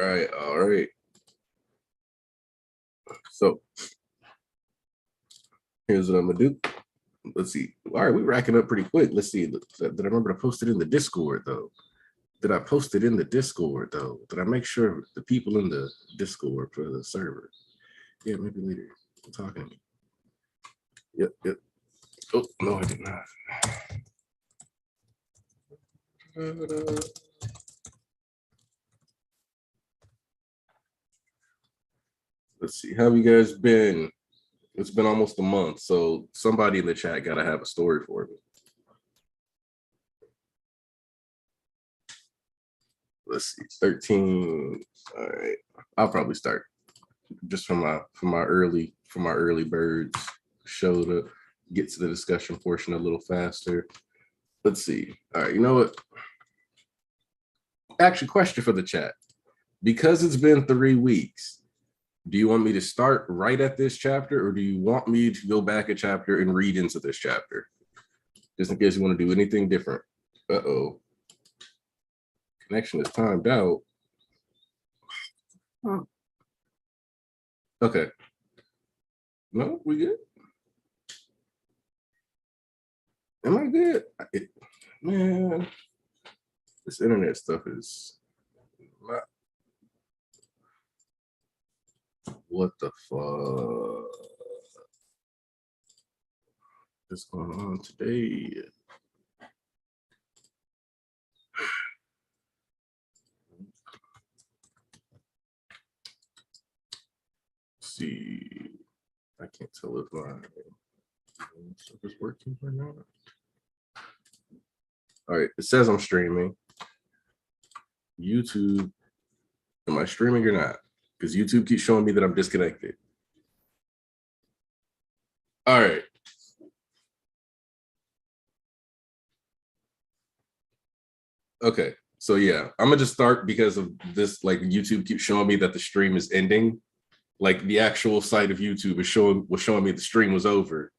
all right. So here's what I'm gonna do. Let's see. All right, we're racking up pretty quick. Let's see. Did I remember to post it in the Discord though? Did I post it in the Discord though? Did I make sure the people in the Discord for the server? Yeah, maybe later. You're talking to me. Yep. Oh no, I did not. Let's see. How have you guys been? It's been almost a month, so somebody in the chat gotta have a story for me. Let's see, 13. All right, I'll probably start just from my early birds show to get to the discussion portion a little faster. Let's see. All right, you know what? Actually, question for the chat. Because it's been 3 weeks, do you want me to start right at this chapter, or do you want me to go back a chapter and read into this chapter? Just in case you want to do anything different. Uh-oh. Connection is timed out. Huh. Okay. No, we good? Am I good? Man, this internet stuff is not. What the fuck is going on today? Let's see, I can't tell if my stuff is working or not. All right, it says I'm streaming. YouTube, am I streaming or not? Because YouTube keeps showing me that I'm disconnected. All right. Okay. So yeah, I'm gonna just start because of this. Like YouTube keeps showing me that the stream is ending. Like the actual site of YouTube was showing me the stream was over.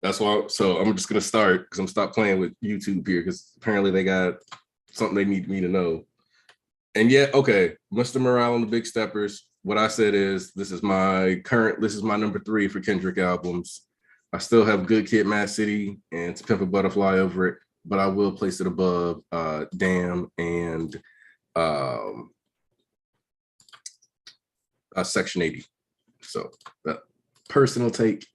That's why. So I'm just gonna start because I'm stop playing with YouTube here because apparently they got something they need me to know. And yet, okay, Mr. Morale and the Big Steppers. What I said is this is my number 3 for Kendrick albums. I still have Good Kid, Mad City, and To Pimp a Butterfly over it, but I will place it above Damn and Section 80. So that personal take.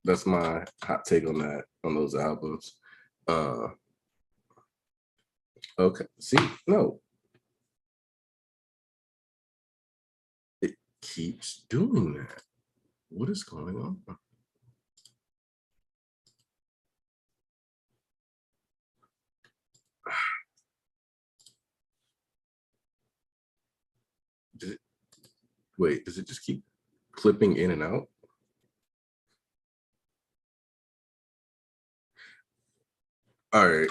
That's my hot take on that, on those albums. Okay, see, no. It keeps doing that. What is going on? Wait, does it just keep clipping in and out? All right.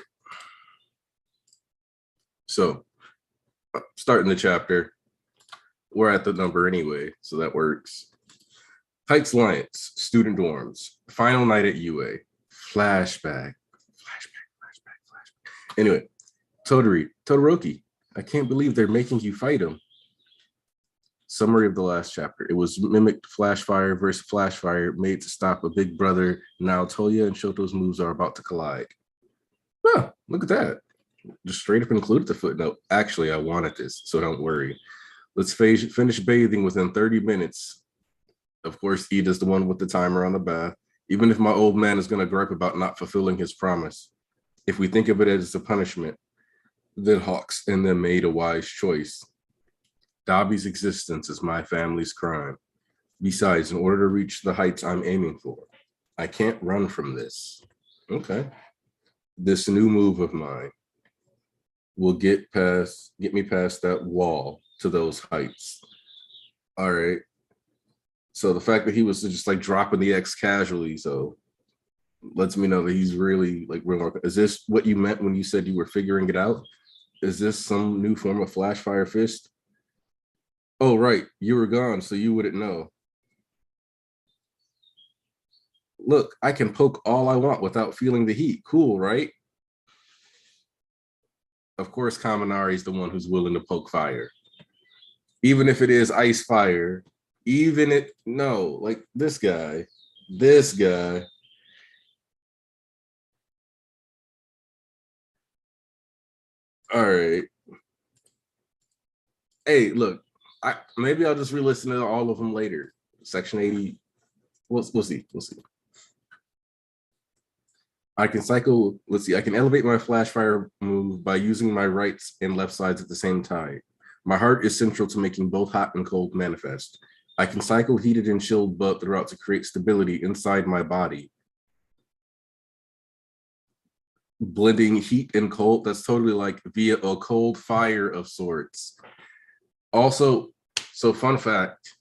So starting the chapter, we're at the number anyway, so that works. Heights Alliance, student dorms, final night at UA, flashback. Anyway, Todoroki, I can't believe they're making you fight him. Summary of the last chapter. It was mimicked Flashfire versus Flashfire made to stop a big brother. Now Toya and Shoto's moves are about to collide. Oh, look at that. Just straight up included the footnote. Actually, I wanted this, so don't worry. Let's finish bathing within 30 minutes. Of course, Ida's the one with the timer on the bath. Even if my old man is going to gripe about not fulfilling his promise. If we think of it as a punishment, then Hawks and them made a wise choice. Dobby's existence is my family's crime. Besides, in order to reach the heights I'm aiming for, I can't run from this. Okay. This new move of mine will get me past that wall to those heights. All right. So the fact that he was just like dropping the X casually, so lets me know that he's really like real. Is this what you meant when you said you were figuring it out? Is this some new form of Flashfire Fist? Oh, right. You were gone, so you wouldn't know. Look, I can poke all I want without feeling the heat. Cool, right? of course, Kaminari is the one who's willing to poke fire. Even if it is ice fire, even it, no, like this guy. All right. Hey, look, maybe I'll just re-listen to all of them later. Section 80. We'll see. I can cycle. Let's see. I can elevate my flash fire move by using my rights and left sides at the same time. My heart is central to making both hot and cold manifest. I can cycle heated and chilled blood throughout to create stability inside my body. Blending heat and cold, that's totally like via a cold fire of sorts. Also, so fun fact,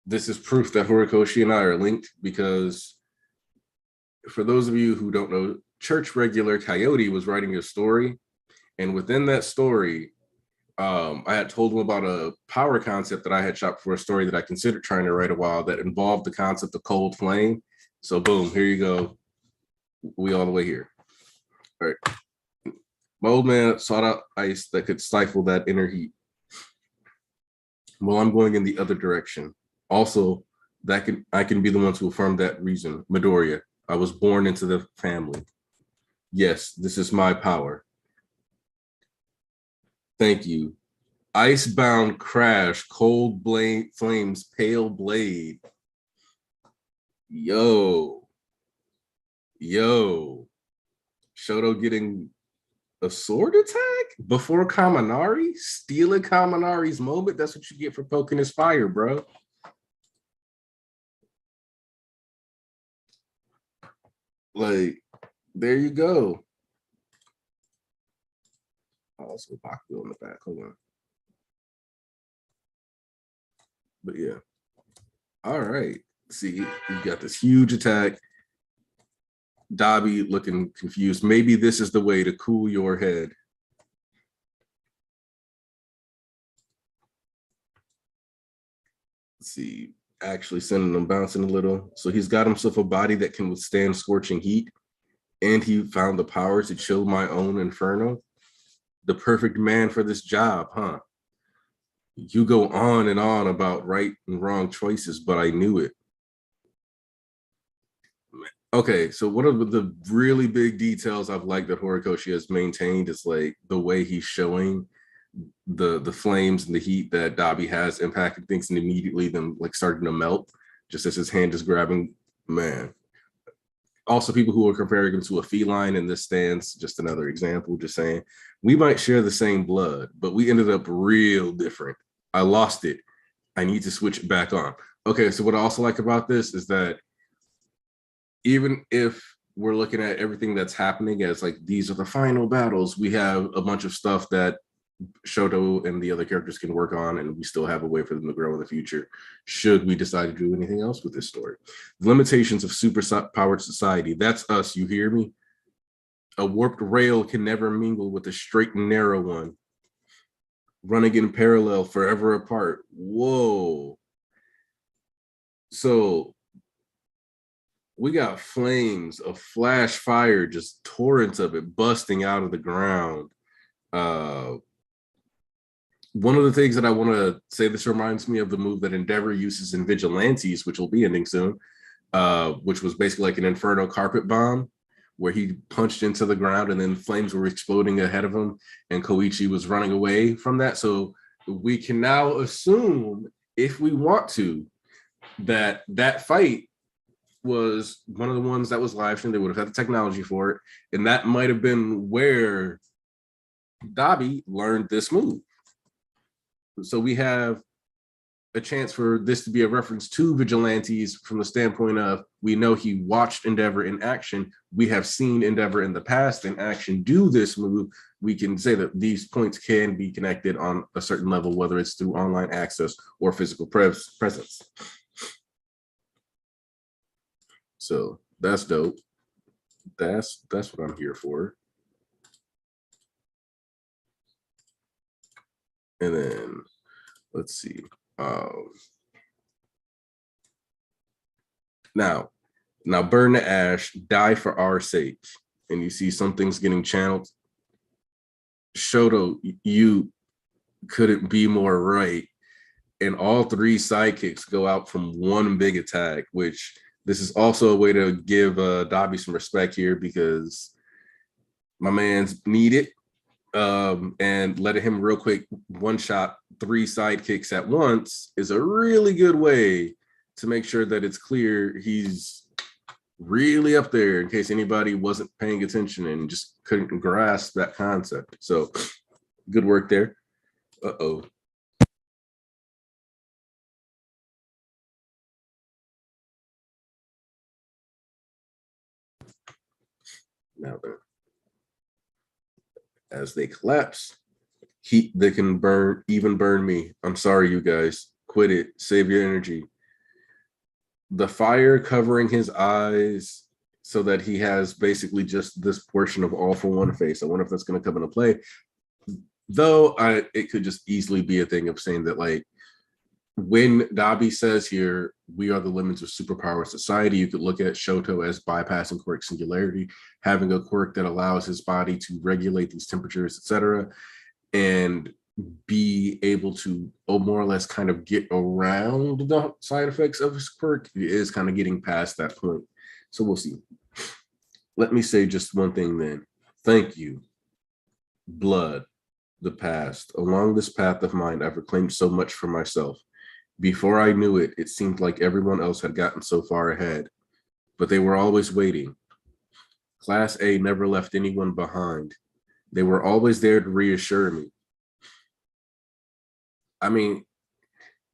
this is proof that Horikoshi and I are linked because for those of you who don't know, Church Regular Coyote was writing a story, and within that story, I had told him about a power concept that I had shot for a story that I considered trying to write a while that involved the concept of cold flame. So boom, here you go. We all the way here. All right. My old man sought out ice that could stifle that inner heat. Well, I'm going in the other direction. Also, I can be the one to affirm that reason. Midoriya, I was born into the family. Yes, this is my power. Thank you. Icebound Crash, Cold Blade Flames, Pale Blade. Yo. Shoto getting a sword attack before Kaminari? Stealing Kaminari's moment? That's what you get for poking his fire, bro. Like, there you go. Also, Bakugo in the back. Hold on. But yeah. All right. See, you got this huge attack. Dobby looking confused. Maybe this is the way to cool your head. Let's see. Actually sending him bouncing a little. So he's got himself a body that can withstand scorching heat. And he found the power to chill my own inferno. The perfect man for this job, huh? You go on and on about right and wrong choices, but I knew it. Okay, so one of the really big details I've liked that Horikoshi has maintained is like the way he's showing the flames and the heat that Dobby has impacting things, and immediately them like starting to melt just as his hand is grabbing. Man. Also, people who are comparing him to a feline in this stance, just another example, just saying we might share the same blood, but we ended up real different. I lost it. I need to switch it back on. Okay, so what I also like about this is that even if we're looking at everything that's happening as like these are the final battles, we have a bunch of stuff that Shoto and the other characters can work on, and we still have a way for them to grow in the future should we decide to do anything else with this story. The limitations of super powered society, that's us, you hear me? A warped rail can never mingle with a straight and narrow one. Running in parallel, forever apart. Whoa. So we got flames of flash fire, just torrents of it busting out of the ground. One of the things that I want to say, this reminds me of the move that Endeavor uses in Vigilantes, which will be ending soon, which was basically like an Inferno carpet bomb, where he punched into the ground and then flames were exploding ahead of him, and Koichi was running away from that. So we can now assume, if we want to, that that fight was one of the ones that was live streamed. They would have had the technology for it, and that might have been where Dobby learned this move. So we have a chance for this to be a reference to Vigilantes from the standpoint of we know he watched Endeavor in action. We have seen Endeavor in the past in action do this move. We can say that these points can be connected on a certain level, whether it's through online access or physical presence. So that's dope. That's what I'm here for. And then let's see. Now burn the ash, die for our sake. And you see something's getting channeled. Shoto, you couldn't be more right. And all three sidekicks go out from one big attack, which this is also a way to give Dobby some respect here because my man's needed. And letting him real quick one shot three sidekicks at once is a really good way to make sure that it's clear he's really up there in case anybody wasn't paying attention and just couldn't grasp that concept. So good work there. Uh-oh. Now then, as they collapse, heat that can burn, even burn me. I'm sorry, you guys. Quit it. Save your energy. The fire covering his eyes so that he has basically just this portion of all for one face. I wonder if that's going to come into play. Though it could just easily be a thing of saying that, like, when Dobby says here, we are the limits of superpower society, you could look at Shoto as bypassing quirk singularity, having a quirk that allows his body to regulate these temperatures, etc., and be able to more or less kind of get around the side effects of his quirk. He is kind of getting past that point. So we'll see. Let me say just one thing then. Thank you, blood, the past. Along this path of mine, I've reclaimed so much for myself. Before I knew it, it seemed like everyone else had gotten so far ahead, but they were always waiting. Class A never left anyone behind. They were always there to reassure me. I mean,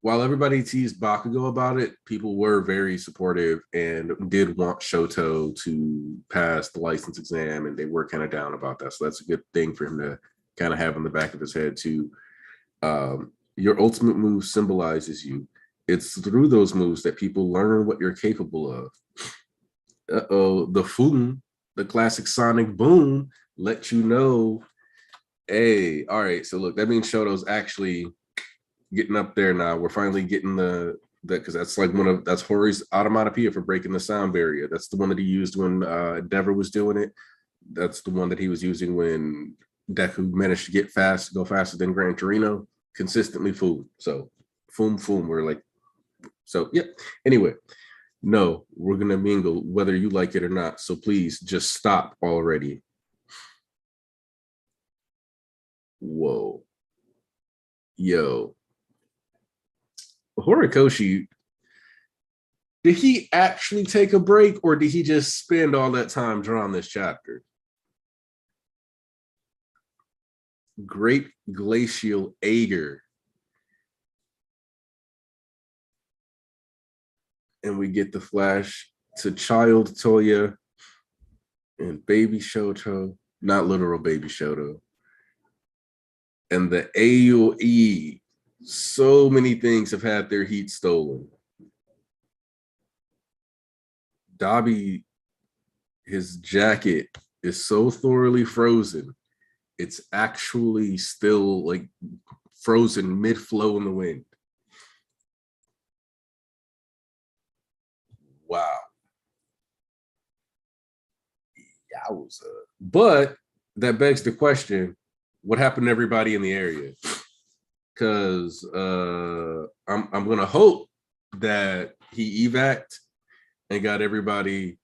while everybody teased Bakugo about it, people were very supportive and did want Shoto to pass the license exam, and they were kind of down about that. So that's a good thing for him to kind of have in the back of his head too. Your ultimate move symbolizes you. It's through those moves that people learn what you're capable of. Uh-oh, the Fun, the classic Sonic Boom, let you know, hey, all right, so look, that means Shoto's actually getting up there now. We're finally getting that because that's like that's Hori's automatopoeia for breaking the sound barrier. That's the one that he used when Endeavor was doing it. That's the one that he was using when Deku managed to go faster than Gran Torino. Consistently food. So foom. We're like, so yeah. Anyway, no, we're gonna mingle whether you like it or not. So please just stop already. Whoa. Yo. Horikoshi, did he actually take a break or did he just spend all that time drawing this chapter? Great Glacial Ager. And we get the flash to child Toya and baby Shoto, not literal baby Shoto. And the AOE, so many things have had their heat stolen. Dobby, his jacket is so thoroughly frozen, it's actually still like frozen mid-flow in the wind. Wow. Yowza. But that begs the question, what happened to everybody in the area? Because I'm gonna hope that he evac'd and got everybody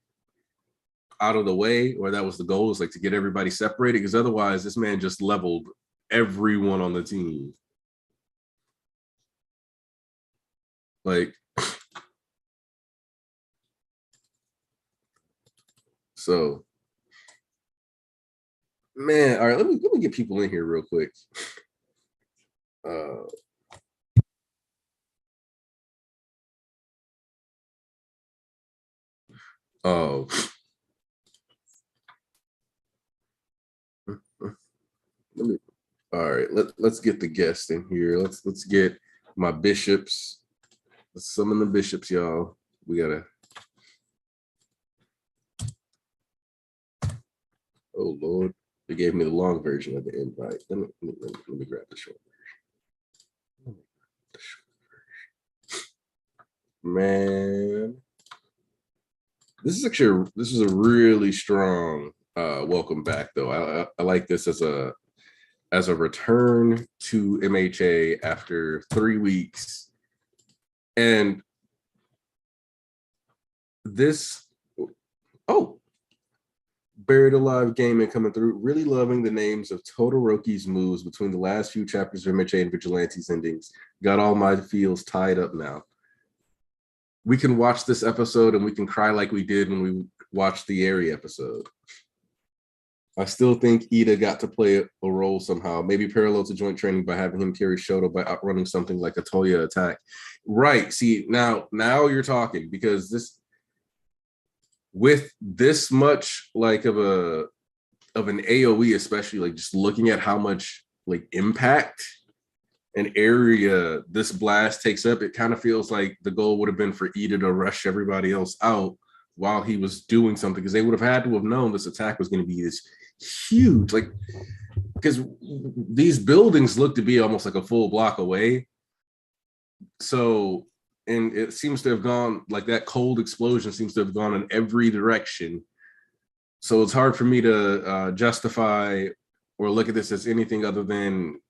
out of the way, or that was the goal, is like to get everybody separated, because otherwise this man just leveled everyone on the team. Like, so man, all right, let me get people in here real quick. Oh, all right, let's get the guest in here. Let's get my bishops. Let's summon the bishops, y'all. We gotta. Oh Lord, they gave me the long version of the invite. Let me grab the short version. Man, this is a really strong welcome back though. I like this as a as a return to MHA after 3 weeks. And this, Buried Alive Gaming coming through, really loving the names of Todoroki's moves between the last few chapters of MHA and Vigilante's endings. Got all my feels tied up now. We can watch this episode and we can cry like we did when we watched the Eri episode. I still think Ida got to play a role somehow, maybe parallel to joint training by having him carry Shoto by outrunning something like a Toya attack. Right. See, now you're talking, because this, with this much like of an AoE, especially like just looking at how much like impact an area this blast takes up, it kind of feels like the goal would have been for Ida to rush everybody else out while he was doing something, because they would have had to have known this attack was going to be this huge, like, because these buildings look to be almost like a full block away. So, and it seems to have gone, like that cold explosion seems to have gone in every direction. So it's hard for me to justify or look at this as anything other than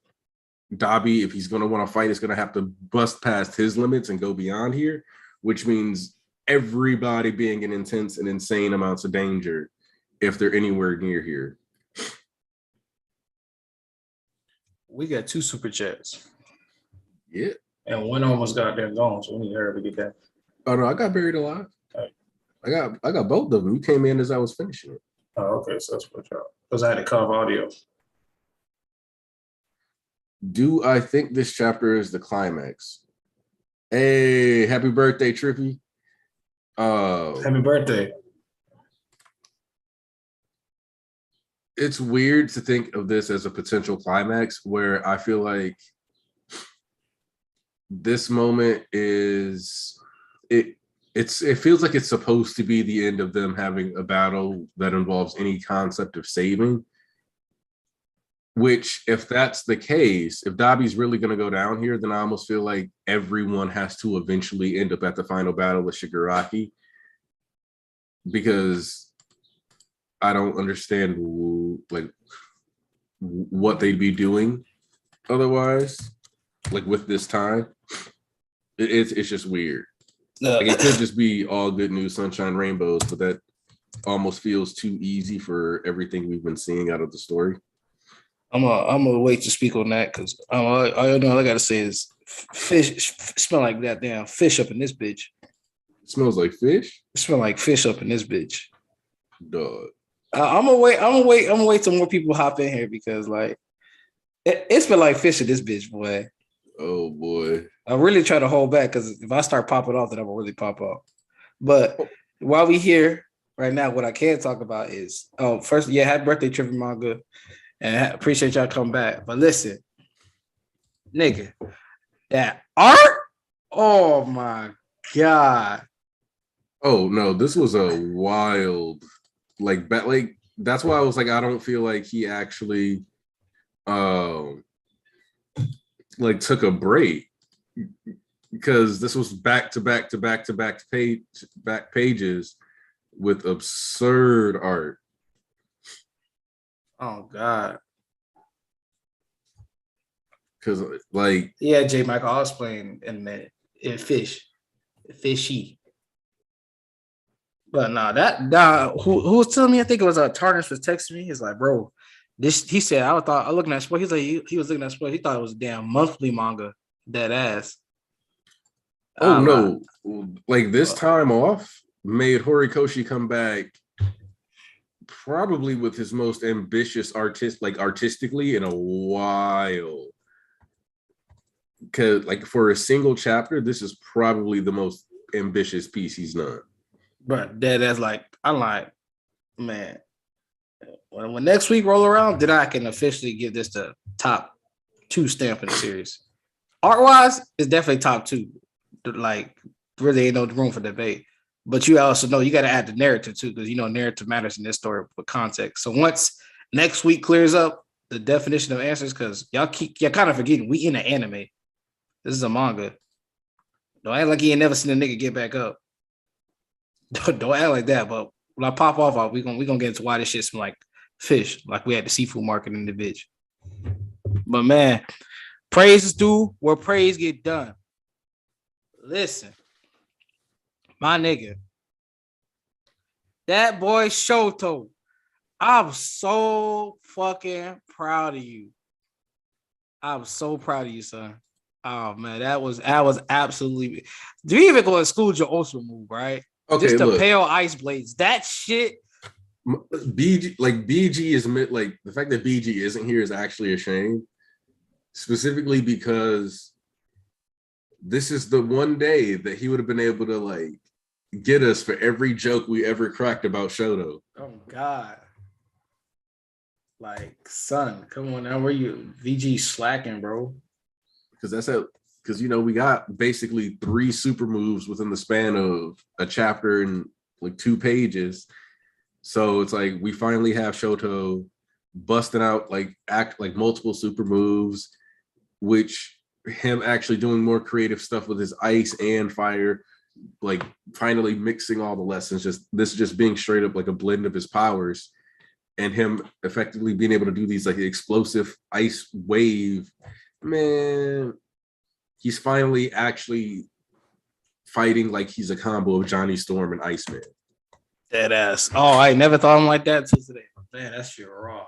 Dabi, if he's going to want to fight, is going to have to bust past his limits and go beyond here, which means everybody being in intense and insane amounts of danger if they're anywhere near here. We got 2 super chats. Yeah. And one almost got there gone, so we need to hurry to get that. Oh no, I got Buried Alive. Right. I got both of them. You came in as I was finishing it. Oh, okay, so that's what y'all. Because I had to cut off audio. Do I think this chapter is the climax? Hey, happy birthday, Trippy. Happy birthday. It's weird to think of this as a potential climax, where I feel like this moment is it feels like it's supposed to be the end of them having a battle that involves any concept of saving. Which, if that's the case, if Dabi's really going to go down here, then I almost feel like everyone has to eventually end up at the final battle with Shigaraki, because I don't understand like what they'd be doing otherwise, like with this time. It's just weird. Like, it could just be all good news, sunshine, rainbows, but that almost feels too easy for everything we've been seeing out of the story. I'm gonna wait to speak on that, because all I gotta say is fish smell like that damn fish up in this bitch. It smells like fish? It smell like fish up in this bitch. Dog. I'm gonna wait till more people hop in here, because like it smell like fish in this bitch, boy. Oh boy. I really try to hold back, because if I start popping off, then I will really pop off. But while we here right now, what I can talk about is first, happy birthday, Trivia Manga. And I appreciate y'all coming back. But listen, nigga, that art, oh my God. Oh no, this was a wild, like that's why I was like, I don't feel like he actually like took a break, because this was back to back pages with absurd art. Oh God. Because like, yeah, J Michael, I'll explain in a minute. Fishy. But who was telling me? I think it was Tarnish was texting me. He's like, bro, this. He said, I looking at sport. He's like, he was looking at sport. He thought it was a damn monthly manga. Dead ass. Oh no! Like, this time off made Horikoshi come back probably with his most ambitious artistically in a while. Because like, for a single chapter, this is probably the most ambitious piece he's done. But that's like, I'm like, man, when next week roll around, then I can officially give this the top 2 stamp in the series. Art wise, it's definitely top 2. Like, really ain't no room for debate. But you also know you got to add the narrative too, because narrative matters in this story with context. So once next week clears up the definition of answers, because y'all kind of forgetting we in an anime. This is a manga. Don't act like you ain't never seen a nigga get back up. Don't act like that. But when I pop off, we gonna get into why this shit smell like fish, like we had the seafood market in the bitch. But man, praise is due where praise get done. Listen, my nigga, that boy Shoto, I'm so fucking proud of you. I'm so proud of you, son. Oh man, that was absolutely. Do you even go to school your ultimate move, right? Okay, just the look, pale ice blades. That shit. BG, like BG is like the fact that BG isn't here is actually a shame, specifically because this is the one day that he would have been able to like get us for every joke we ever cracked about Shoto. Oh God. Like, son, come on now. Where you VG slacking, bro? Because that's how, because you know, we got basically 3 super moves within the span of a chapter and like 2 pages. So it's like we finally have Shoto busting out like multiple super moves, which him actually doing more creative stuff with his ice and fire, like finally mixing all the lessons, just being straight up like a blend of his powers, and him effectively being able to do these like explosive ice wave. Man, he's finally actually fighting like he's a combo of Johnny Storm and Iceman. Dead ass. Oh, I never thought of him like that until today. Man, that shit raw.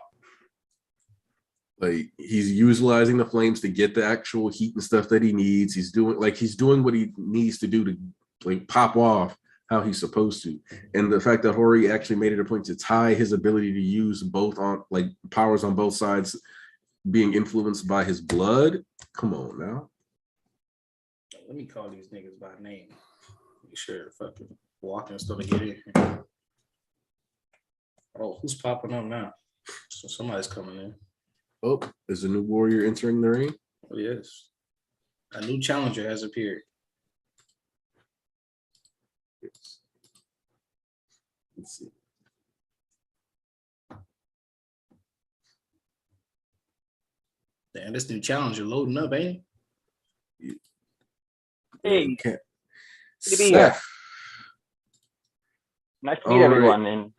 Like he's utilizing the flames to get the actual heat and stuff that he needs. He's doing what he needs to do to like pop off how he's supposed to. And the fact that Hori actually made it a point to tie his ability to use both on like powers on both sides being influenced by his blood. Come on now. Let me call these niggas by name. Make sure to fucking walking still to get in here. Oh, who's popping up now? So somebody's coming in. Oh, is a new warrior entering the ring? Oh, yes. A new challenger has appeared. Yes. Let's see. Damn, this new challenger loading up, ain't he? Hey, okay. good to be here. Nice to meet everyone in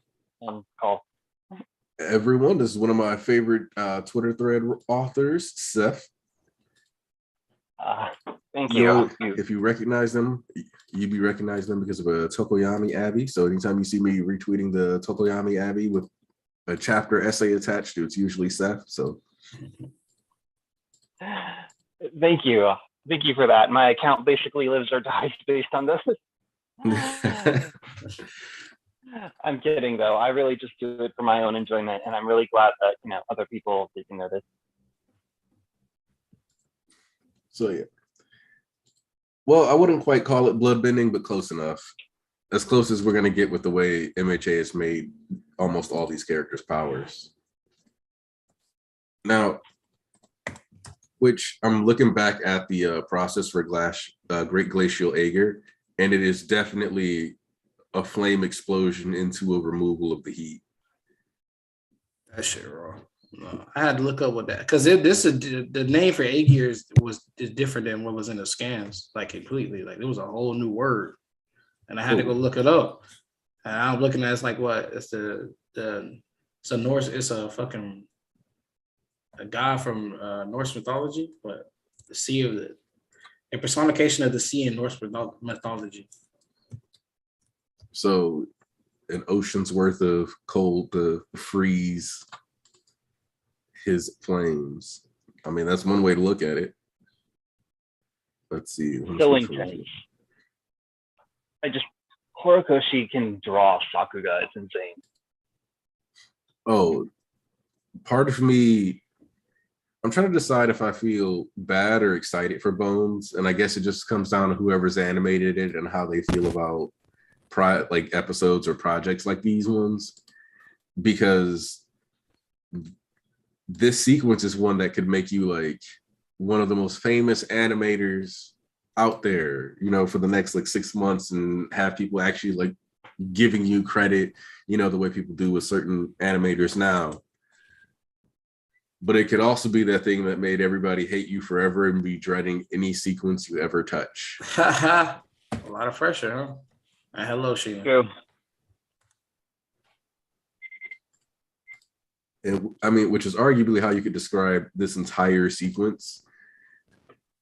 call. Everyone, this is one of my favorite Twitter thread authors, Seth. Thank you. If you recognize them, you be recognizing them because of a Tokoyami Abbey. So anytime you see me retweeting the Tokoyami Abbey with a chapter essay attached to, it's usually Seth. So thank you. Thank you for that. My account basically lives or dies based on this. I'm kidding though. I really just do it for my own enjoyment, and I'm really glad that other people taking notice. So yeah. Well, I wouldn't quite call it bloodbending, but close enough. As close as we're gonna get with the way MHA has made almost all these characters' powers. Now, which I'm looking back at the process for Great Glacial Aegir, and it is definitely a flame explosion into a removal of the heat. that shit raw? No, I had to look up what that because the name for Aegir is different than what was in the scans, like completely. Like it was a whole new word, and I had to go look it up. And I'm looking at it's like what it's it's a Norse, it's a fucking a god from Norse mythology, but the sea of a personification of the sea in Norse mythology. So an ocean's worth of cold to freeze his flames. I mean, that's one way to look at it. Let's see. So intense. Horikoshi can draw Sakuga. It's insane. Oh, part of me, I'm trying to decide if I feel bad or excited for Bones, and I guess it just comes down to whoever's animated it and how they feel about like episodes or projects like these ones, because this sequence is one that could make you like one of the most famous animators out there, for the next like 6 months, and have people actually like giving you credit, the way people do with certain animators now. But it could also be that thing that made everybody hate you forever and be dreading any sequence you ever touch. A lot of pressure, huh? Hello, Sheena. True. And I mean, which is arguably how you could describe this entire sequence.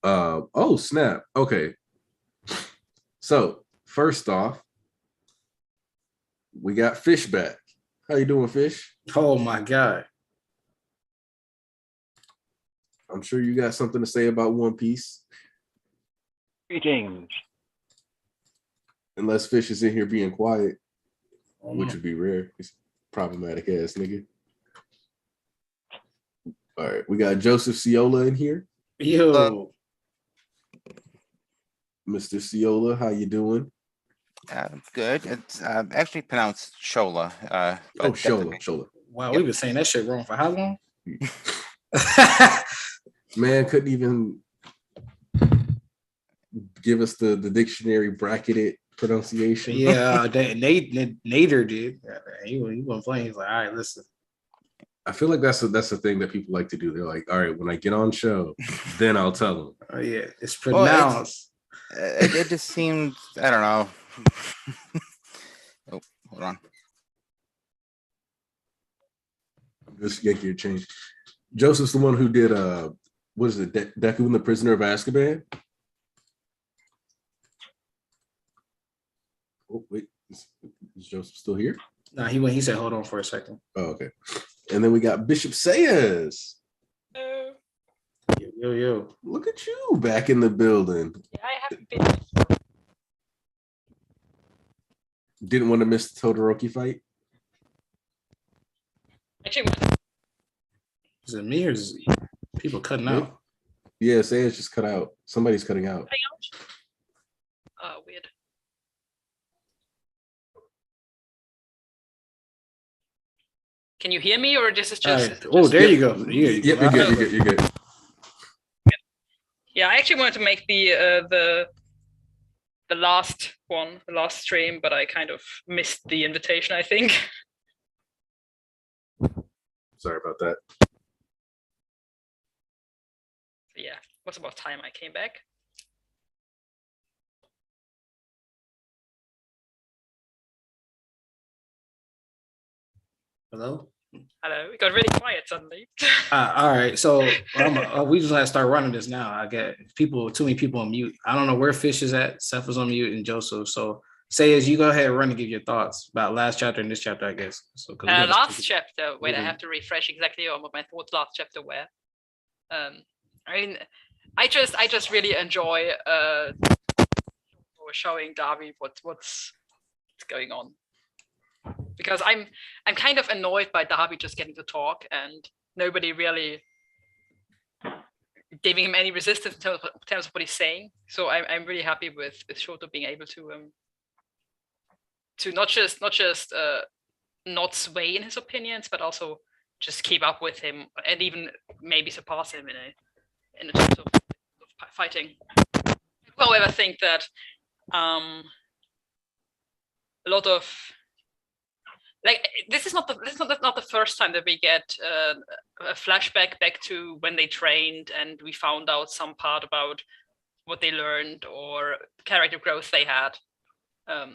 Oh snap. Okay. So first off, we got Fish back. How you doing, Fish? Oh my God. I'm sure you got something to say about One Piece. Greetings. Unless Fish is in here being quiet, which would be rare. He's problematic ass nigga. All right, we got Joseph Ciola in here. Yo. Mr. Ciola, how you doing? Good. It's actually pronounced Shola. Oh, Shola. Wow, we've been saying that shit wrong for how long? Man couldn't even give us the dictionary bracketed pronunciation. Yeah, Nader did. He wasn't playing. He's like, all right, listen. I feel like that's the thing that people like to do. They're like, all right, when I get on show, then I'll tell them. Oh yeah, it's pronounced. It just seemed, I don't know. Oh, hold on. Just get your change. Joseph's the one who did what is it, Deku and the Prisoner of Azkaban? Oh wait, is Joseph still here? No, he said hold on for a second. Oh, okay. And then we got Bishop Sayers. Yo. Look at you back in the building. Yeah, I haven't been. Didn't want to miss the Todoroki fight. Actually, Is it me or is it people cutting out? Yeah, Sayers just cut out. Somebody's cutting out. Weird. Can you hear me, or this is just? Right. Oh, there you go. Yep, you're good. You're good. Yeah, I actually wanted to make the last one, the last stream, but I kind of missed the invitation, I think. Sorry about that. Yeah, it was about time I came back. Hello. Hello, it got really quiet suddenly. All right, so we just have to start running this now. I get too many people on mute. I don't know where Fish is at. Seth was on mute and Joseph. So Sayers, you go ahead and run and give your thoughts about last chapter and this chapter, I guess. So last chapter, wait, I have to refresh exactly on what my thoughts last chapter were. I mean, I just really enjoy showing Darby what's going on. Because I'm kind of annoyed by Darby just getting to talk and nobody really giving him any resistance in terms of what he's saying. So I'm really happy with Shoto being able to not just not sway in his opinions, but also just keep up with him and even maybe surpass him in terms of fighting. However, I think that a lot of this is not the first time that we get a flashback back to when they trained and we found out some part about what they learned or character growth they had. I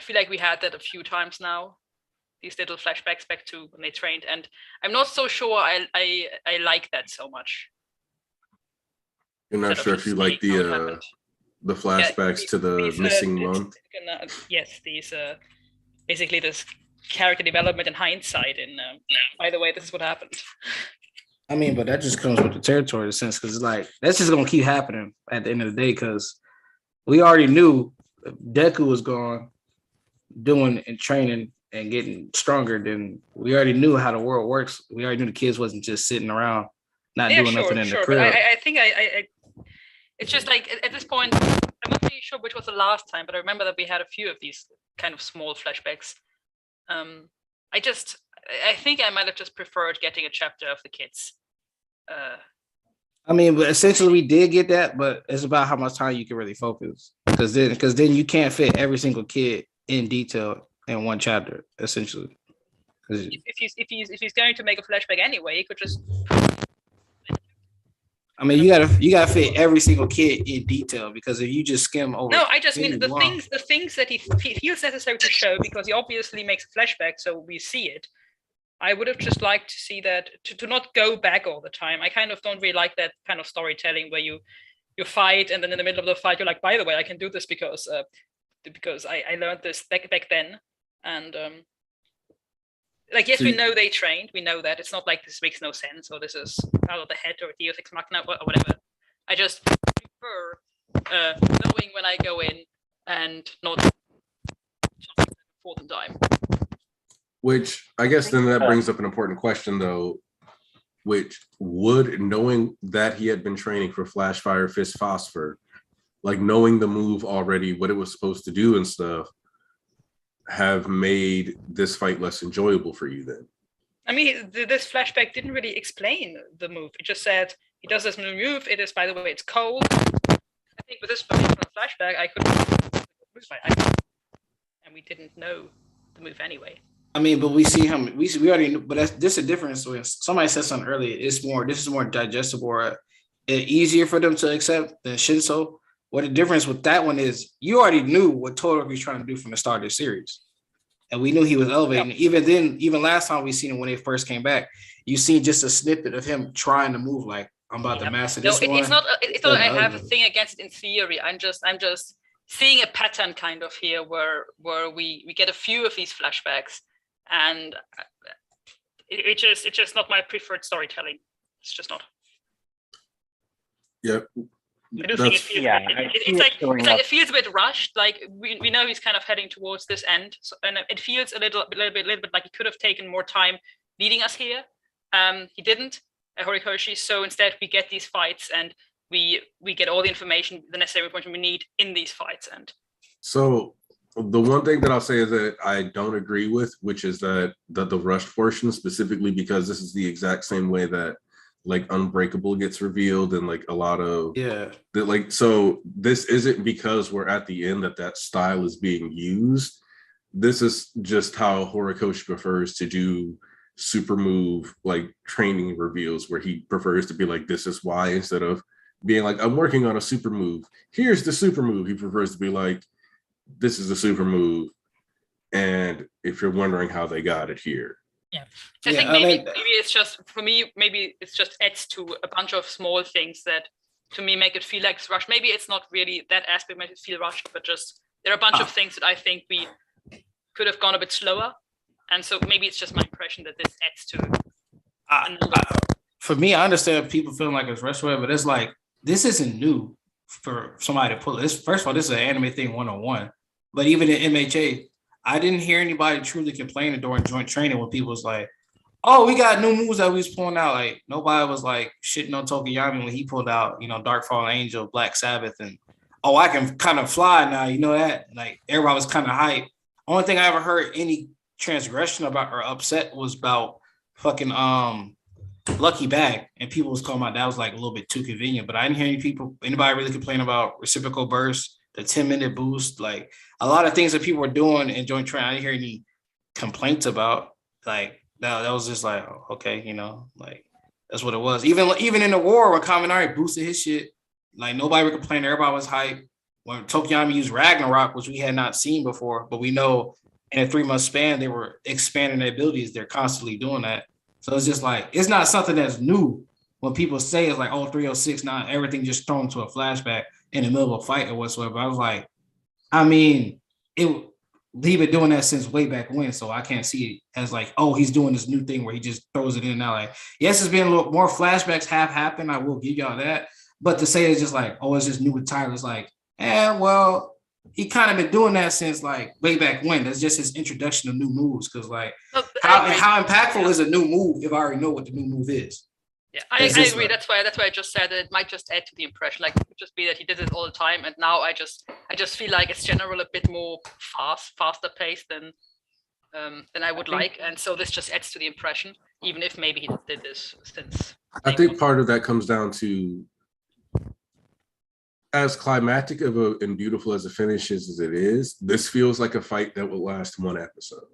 feel like we had that a few times now, these little flashbacks back to when they trained, and I'm not so sure I like that so much. You're not sure if you like the flashbacks to the missing month. Yes, these basically this character development in hindsight. And by the way, this is what happened. I mean, but that just comes with the territory, in a sense, because like that's just gonna keep happening at the end of the day. Because we already knew Deku was gone, doing and training and getting stronger. Then we already knew how the world works. We already knew the kids wasn't just sitting around, not doing nothing in the crib. But I think it's just like at this point, I'm not really sure which was the last time, but I remember that we had a few of these kind of small flashbacks. I think I might have just preferred getting a chapter of the kids. I mean, but essentially we did get that, but it's about how much time you can really focus. Because then you can't fit every single kid in detail in one chapter, essentially. If he's going to make a flashback anyway, he could just. I mean, you gotta fit every single kid in detail, because if you just skim over. No, I just mean the things that he feels necessary to show, because he obviously makes a flashback, so we see it. I would have just liked to see that to not go back all the time. I kind of don't really like that kind of storytelling where you fight and then in the middle of the fight you're like, by the way, I can do this because I learned this back then. And like, yes, we know they trained. We know that it's not like this makes no sense or this is out of the head or Deus Ex Machina or whatever. I just prefer knowing when I go in and not jumping for the time. Which I guess then that brings up an important question though, which would, knowing that he had been training for Flash Fire Fist Phosphor, like knowing the move already, what it was supposed to do and stuff, have made this fight less enjoyable for you then? I mean, this flashback didn't really explain the move. It just said he does this move. It is, by the way, it's cold. I think with this flashback, I could lose my eye, and we didn't know the move anyway. I mean, but we see him. We already know, but this a difference. When somebody said something earlier, this is more digestible or easier for them to accept than Shinso. What the difference with that one is, you already knew what Todoroki was trying to do from the start of the series, and we knew he was elevating. Yeah. Even then, even last time we seen him when they first came back, you seen just a snippet of him trying to move like, I'm about to master this one. It's not. I have a thing against it in theory. I'm just seeing a pattern kind of here where we get a few of these flashbacks. And it's just not my preferred storytelling. It's just not. Yep. I do think it feels. It feels a bit rushed. Like we know he's kind of heading towards this end, and it feels a little bit like he could have taken more time leading us here. He didn't, Horikoshi. So instead, we get these fights, and we get all the information, the necessary information we need in these fights. And so. The one thing that I'll say is that I don't agree with, which is that the rush portion, specifically because this is the exact same way that like Unbreakable gets revealed and like a lot of so this isn't because we're at the end that style is being used. This is just how Horikoshi prefers to do super move like training reveals, where he prefers to be like, this is why, instead of being like, I'm working on a super move, here's the super move. He prefers to be like, this is a super move, and if you're wondering how they got it here. Yeah, I think maybe it's just, for me, maybe it's just adds to a bunch of small things that to me make it feel like it's rushed. Maybe it's not really that aspect makes it feel rushed, but just there are a bunch of things that I think we could have gone a bit slower, and so maybe it's just my impression that this adds to. For me, I understand people feeling like it's rushed, but it's like, this isn't new for somebody to pull this. First of all, this is an anime thing 101. But even in MHA, I didn't hear anybody truly complaining during joint training when people was like, oh, we got new moves that we was pulling out. Like, nobody was like shitting on Tokiyami when he pulled out, Dark Fallen Angel, Black Sabbath, and oh, I can kind of fly now, that? Like, everybody was kind of hyped. Only thing I ever heard any transgression about or upset was about fucking Lucky Bag, and people was calling out that was like a little bit too convenient. But I didn't hear anybody really complain about reciprocal burst, the 10-minute boost, like a lot of things that people were doing in joint training. I didn't hear any complaints about. Like that was just like, okay, like that's what it was. Even in the war when Kaminari boosted his shit, like nobody would complain. Everybody was hyped. When Tokiyami used Ragnarok, which we had not seen before, but we know in a 3-month span they were expanding their abilities. They're constantly doing that. So it's just like, it's not something that's new. When people say it's like, oh, 306, now everything just thrown to a flashback in the middle of a fight or whatsoever. I was like, I mean, he been doing that since way back when, so I can't see it as like, oh, he's doing this new thing where he just throws it in now. Like, yes, it's been a little more flashbacks have happened. I will give y'all that. But to say it's just like, oh, it's just new with Tyler, it's like, well, he kind of been doing that since like way back when. That's just his introduction of new moves. Because like, how impactful is a new move if I already know what the new move is? Yeah, I agree. That's why I just said that it might just add to the impression. Like, it could just be that he did it all the time, and now I just feel like it's generally a bit more faster paced than I would like, and so this just adds to the impression, even if maybe he did this since. I think part of that comes down to, as climactic and beautiful as the finish is as it is, this feels like a fight that will last one episode.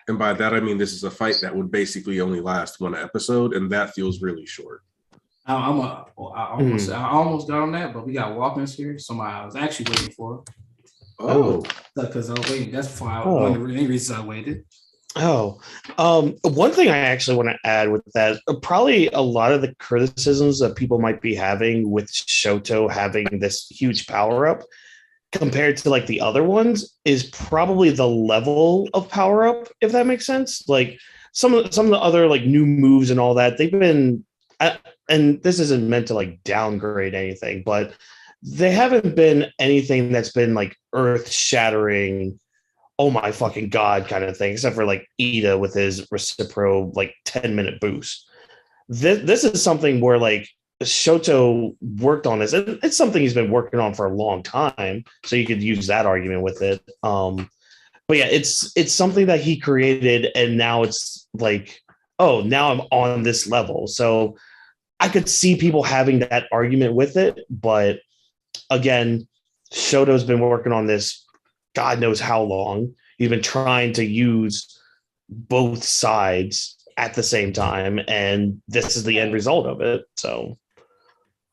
And by that, I mean, this is a fight that would basically only last one episode, and that feels really short. I almost got on that, but we got walk-ins here. Somebody I was actually waiting for. Oh. Because I was waiting. That's why one of the reasons I waited. One thing I actually want to add with that, probably a lot of the criticisms that people might be having with Shoto having this huge power up compared to like the other ones is probably the level of power up, if that makes sense. Like some of the other like new moves and all that, they've been, and this isn't meant to like downgrade anything, but they haven't been anything that's been like earth shattering, oh my fucking god kind of thing, except for like Ida with his reciprocal like 10-minute boost. This is something where like Shoto worked on this. It's something he's been working on for a long time, so you could use that argument with it. But yeah, it's something that he created, and now it's like, oh, now I'm on this level. So I could see people having that argument with it, but again, Shoto's been working on this God knows how long. He's been trying to use both sides at the same time, and this is the end result of it. So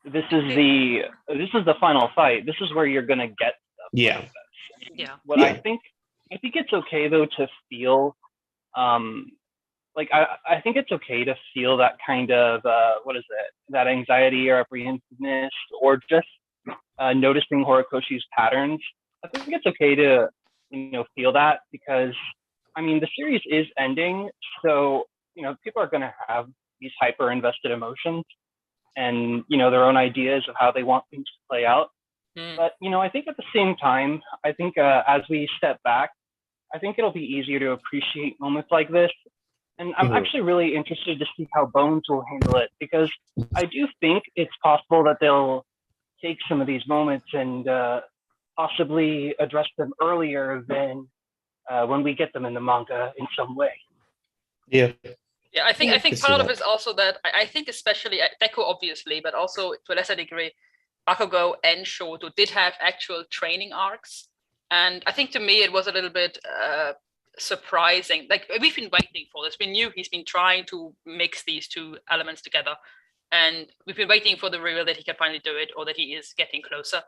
this is the final fight. This is where you're gonna get stuff. yeah. Yeah. What I think it's okay though to feel like I think it's okay to feel that kind of that anxiety or apprehensiveness or just noticing Horikoshi's patterns. I think it's okay to feel that, because I mean the series is ending, so people are going to have these hyper invested emotions and their own ideas of how they want things to play out. But I think at the same time, I think as we step back, I think it'll be easier to appreciate moments like this. And I'm actually really interested to see how Bones will handle it, because I do think it's possible that they'll take some of these moments and possibly address them earlier than when we get them in the manga in some way. Yeah. Yeah, I think part of it is also that I think especially Deku obviously, but also to a lesser degree, Bakugo and Shoto did have actual training arcs. And I think to me it was a little bit surprising. Like we've been waiting for this. We knew he's been trying to mix these two elements together. And we've been waiting for the reveal that he can finally do it, or that he is getting closer.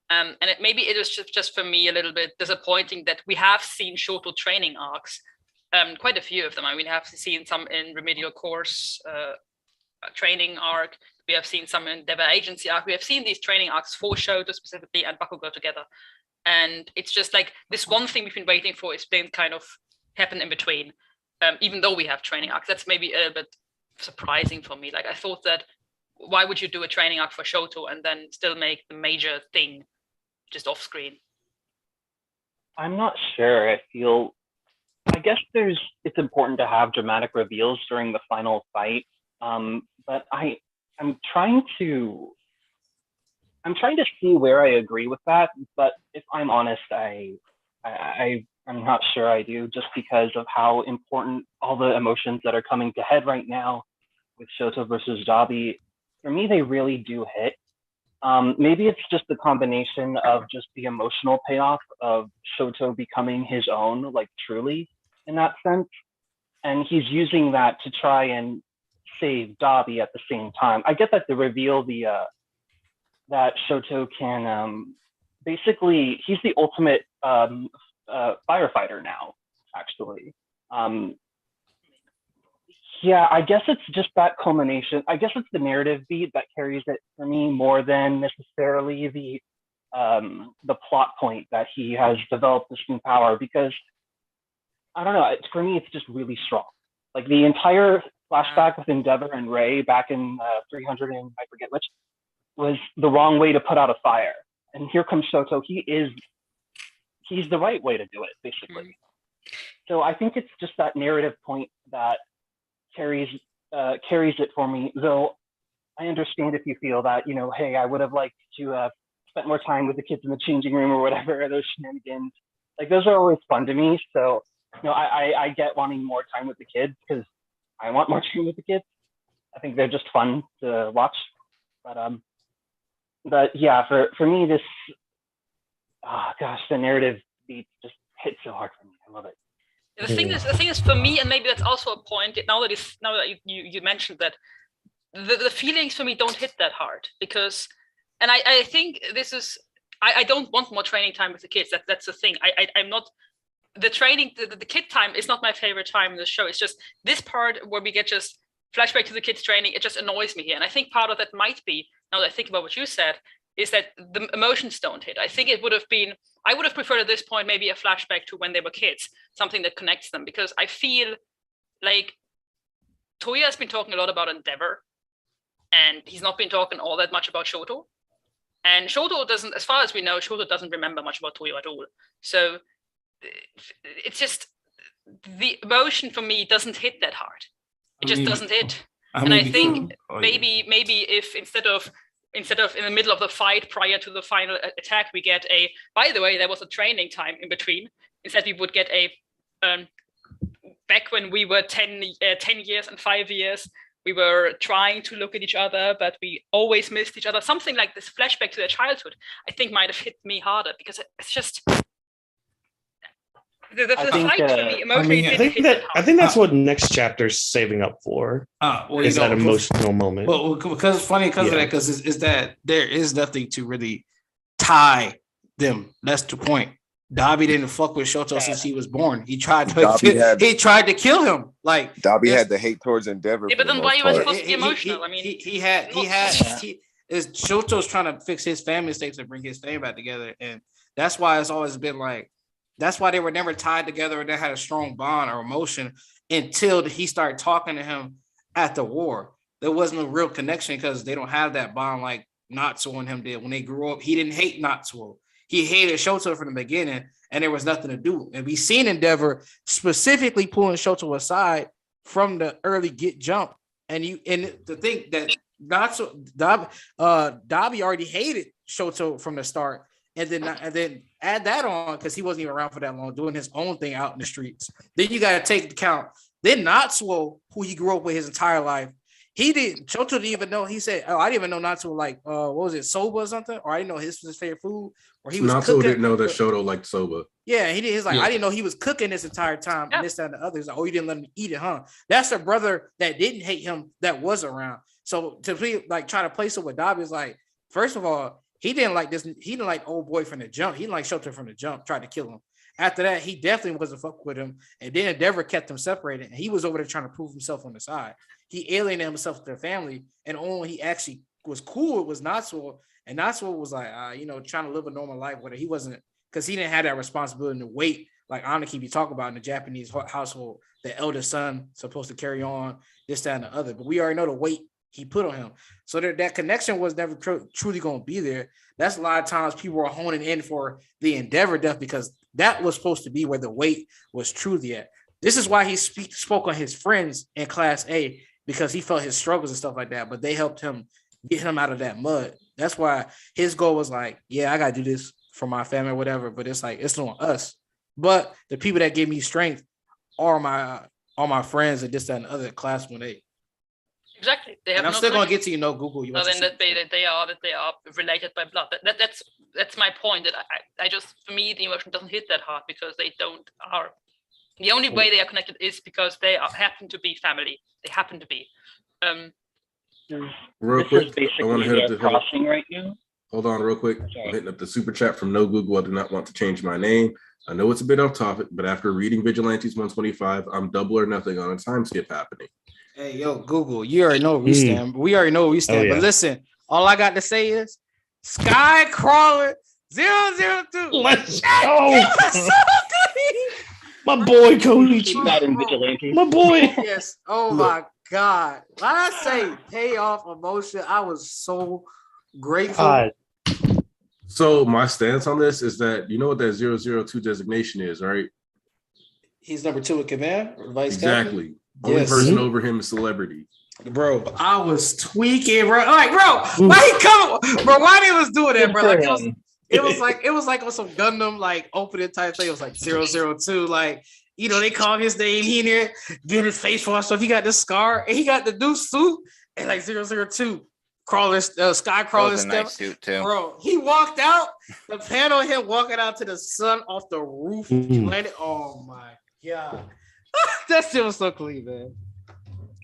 And maybe it was just for me a little bit disappointing that we have seen Shoto training arcs, quite a few of them. I mean, we have seen some in Remedial Course training arc. We have seen some in Deva Agency arc. We have seen these training arcs for Shoto specifically and Bakugo together. And it's just like this one thing we've been waiting for is been kind of happen in between, even though we have training arcs. That's maybe a little bit surprising for me. Like I thought that why would you do a training arc for Shoto and then still make the major thing just off screen? I'm not sure. I guess it's important to have dramatic reveals during the final fight. But I'm trying to see where I agree with that. But if I'm honest, I'm not sure I do, just because of how important all the emotions that are coming to head right now with Shoto versus Dabi. For me, they really do hit. Maybe it's just the combination of just the emotional payoff of Shoto becoming his own, like truly in that sense. And he's using that to try and save Dabi at the same time. I get that the reveal that Shoto can basically, he's the ultimate firefighter now, actually. Yeah, I guess it's just that culmination. I guess it's the narrative beat that carries it for me more than necessarily the plot point that he has developed this new power, because I don't know, for me it's just really strong. Like the entire flashback with Endeavor and Ray back in 300 and I forget which was the wrong way to put out a fire. And here comes Shoto. He's the right way to do it, basically. So I think it's just that narrative point that carries it for me. Though I understand if you feel that, hey, I would have liked to spent more time with the kids in the changing room or whatever, those shenanigans. Like those are always fun to me. So, I get wanting more time with the kids because I want more time with the kids. I think they're just fun to watch. But yeah, for me, this, the narrative beat just hit so hard for me. I love it. The thing is for me, and maybe that's also a point. Now that you mentioned that, the feelings for me don't hit that hard, because, and I think this is, I don't want more training time with the kids. That's the thing. I'm not the training, the kid time is not my favorite time in the show. It's just this part where we get just flashback to the kids training. It just annoys me here. And I think part of that might be, now that I think about what you said, is that the emotions don't hit. I think it would have been, I would have preferred at this point maybe a flashback to when they were kids, something that connects them, because I feel like Toya has been talking a lot about Endeavor, and he's not been talking all that much about Shoto. And Shoto doesn't, as far as we know, Shoto doesn't remember much about Toya at all. So it's just, the emotion for me doesn't hit that hard. It just doesn't hit. And I think maybe if instead of in the middle of the fight prior to the final attack, we get a, by the way, there was a training time in between. Instead, we would get a, back when we were 10 years and 5 years, we were trying to look at each other, but we always missed each other. Something like this flashback to their childhood, I think might have hit me harder, because it's just, the fight for me emotionally didn't hit that hard. I think that's what next chapter's saving up for. Is that emotional moment? Well, because it's funny because of that, because is that there is nothing to really tie them. That's the point. Dabi didn't fuck with Shoto since he was born. He tried to kill him. Like Dabi had the hate towards Endeavor. Yeah, but then why you were supposed to be emotional? Shoto's trying to fix his family mistakes and bring his family back together, and that's why it's always been like. That's why they were never tied together and they had a strong bond or emotion until he started talking to him at the war. There wasn't a real connection because they don't have that bond like Natsuo and him did. When they grew up, he didn't hate Natsuo. He hated Shoto from the beginning, and there was nothing to do. And we seen Endeavor specifically pulling Shoto aside from the early get jump. And the thing that Dabi already hated Shoto from the start. And then add that on, because he wasn't even around for that long, doing his own thing out in the streets. Then you got to take into account. Then Natsuo, who he grew up with his entire life, Shoto didn't even know. He said, I didn't even know Natsuo like, what was it, soba or something? Or I didn't know his favorite food. Or he was Natsuo cooking. didn't know that Shoto liked soba. Yeah, he did. He's like, I didn't know he was cooking this entire time. Yeah. And this, that, and the other. He's like, you didn't let him eat it, huh? That's a brother that didn't hate him that was around. So to be like try to place it with Dabi is like, first of all, he didn't like this. He didn't like old boy from the jump. He didn't like Shoto from the jump. Tried to kill him. After that, he definitely wasn't fuck with him. And then Endeavor kept them separated. And he was over there trying to prove himself on the side. He alienated himself to their family. And only he actually was cool with was Natsuo. And Natsuo was like, trying to live a normal life. Whether he wasn't, because he didn't have that responsibility to wait. Like Aniki be talking about in the Japanese household, the eldest son supposed to carry on this, that, and the other. But we already know the weight he put on him. So that connection was never truly going to be there. That's a lot of times people are honing in for the Endeavor death, because that was supposed to be where the weight was truly at. This is why he spoke on his friends in Class A, because he felt his struggles and stuff like that, but they helped him get him out of that mud. That's why his goal was like, I got to do this for my family or whatever, but it's like, it's on us. But the people that give me strength are my friends and this, that, and other Class 1A. Exactly. They have and I'm still going to get to Google. They are related by blood. That's my point. That I just, for me, the emotion doesn't hit that hard because they don't are. The only way they are connected is because they happen to be family. They happen to be. Real quick, I want to hit up the crossing right now. Hold on, real quick. Okay. I'm hitting up the super chat from No Google. I do not want to change my name. I know it's a bit off topic, but after reading Vigilantes 125, I'm double or nothing on a time skip happening. Hey, yo, Google, you already know where we stand. We already know where we stand. But listen, all I got to say is Skycrawler 002. Let's go. My boy, Koichi. My boy. Yes. Oh, my God. When I say payoff emotion, I was so grateful. God. So my stance on this is that, you know what that 002 designation is, right? He's number 2 at command, vice exactly. captain. Only person over him is celebrity. Bro, I was tweaking, bro. Like, bro, why he coming? Bro, why they was doing that, bro? Like, it was like on some Gundam like opening type thing. It was like 002. Like, they call his name. He in there getting his face washed. So he got the scar and he got the new suit and like 002. Sky crawler stuff. Nice suit too. Bro, he walked out. The panel of him walking out to the sun off the roof. Landed. Oh my God. That shit was so clean, man.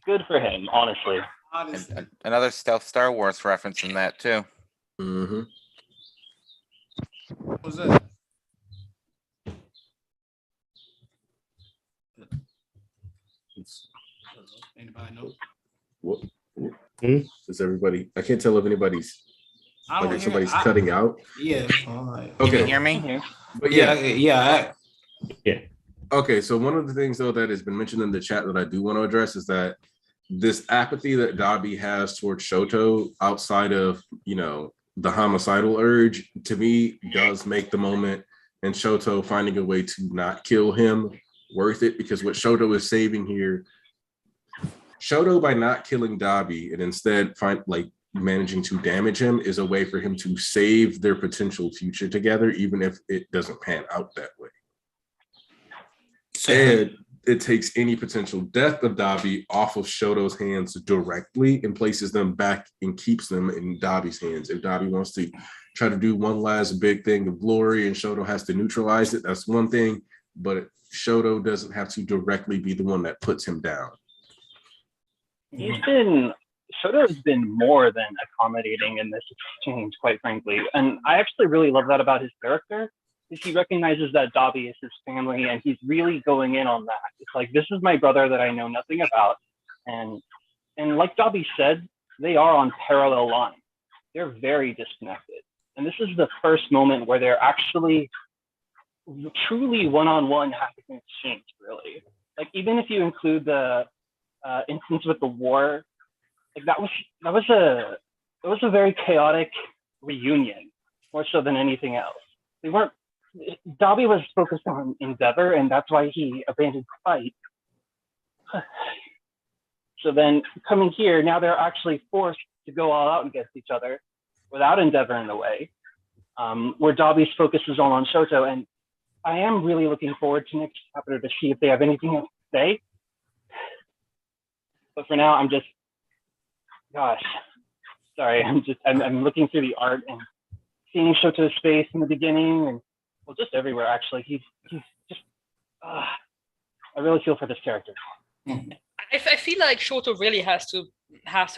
Good for him, honestly. And another stealth Star Wars reference in that too. Mm-hmm. What was that? I know. What? Hmm? Is everybody? I can't tell if anybody's I like don't if hear. somebody's cutting out. Yeah. All right. Can you Okay, hear me? Mhm. but Yeah. yeah. Yeah. Okay, so one of the things though that has been mentioned in the chat that I do want to address is that this apathy that Dabi has towards Shoto outside of, the homicidal urge, to me does make the moment and Shoto finding a way to not kill him worth it, because what Shoto is saving here, Shoto by not killing Dabi and instead managing to damage him, is a way for him to save their potential future together, even if it doesn't pan out that way. And it takes any potential death of Dabi off of Shoto's hands directly and places them back and keeps them in Dabi's hands. If Dabi wants to try to do one last big thing of glory and Shoto has to neutralize it, that's one thing, but Shoto doesn't have to directly be the one that puts him down. Shoto has been more than accommodating in this exchange, quite frankly. And I actually really love that about his character, is he recognizes that Dabi is his family and he's really going in on that. It's like, this is my brother that I know nothing about. And like Dabi said, they are on parallel lines. They're very disconnected. And this is the first moment where they're actually truly one-on-one having an exchange, really. Like, even if you include the instance with the war, like that was a very chaotic reunion, more so than anything else. Dabi was focused on Endeavor, and that's why he abandoned the fight. So then coming here, now they're actually forced to go all out against each other without Endeavor in the way, where Dabi's focus is all on Shoto. And I am really looking forward to next chapter to see if they have anything else to say. But for now, I'm looking through the art and seeing Shoto's face in the beginning, and well, just everywhere actually. He's just I really feel for this character. I feel like Shoto really has to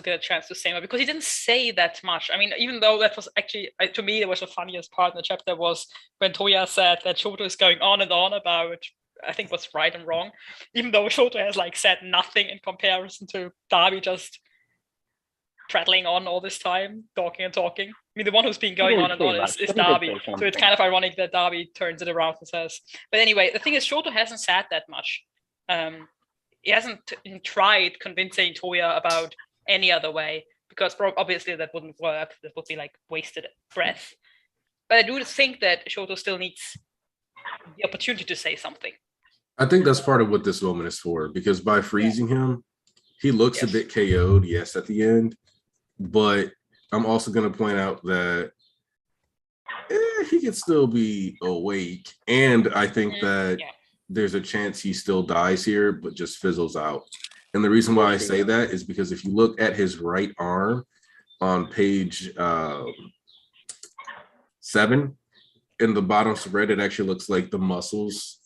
get a chance to say more, because he didn't say that much. I mean, even though that was actually, to me, it was the funniest part in the chapter was when Toya said that Shoto is going on and on about, I think, what's right and wrong, even though Shoto has said nothing in comparison to Dabi just prattling on all this time, talking and talking. I mean, the one who's been going on and on is Dabi, so it's kind of ironic that Dabi turns it around and says. But anyway, the thing is, Shoto hasn't said that much. He hasn't tried convincing Toya about any other way, because obviously that wouldn't work. That would be wasted breath. But I do think that Shoto still needs the opportunity to say something. I think that's part of what this moment is for, because by freezing him, he looks a bit KO'd, yes, at the end. But I'm also going to point out that he could still be awake. And I think that there's a chance he still dies here, but just fizzles out. And the reason why I say that is because if you look at his right arm on page 7, in the bottom spread, it actually looks like the muscles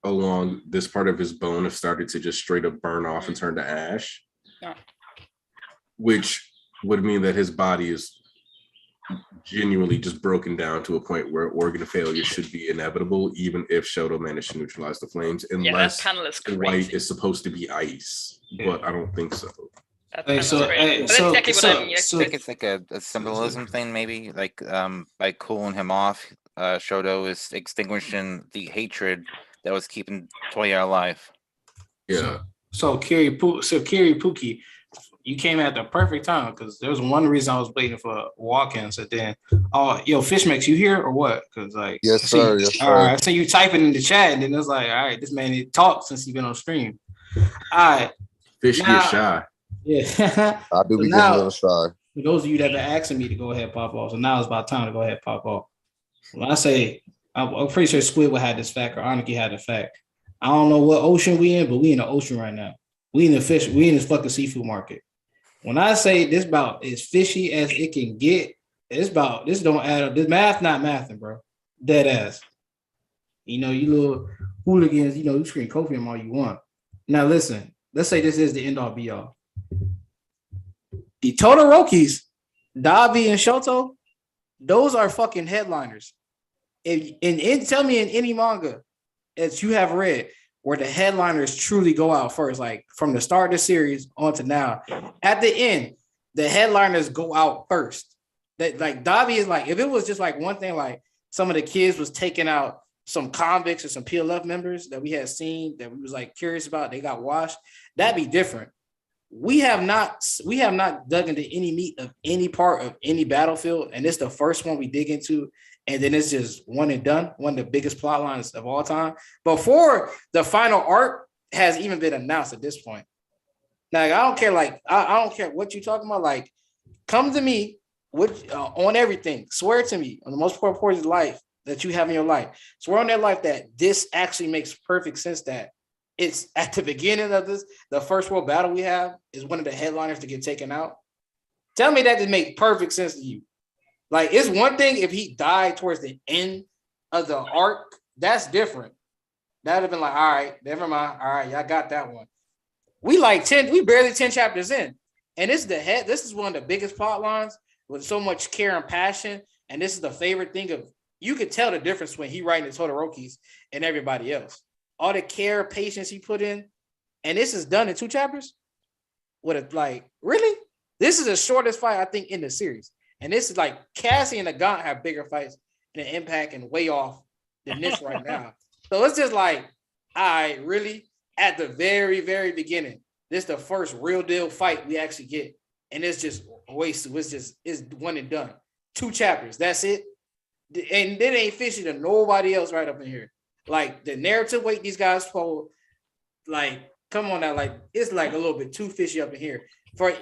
along this part of his bone have started to just straight up burn off and turn to ash, which would mean that his body is genuinely just broken down to a point where organ failure should be inevitable, even if Shoto managed to neutralize the flames, unless the white is supposed to be ice. But I don't think so. That's exactly what I mean. I think it's a symbolism thing, maybe, by cooling him off, Shoto is extinguishing the hatred that was keeping Toya alive. Yeah. So Kiri Pookie, you came at the perfect time, because there was one reason I was waiting for walk-ins, and then, Fishmax, you here or what? Because yes, sir. All right, I see you typing in the chat, and then it's all right, this man didn't talk since he's been on stream. All right, Fish get shy. Yeah, I do be getting a little shy. For those of you that have been asking me to go ahead and pop off, so now it's about time to go ahead and pop off. When I say, I'm pretty sure Squidward had this fact, or Aniki had the fact. I don't know what ocean we in, but we in the ocean right now. We in the fish. We in this fucking seafood market. When I say this about as fishy as it can get, this don't add up. This math not mathing, bro. Dead ass. You little hooligans, you scream Kofi all you want. Now listen, let's say this is the end all be all. The Todorokis, Dabi and Shoto, those are fucking headliners. And tell me in any manga that you have read, where the headliners truly go out first, like from the start of the series on to now. At the end, the headliners go out first. That like Dobby is like, if it was just like one thing, like some of the kids was taking out some convicts or some PLF members that we had seen that we was like curious about, they got washed, that'd be different. We have not dug into any meat of any part of any battlefield, and it's the first one we dig into, and then it's just one and done, one of the biggest plot lines of all time before the final arc has even been announced at this point. Now I don't care, like I don't care what you're talking about, like come to me with on everything, swear to me on the most important life that you have in your life, swear on their life that this actually makes perfect sense, that it's at the beginning of this, the first world battle we have is one of the headliners to get taken out. Tell me that just makes perfect sense to you. Like, it's one thing if he died towards the end of the arc, that's different. That'd have been like, all right, never mind. All right, y'all got that one. We barely 10 chapters in. And this is one of the biggest plot lines with so much care and passion. And this is the favorite thing of, you could tell the difference when he writing the Todorokis and everybody else. All the care, patience he put in, and this is done in 2 chapters. Really? This is the shortest fight I think in the series, and this is like Cassie and the Gaunt have bigger fights than Impact and way off than this right now. So it's just like, really at the very, very beginning, this is the first real deal fight we actually get, and it's just wasted. It's one and done. 2 chapters, that's it, and then ain't fishy to nobody else right up in here. Like the narrative weight these guys pull, like come on now, like it's like a little bit too fishy up in here for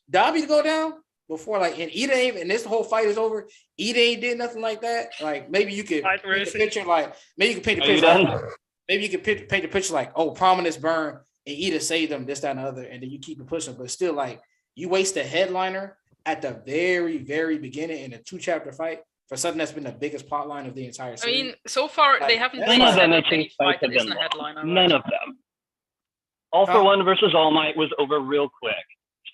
Dobby to go down before, like, and Ida ain't, and this whole fight is over. Ida ain't did nothing like that. Like maybe you could paint the picture, like maybe you could paint the picture, maybe you could paint the picture like, oh, Prominence burn and Ida saved them, this, that, and the other, and then you keep it pushing. But still, like you waste a headliner at the very, very beginning in a 2 chapter fight for something that's been the biggest plot line of the entire series. I mean, so far they haven't None of them any fight that isn't a long. headliner. None of them. All for One versus All Might was over real quick.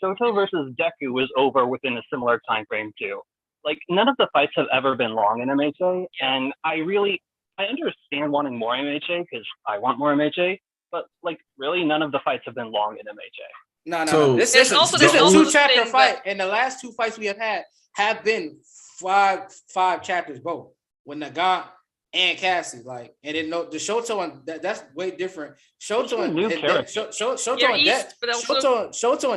Shoto versus Deku was over within a similar time frame too. Like none of the fights have ever been long in MHA, and I understand wanting more MHA because I want more MHA, but like really none of the fights have been long in MHA. No. This is a 2 chapter fight, and the last 2 fights we have had have been five chapters both, with Nagant and Cassie, like, and then the Shoto, and that's way different. Shoto and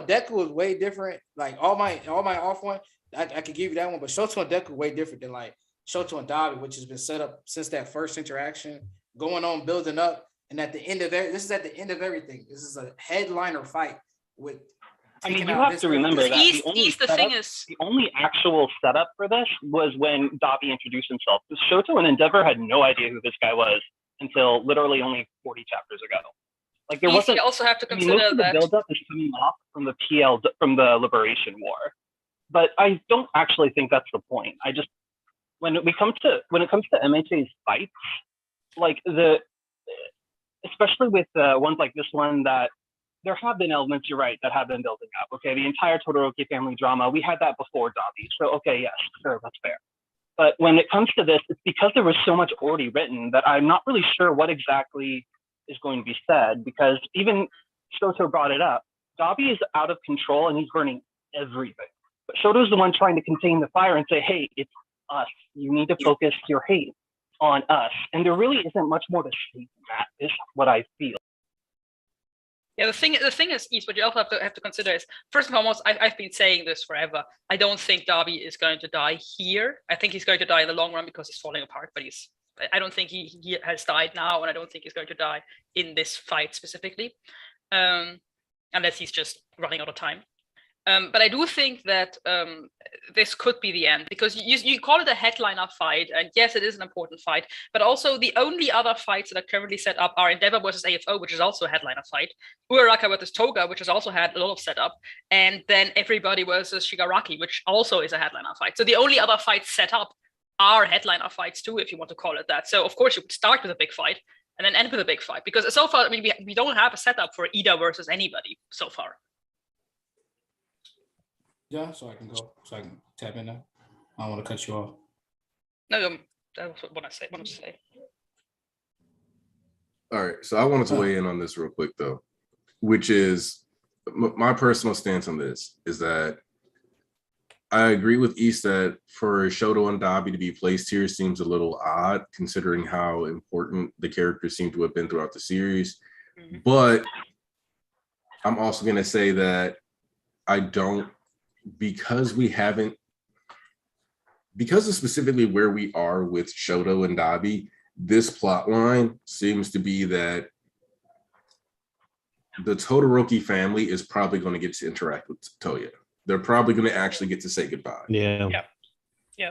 Deku is way different. Like all my off one, I could give you that one, but Shoto and Deku way different than like Shoto and Dobby, which has been set up since that first interaction, going on, building up, and at the end of this is at the end of everything. This is a headliner fight with. I mean, you have to remember that the only actual setup for this was when Dobby introduced himself. Shoto and Endeavor had no idea who this guy was until literally only 40 chapters ago. Like there wasn't. You also have to consider most of the buildup is coming off from the Liberation War, but I don't actually think that's the point. I just when it comes to MHA's fights, like especially with ones like this one that. There have been elements, you're right, that have been building up. Okay, the entire Todoroki family drama, we had that before Dobby. So, okay, yes, sure, that's fair. But when it comes to this, it's because there was so much already written that I'm not really sure what exactly is going to be said, because even Shoto brought it up. Dobby is out of control and he's burning everything. But Shoto's the one trying to contain the fire and say, hey, it's us. You need to focus your hate on us. And there really isn't much more to say than that, is what I feel. Yeah, the thing is, what you also have to consider is, first and foremost, I've been saying this forever. I don't think Dobby is going to die here. I think he's going to die in the long run because he's falling apart, but I don't think he has died now, and I don't think he's going to die in this fight specifically, unless he's just running out of time. But I do think that this could be the end, because you call it a headliner fight, and yes, it is an important fight, but also the only other fights that are currently set up are Endeavor versus AFO, which is also a headliner fight, Uraraka versus Toga, which has also had a lot of setup, and then Everybody versus Shigaraki, which also is a headliner fight. So the only other fights set up are headliner fights too, if you want to call it that. So of course you would start with a big fight and then end with a big fight, because so far, I mean, we don't have a setup for Ida versus anybody so far. Yeah, so I can tap in now. I don't want to cut you off. No, that was what I say. All right, so I wanted to weigh in on this real quick though, which is my personal stance on this is that I agree with East that for Shoto and Dabi to be placed here seems a little odd considering how important the characters seem to have been throughout the series. But I'm also going to say that I don't, because of specifically where we are with Shoto and Dabi, this plot line seems to be that the Todoroki family is probably going to get to interact with Toya. They're probably going to actually get to say goodbye. Yeah.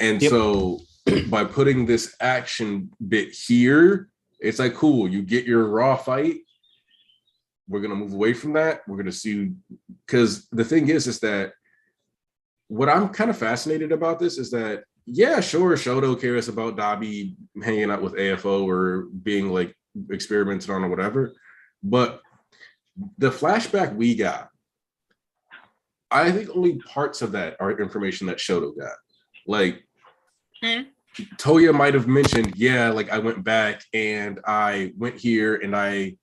And so by putting this action bit here, it's like, cool, you get your raw fight. We're going to move away from that. We're going to see, because the thing is that what I'm kind of fascinated about this is that, yeah, sure, Shoto cares about Dabi hanging out with AFO or being like experimented on or whatever. But the flashback we got, I think only parts of that are information that Shoto got. Like, Toya might have mentioned, yeah, like I went back and I went here and I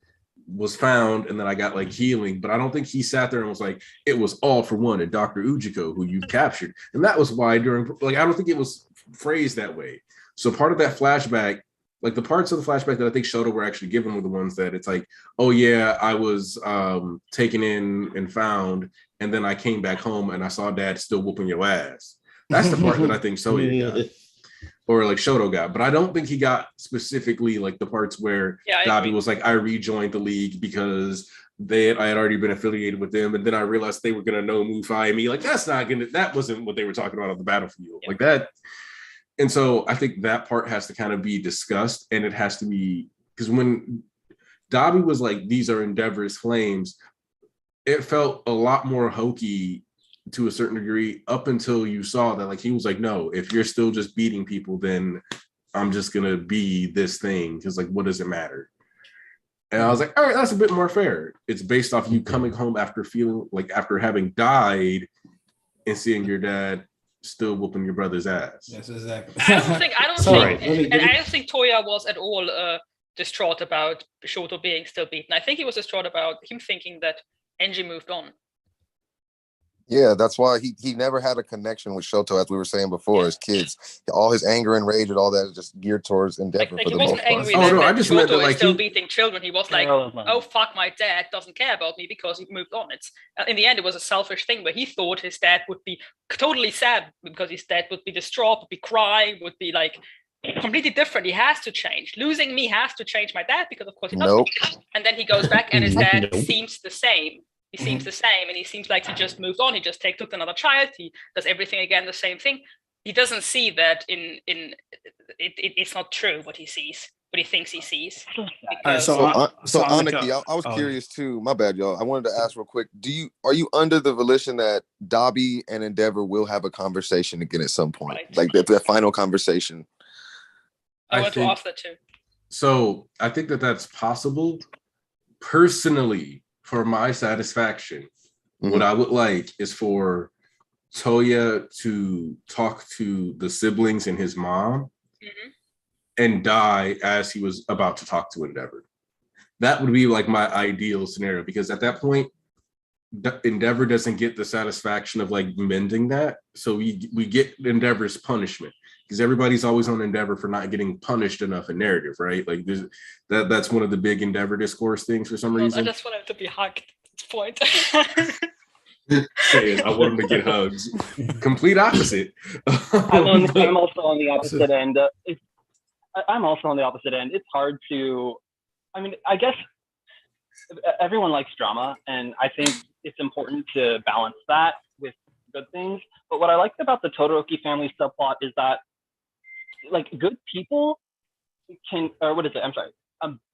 was found and then I got like healing, but I don't think he sat there and was like, it was all for one and Dr. Ujiko, who you've captured. And that was why during, like, I don't think it was phrased that way. So part of that flashback, like the parts of the flashback that I think Shoto were actually given were the ones that it's like, oh yeah, I was taken in and found, and then I came back home and I saw Dad still whooping your ass. That's the part that I think Soya got, or like Shoto got. But I don't think he got specifically like the parts where Dabi was like, I rejoined the league because I had already been affiliated with them, and then I realized they were gonna know Mufai and me. Like that wasn't what they were talking about on the battlefield. Like that. And so I think that part has to kind of be discussed, and it has to be, because when Dabi was like, these are Endeavor's flames, it felt a lot more hokey to a certain degree up until you saw that, like, he was like, no, if you're still just beating people, then I'm just going to be this thing. Because, like, what does it matter? And I was like, all right, that's a bit more fair. It's based off you coming home after feeling like, after having died and seeing your dad still whooping your brother's ass. Yes, exactly. I don't think Toya was at all distraught about Shoto being still beaten. I think he was distraught about him thinking that Enji moved on. Yeah, that's why he never had a connection with Shoto, as we were saying before, as kids. All his anger and rage and all that is just geared towards Endeavor for the most part. I just meant that, like, still beating children. He was like, oh, fuck, my dad doesn't care about me because he moved on. It's in the end, it was a selfish thing where he thought his dad would be totally sad because his dad would be distraught, would be crying, would be like completely different. He has to change. Losing me has to change my dad because, of course, he doesn't. And then he goes back and his dad seems the same. He seems the same, and he seems like he just moved on. He just took another child. He does everything again the same thing. He doesn't see that it's not true what he sees, what he thinks he sees. So Aniki, I was curious too. My bad, y'all. I wanted to ask real quick: are you under the volition that Dabi and Endeavor will have a conversation again at some point, like that final conversation? I want to ask that too. So I think that's possible. Personally, for my satisfaction, what I would like is for Toya to talk to the siblings and his mom and die as he was about to talk to Endeavor. That would be like my ideal scenario, because at that point, Endeavor doesn't get the satisfaction of like mending that. So we get Endeavor's punishment, because everybody's always on Endeavor for not getting punished enough in narrative, right? Like that's one of the big Endeavor discourse things for some reason. I just want him to be hugged at this point. Saying I want him to get hugs. Complete opposite. I'm also on the opposite end. I'm also on the opposite end. It's hard to, I mean, I guess everyone likes drama, and I think it's important to balance that with good things. But what I liked about the Todoroki family subplot is that, like, good people can, or what is it? I'm sorry.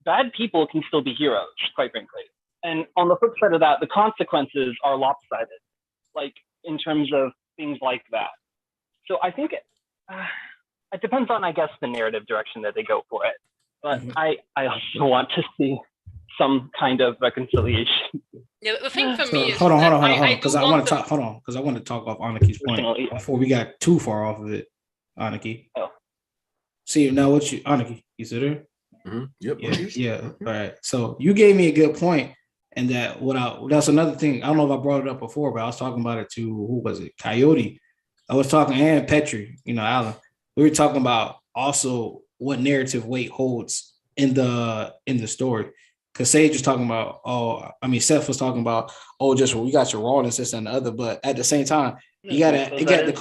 Bad people can still be heroes, quite frankly. And on the flip side of that, the consequences are lopsided, like in terms of things like that. So I think it depends on, I guess, the narrative direction that they go for it. But I also want to see some kind of reconciliation. Yeah, the thing for me is hold on, because I want to talk off Aniki's point before we got too far off of it. Aniki. Oh. See now, Aniki? You sit there? Yep. Yeah. All right. So you gave me a good point, and that's another thing. I don't know if I brought it up before, but I was talking about it to who was it? Coyote. I was talking and Petri. Alan. We were talking about also what narrative weight holds in the story. Because Sage was talking about, Seth was talking about, just you got your rawness, this and the other, but at the same time, you got the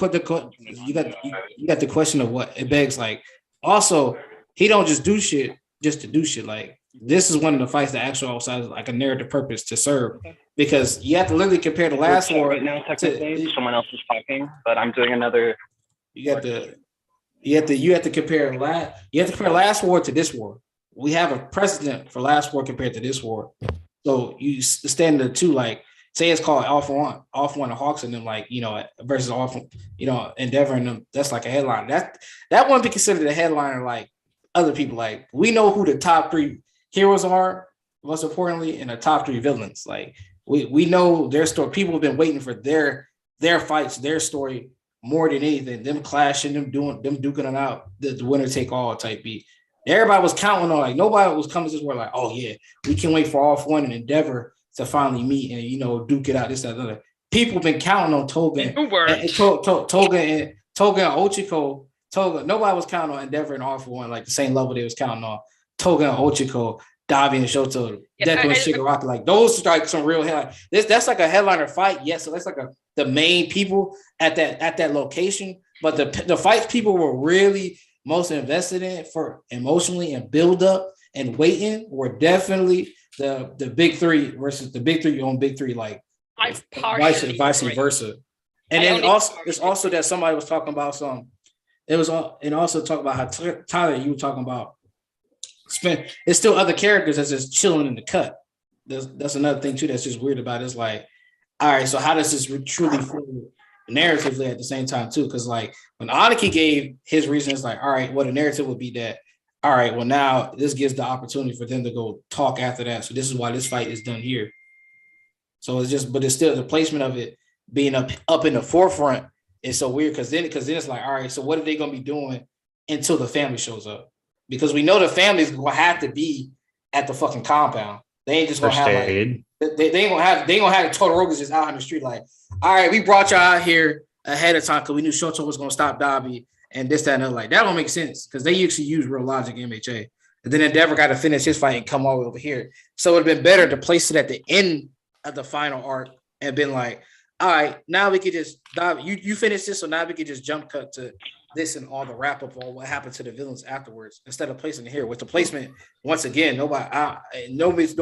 question of what it begs. Like, also, he don't just do shit just to do shit. Like, this is one of the fights that actually also has like a narrative purpose to serve, because you have to literally compare the last war right now. Technically, someone else is talking, but I'm doing another. You have to compare last war to this war. We have a precedent for last war compared to this war. So you stand the two, like, say it's called Alpha One of Hawks and them, like, versus Alpha, Endeavor and them. That's like a headline. That one be considered a headliner. Like, other people, like, we know who the top 3 heroes are, most importantly, and the top 3 villains. Like, we know their story. People have been waiting for their fights, their story more than anything. Them clashing, them duking it out, the winner take all type beat. Everybody was counting on, like, nobody was coming to this word like, oh yeah, we can't wait for Alpha One and Endeavor to finally meet and duke it out, this, that, other. People have been counting on Toga and Ochiko. Toga, nobody was counting on Endeavor and Alpha One like the same level they was counting on Toga and Ochiko, Dabi and Shoto, Deku and Shigaraki. Like, those are like some real headline. That's like a headliner fight. Yes, so that's like the main people at that location. But the fights people were really most invested in for emotionally and build up and waiting were definitely the big 3 versus the big 3 on big 3, like vice versa. And then also it's also that somebody was talking about and also talk about how Tyler, you were talking about it's still other characters that's just chilling in the cut. That's another thing too that's just weird about it. It's like, all right, so how does this truly feel narratively at the same time too? Because like when Aniki gave his reason, it's like, all right, well, the narrative would be that, all right, well, now this gives the opportunity for them to go talk after that. So this is why this fight is done here. So but it's still the placement of it being up in the forefront is so weird, because then it's like, all right, so what are they gonna be doing until the family shows up? Because we know the family's gonna have to be at the fucking compound. They ain't just gonna have like they ain't gonna have the Todoroki's just out on the street like, all right, we brought y'all out here ahead of time because we knew Shoto was gonna stop Dabi and this, that, and other. Like, that don't make sense because they usually use real logic in MHA. And then Endeavor got to finish his fight and come all the way over here. So it would have been better to place it at the end of the final arc and been like, all right, now we could just you finish this, so now we could just jump cut to this and all the wrap up on what happened to the villains afterwards instead of placing it here. With the placement, once again, nobody's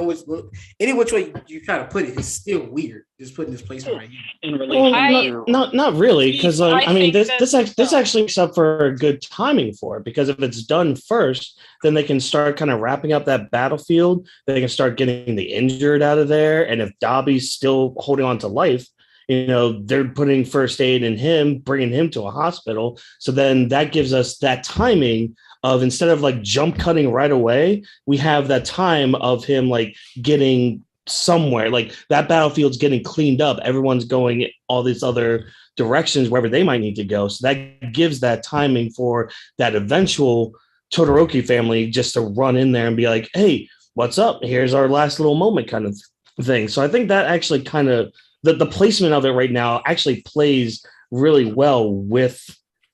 any which way you kind of put it, it's still weird just putting this placement right here. Not really, because this actually is up for good timing for it, because if it's done first, then they can start kind of wrapping up that battlefield. They can start getting the injured out of there, and if Dabi's still holding on to life, they're putting first aid in him, bringing him to a hospital. So then that gives us that timing of, instead of like jump cutting right away, we have that time of him like getting somewhere, like that battlefield's getting cleaned up. Everyone's going all these other directions, wherever they might need to go. So that gives that timing for that eventual Todoroki family just to run in there and be like, hey, what's up? Here's our last little moment kind of thing. So I think that actually kind of, the placement of it right now actually plays really well with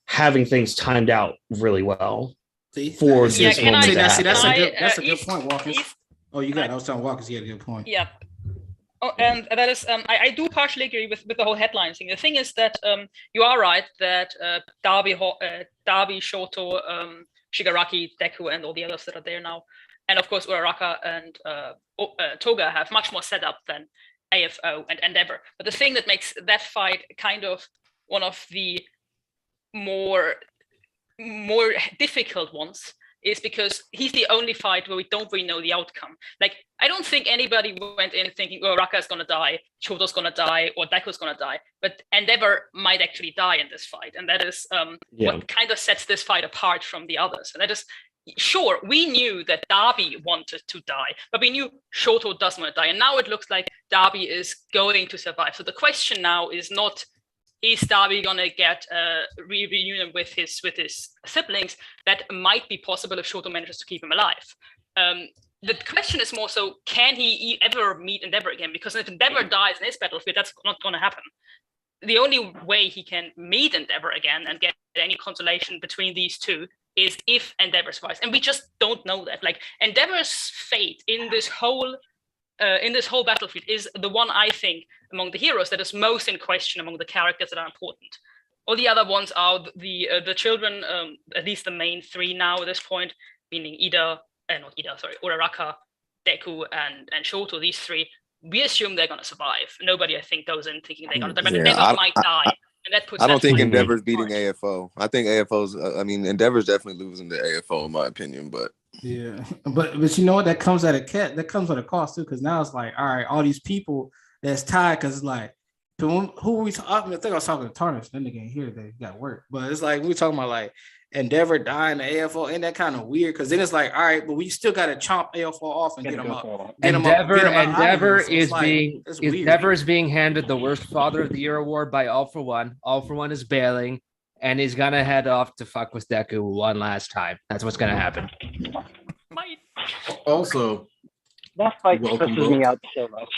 having things timed out really well. That's a good point, Walkers. I was telling Walkers he had a good point. Yeah. Oh, and that is, I do partially agree with the whole headline thing. The thing is that you are right that Dabi, Shoto, Shigaraki, Deku, and all the others that are there now, and of course Uraraka and Toga have much more setup than AFO and Endeavor. But the thing that makes that fight kind of one of the more difficult ones is because he's the only fight where we don't really know the outcome. Like, I don't think anybody went in thinking, oh, Raka is going to die, Shoto's going to die, or Deku's going to die. But Endeavor might actually die in this fight. And that is what kind of sets this fight apart from the others. And that is, sure, we knew that Dabi wanted to die, but we knew Shoto doesn't want to die. And now it looks like Dabi is going to survive. So the question now is not is Darby gonna get a reunion with his siblings? That might be possible if Shoto manages to keep him alive. The question is more so, can he ever meet Endeavor again? Because if Endeavor dies in his battlefield, that's not going to happen. The only way he can meet Endeavor again and get any consolation between these two is if Endeavor survives, and we just don't know that. Like, Endeavor's fate in this whole battlefield is the one, I think, among the heroes that is most in question among the characters that are important. All the other ones are the children, at least the main three now at this point, meaning Uraraka, Deku, and Shoto. These three, we assume they're gonna survive. Nobody, I think, goes in thinking they're gonna die. But Endeavor might die, and that puts. I don't think Endeavor's beating AFO. I think AFO's. Endeavor's definitely losing to AFO in my opinion. But yeah, but you know what? That comes at a cost too. Because now it's like, all right, all these people that's tied. Because it's like, who are we talking? I think I was talking to Tarnish. That nigga ain't here today. He got work. But it's like we talking about like Endeavor dying to AFO. Ain't that kind of weird? Because then it's like, all right, but we still got to chomp AFO off and get him up. Endeavor is being handed the worst Father of the Year award by All For One. All For One is bailing, and he's gonna head off to fuck with Deku one last time. That's what's gonna happen. Also, that fight stresses me out so much.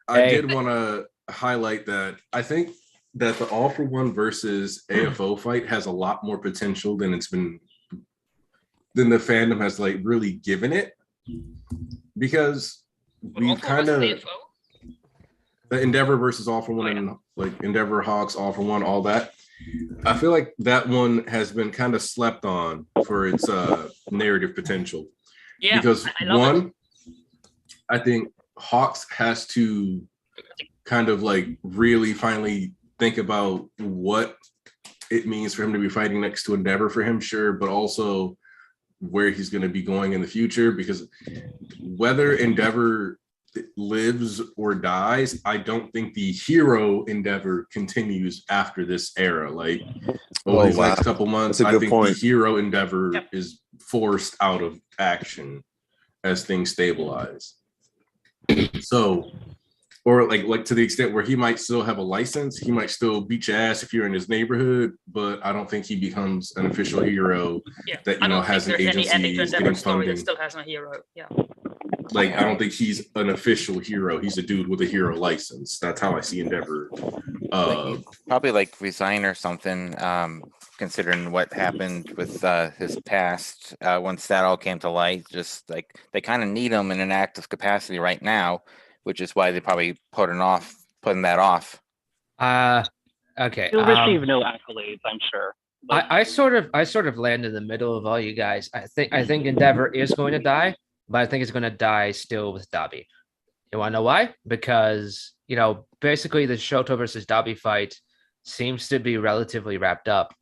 I did want to highlight that I think that the All For One versus AFO fight has a lot more potential than the fandom has like really given it, because we kind of the Endeavor versus All For One and like Endeavor Hawks, All For One, all that. I feel like that one has been kind of slept on for its narrative potential. Yeah, because one, I think Hawks has to kind of like really finally think about what it means for him to be fighting next to Endeavor for him, sure, but also where he's going to be going in the future, because whether Endeavor lives or dies, I don't think the hero Endeavor continues after this era. Like over these next couple months, I think the hero Endeavor is forced out of action as things stabilize. So, or like to the extent where he might still have a license, he might still beat your ass if you're in his neighborhood, but I don't think he becomes an official hero that has an agency, is getting funding. Still has no hero. Yeah. Like, I don't think he's an official hero. He's a dude with a hero license. That's how I see Endeavor. Probably like resign or something, considering what happened with his past. Once that all came to light, just like they kind of need him in an active capacity right now, which is why they probably putting that off. Okay. He'll receive no accolades, I'm sure. I sort of land in the middle of all you guys. I think Endeavor is going to die, but I think it's going to die still with Dabi. You want to know why? Because, basically the Shoto versus Dabi fight seems to be relatively wrapped up.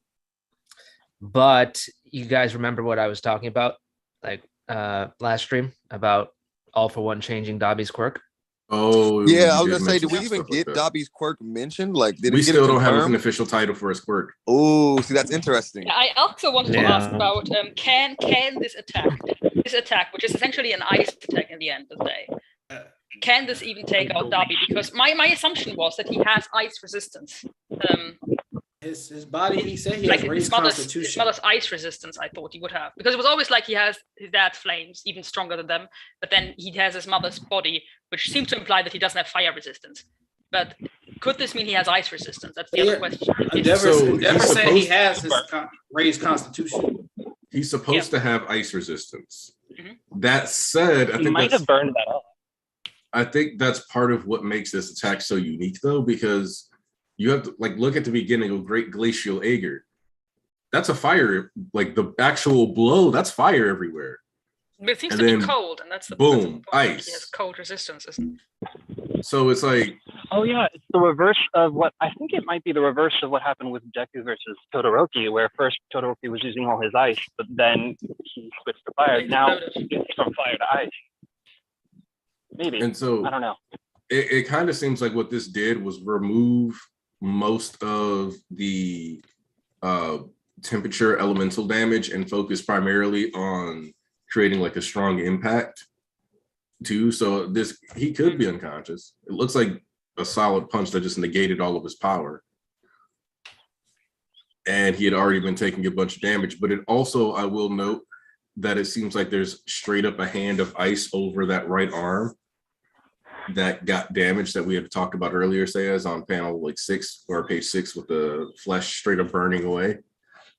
But you guys remember what I was talking about, like last stream, about All For One changing Dabi's quirk? Oh, yeah, I was gonna say, did we even get Dabi's quirk mentioned? Like, we still don't have an official title for his quirk. Oh, see, that's interesting. Yeah, I also wanted to ask about can this attack, which is essentially an ice attack in the end of the day, can this even take out Dabi? Because my assumption was that he has ice resistance. His body, he said he has raised constitution. His mother's ice resistance, I thought he would have. Because it was always like he has his dad's flames, even stronger than them. But then he has his mother's body, which seems to imply that he doesn't have fire resistance. But could this mean he has ice resistance? That's the other question. Endeavor said he has his raised constitution. He's supposed to have ice resistance. Mm-hmm. That said, I think might have burned that up. I think that's part of what makes this attack so unique, though, because you have to look at the beginning of Great Glacial Aegir. That's a fire, like the actual blow, that's fire everywhere. But it seems to be cold, and that's the boom, ice. He has cold resistance, isn't it? So it's like, oh yeah, it's the reverse of what I think it might be the reverse of what happened with Deku versus Todoroki, where first Todoroki was using all his ice, but then he switched to fire. Now it's from fire to ice. Maybe. And so I don't know. It kind of seems like what this did was remove most of the temperature elemental damage and focus primarily on creating like a strong impact too. So he could be unconscious. It looks like a solid punch that just negated all of his power. and he had already been taking a bunch of damage. But it also, I will note that it seems like there's straight up a hand of ice over that right arm that got damaged that we had talked about earlier, say as on panel like 6 or page 6 with the flesh straight up burning away.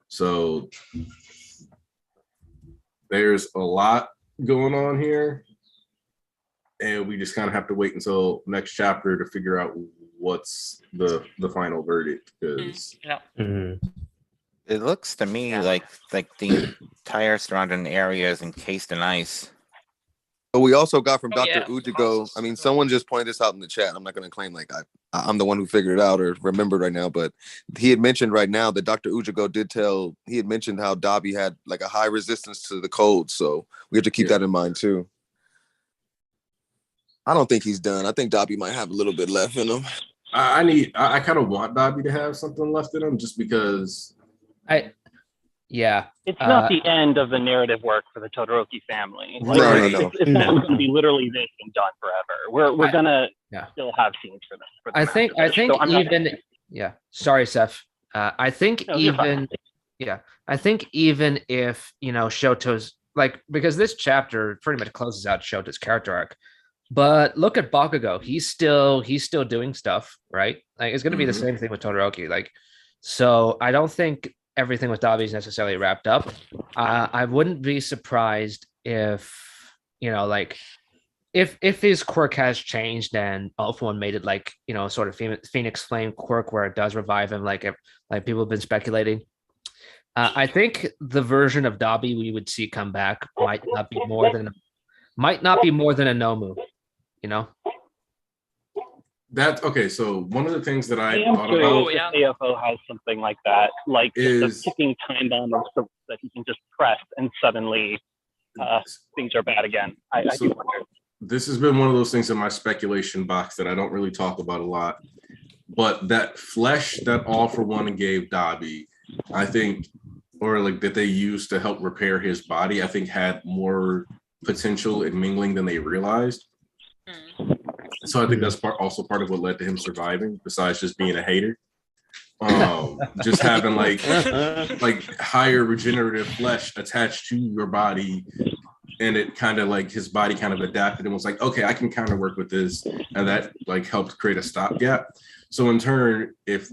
So there's a lot going on here, and we just kind of have to wait until next chapter to figure out what's the final verdict. Because It looks to me like the entire surrounding area is encased in ice. But we also got from Oh, Dr. yeah. Ujigo. I mean, someone just pointed this out in the chat. I'm not going to claim like I'm the one who figured it out or remembered right now, but he had mentioned right now that Dr. Ujigo he had mentioned how Dabi had like a high resistance to the cold. So we have to keep that in mind too. I don't think he's done. I think Dabi might have a little bit left in him. I kind of want Dabi to have something left in him just because. It's not the end of the narrative work for the Todoroki family. Like, No. It's not going to be literally this and done forever. We're gonna still have scenes for them. I think even sorry, Seth. I think even if Shoto's like, because this chapter pretty much closes out Shoto's character arc. But look at Bakugo. He's still doing stuff, right? Like it's going to be the same thing with Todoroki. Like, so I don't think everything with Dabi is necessarily wrapped up. I wouldn't be surprised if if his quirk has changed and Alpha One made it like sort of Phoenix Flame quirk where it does revive him, like people have been speculating. I think the version of Dabi we would see come back might not be more than a Nomu. That's okay. So one of the things that I am thought curious about if AFO has something like that, like is just a ticking time bomb that he can just press and suddenly things are bad again. I do wonder. This has been one of those things in my speculation box that I don't really talk about a lot. But that flesh that All for One gave Dabi, I think, or like that they used to help repair his body, I think had more potential in mingling than they realized. So I think that's also part of what led to him surviving, besides just being a hater. Just having like higher regenerative flesh attached to your body, and it kind of like his body kind of adapted and was like, okay, I can kind of work with this, and that like helped create a stopgap. So in turn, if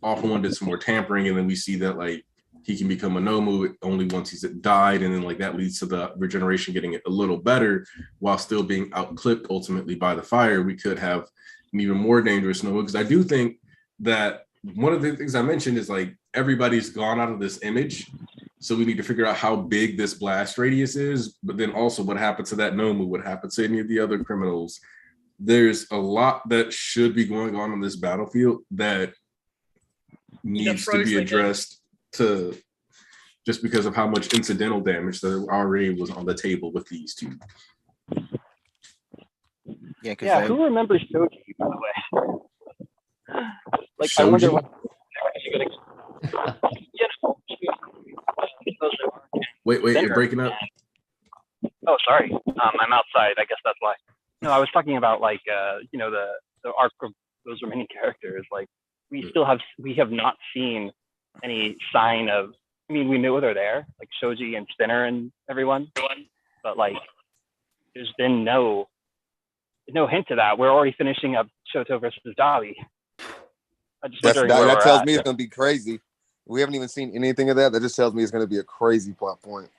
All for One did some more tampering, and then we see that like he can become a Nomu only once he's died, and then like that leads to the regeneration getting a little better while still being outclipped ultimately by the fire, we could have an even more dangerous Nomu. Because I do think that one of the things I mentioned is like everybody's gone out of this image, so we need to figure out how big this blast radius is, but then also what happened to that Nomu, what happened to any of the other criminals. There's a lot that should be going on this battlefield that needs to be addressed to just because of how much incidental damage that already was on the table with these two. Yeah, who remembers Shoji, by the way? Like, Shoji? I wonder what. Wait, you're breaking up. Oh, sorry. I'm outside. I guess that's why. No, I was talking about like the arc of those remaining characters. Like we have not seen any sign of. I mean, we know they're there, like Shoji and Spinner and everyone, but like there's been no hint of that. We're already finishing up Shoto versus Dabi. That tells me it's gonna be crazy. We haven't even seen anything of that. That just tells me it's gonna be a crazy plot point.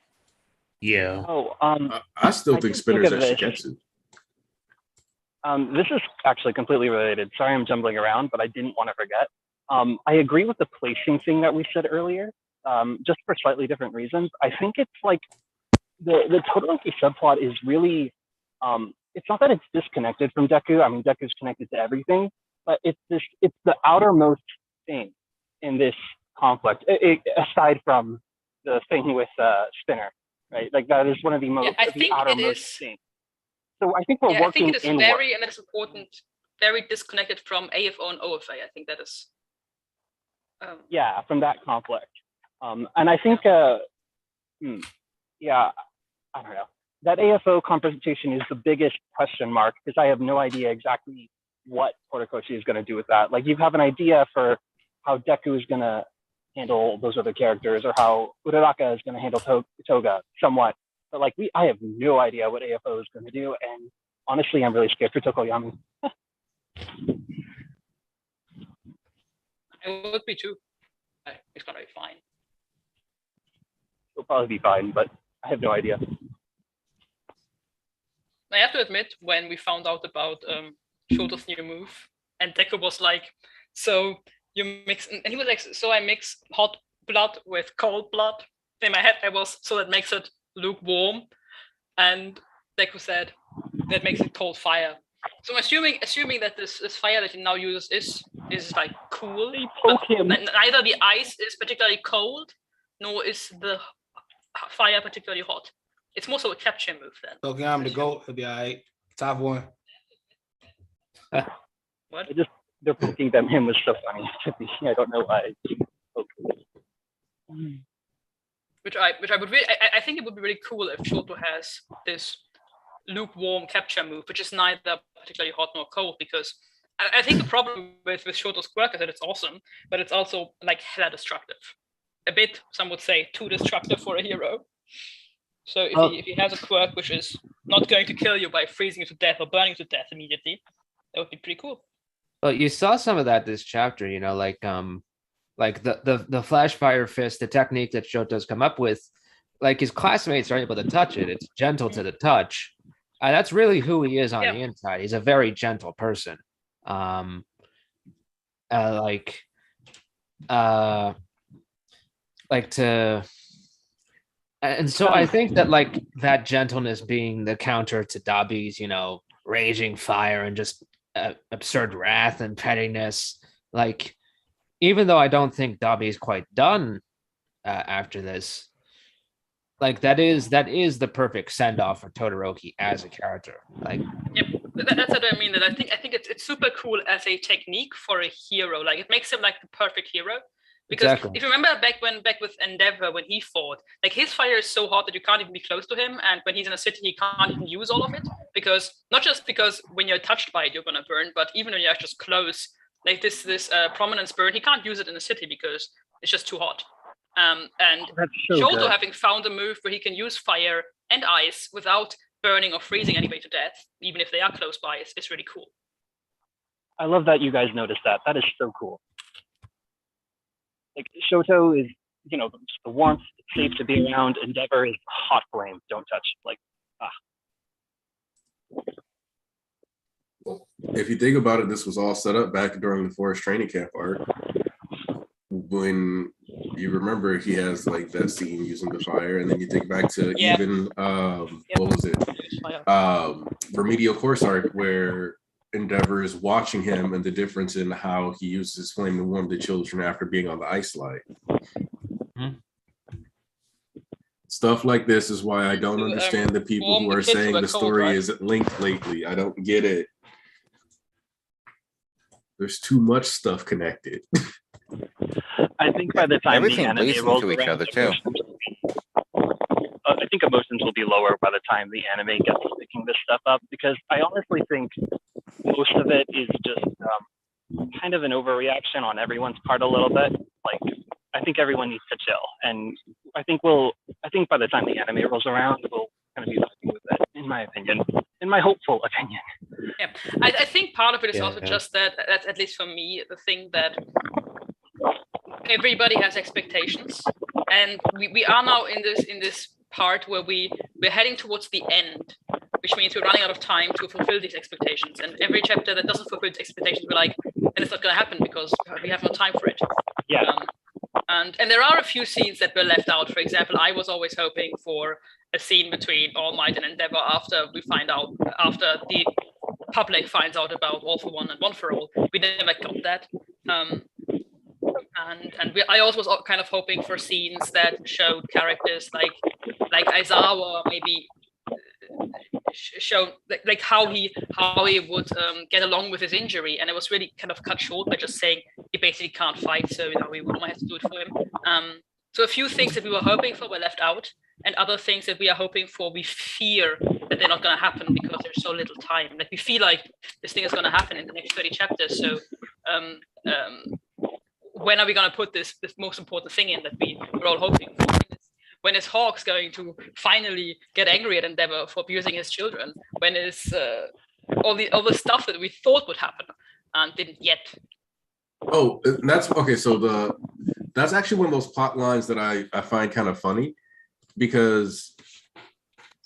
Yeah. Oh, I still think Spinner's at Shiketsu. This is actually completely related. Sorry, I'm jumbling around, but I didn't want to forget. I agree with the placing thing that we said earlier, just for slightly different reasons. I think it's like the Todoroki subplot is really, it's not that it's disconnected from Deku. I mean, Deku's connected to everything, but it's the outermost thing in this conflict, aside from the thing with Spinner, right? Like that is one of the most outermost things. So I think we're working. I think it is very, and that is important, very disconnected from AFO and OFA. I think that is. From that conflict, and I think, I don't know. That AFO confrontation is the biggest question mark because I have no idea exactly what Horikoshi is going to do with that. Like you have an idea for how Deku is going to handle those other characters, or how Uraraka is going to handle Toga somewhat. But like I have no idea what AFO is going to do, and honestly, I'm really scared for Tokoyami. I would be too. It's gonna be fine. It'll probably be fine, but I have no idea. I have to admit, when we found out about Shoto's new move, and Deku was like, "So you mix," and he was like, "So I mix hot blood with cold blood." In my head, I was, "So that makes it lukewarm," and Deku said, "That makes it cold fire." So I'm assuming that this fire that he now uses is like cool. But neither the ice is particularly cold, nor is the fire particularly hot. It's more so a capture move then. Okay, I'm the GOAT. It'll be all right. Top one. What? They're poking him was so funny to me. I don't know why. Which I would really, I think it would be really cool if Shoto has this lukewarm capture move, which is neither particularly hot nor cold, because I think the problem with Shoto's quirk is that it's awesome, but it's also like hella destructive. A bit, some would say, too destructive for a hero. So if he has a quirk which is not going to kill you by freezing you to death or burning you to death immediately, that would be pretty cool. Well, you saw some of that this chapter, like the flash fire fist, the technique that Shoto's come up with, like his classmates are able to touch it. It's gentle to the touch. That's really who he is on the inside. He's a very gentle person. And so I think that like that gentleness being the counter to Dabi's, raging fire and just absurd wrath and pettiness. Like, even though I don't think Dabi is quite done after this, like that is the perfect send off for Todoroki as a character. Like, yep, that's what I mean. That I think it's super cool as a technique for a hero. Like, it makes him like the perfect hero. Because exactly. If you remember back with Endeavor, when he fought, like his fire is so hot that you can't even be close to him, and when he's in a city, he can't even use all of it, because not just because when you're touched by it, you're gonna burn, but even when you're just close, like this prominence burn, he can't use it in the city because it's just too hot. And so Shoto having found a move where he can use fire and ice without burning or freezing anybody to death, even if they are close by, it's really cool. I love that you guys noticed that. That is so cool. Like, Shoto is, just the warmth, it's safe to be around. Endeavor is hot flame, don't touch. Like, Well, if you think about it, this was all set up back during the Forest Training Camp arc. When you remember, he has like that scene using the fire, and then you think back to even what was it? Remedial Course arc, where Endeavor is watching him and the difference in how he uses his flame to warm the children after being on the ice slide. Mm-hmm. Stuff like this is why I don't understand the people who are saying the story isn't linked lately. I don't get it. There's too much stuff connected. I think by the time everything the anime bleeds rolls into each around, other too. I think emotions will be lower by the time the anime gets picking this stuff up, because I honestly think most of it is just kind of an overreaction on everyone's part a little bit. Like, I think everyone needs to chill, and I think by the time the anime rolls around, we'll kind of be happy with it, in my opinion, in my hopeful opinion. Yeah, I think part of it is also just that, at least for me, the thing that everybody has expectations, and we are now in this part where we're heading towards the end, which means we're running out of time to fulfill these expectations. And every chapter that doesn't fulfill the expectations, we're like, and it's not going to happen because we have no time for it. Yeah. And there are a few scenes that were left out. For example, I was always hoping for a scene between All Might and Endeavor after the public finds out about All for One and One for All. We never got that. I also was kind of hoping for scenes that showed characters like Aizawa, maybe show like how he would get along with his injury, and it was really kind of cut short by just saying he basically can't fight, so we might have to do it for him. So a few things that we were hoping for were left out, and other things that we are hoping for, we fear that they're not going to happen because there's so little time. Like, we feel like this thing is going to happen in the next 30 chapters. So when are we gonna put this most important thing in that we're all hoping for? When is Hawks going to finally get angry at Endeavor for abusing his children? When is all the stuff that we thought would happen and didn't yet? Oh, that's okay. So that's actually one of those plot lines that I find kind of funny, because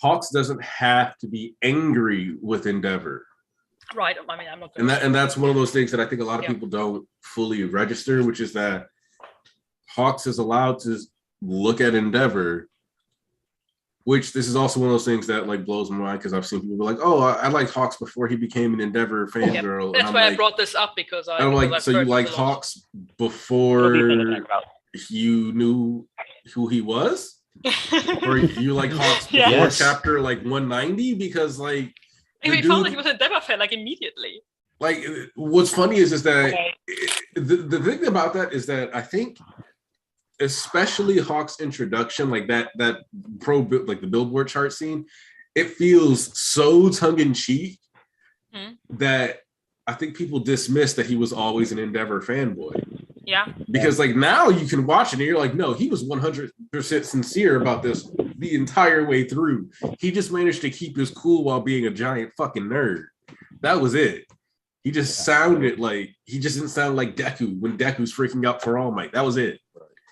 Hawks doesn't have to be angry with Endeavor. Right. I mean, I'm not. And that's one of those things that I think a lot of people don't fully register, which is that Hawks is allowed to look at Endeavor, which this is also one of those things that like blows my mind, because I've seen people be like, "Oh, I liked Hawks before he became an Endeavor fangirl." That's why I brought this up, because I'm like, so you like Hawks before you knew who he was, or you like Hawks before chapter like 190? Because like, we found that he was a Endeavor fan like immediately. Like, what's funny is that the thing about that is that I think, especially Hawk's introduction, like that like the Billboard chart scene, it feels so tongue-in-cheek that I think people dismiss that he was always an Endeavor fanboy. Yeah. Because like now you can watch it and you're like, no, he was 100% sincere about this the entire way through. He just managed to keep his cool while being a giant fucking nerd. That was it. He just sounded like, he just didn't sound like Deku when Deku's freaking out for All Might. That was it.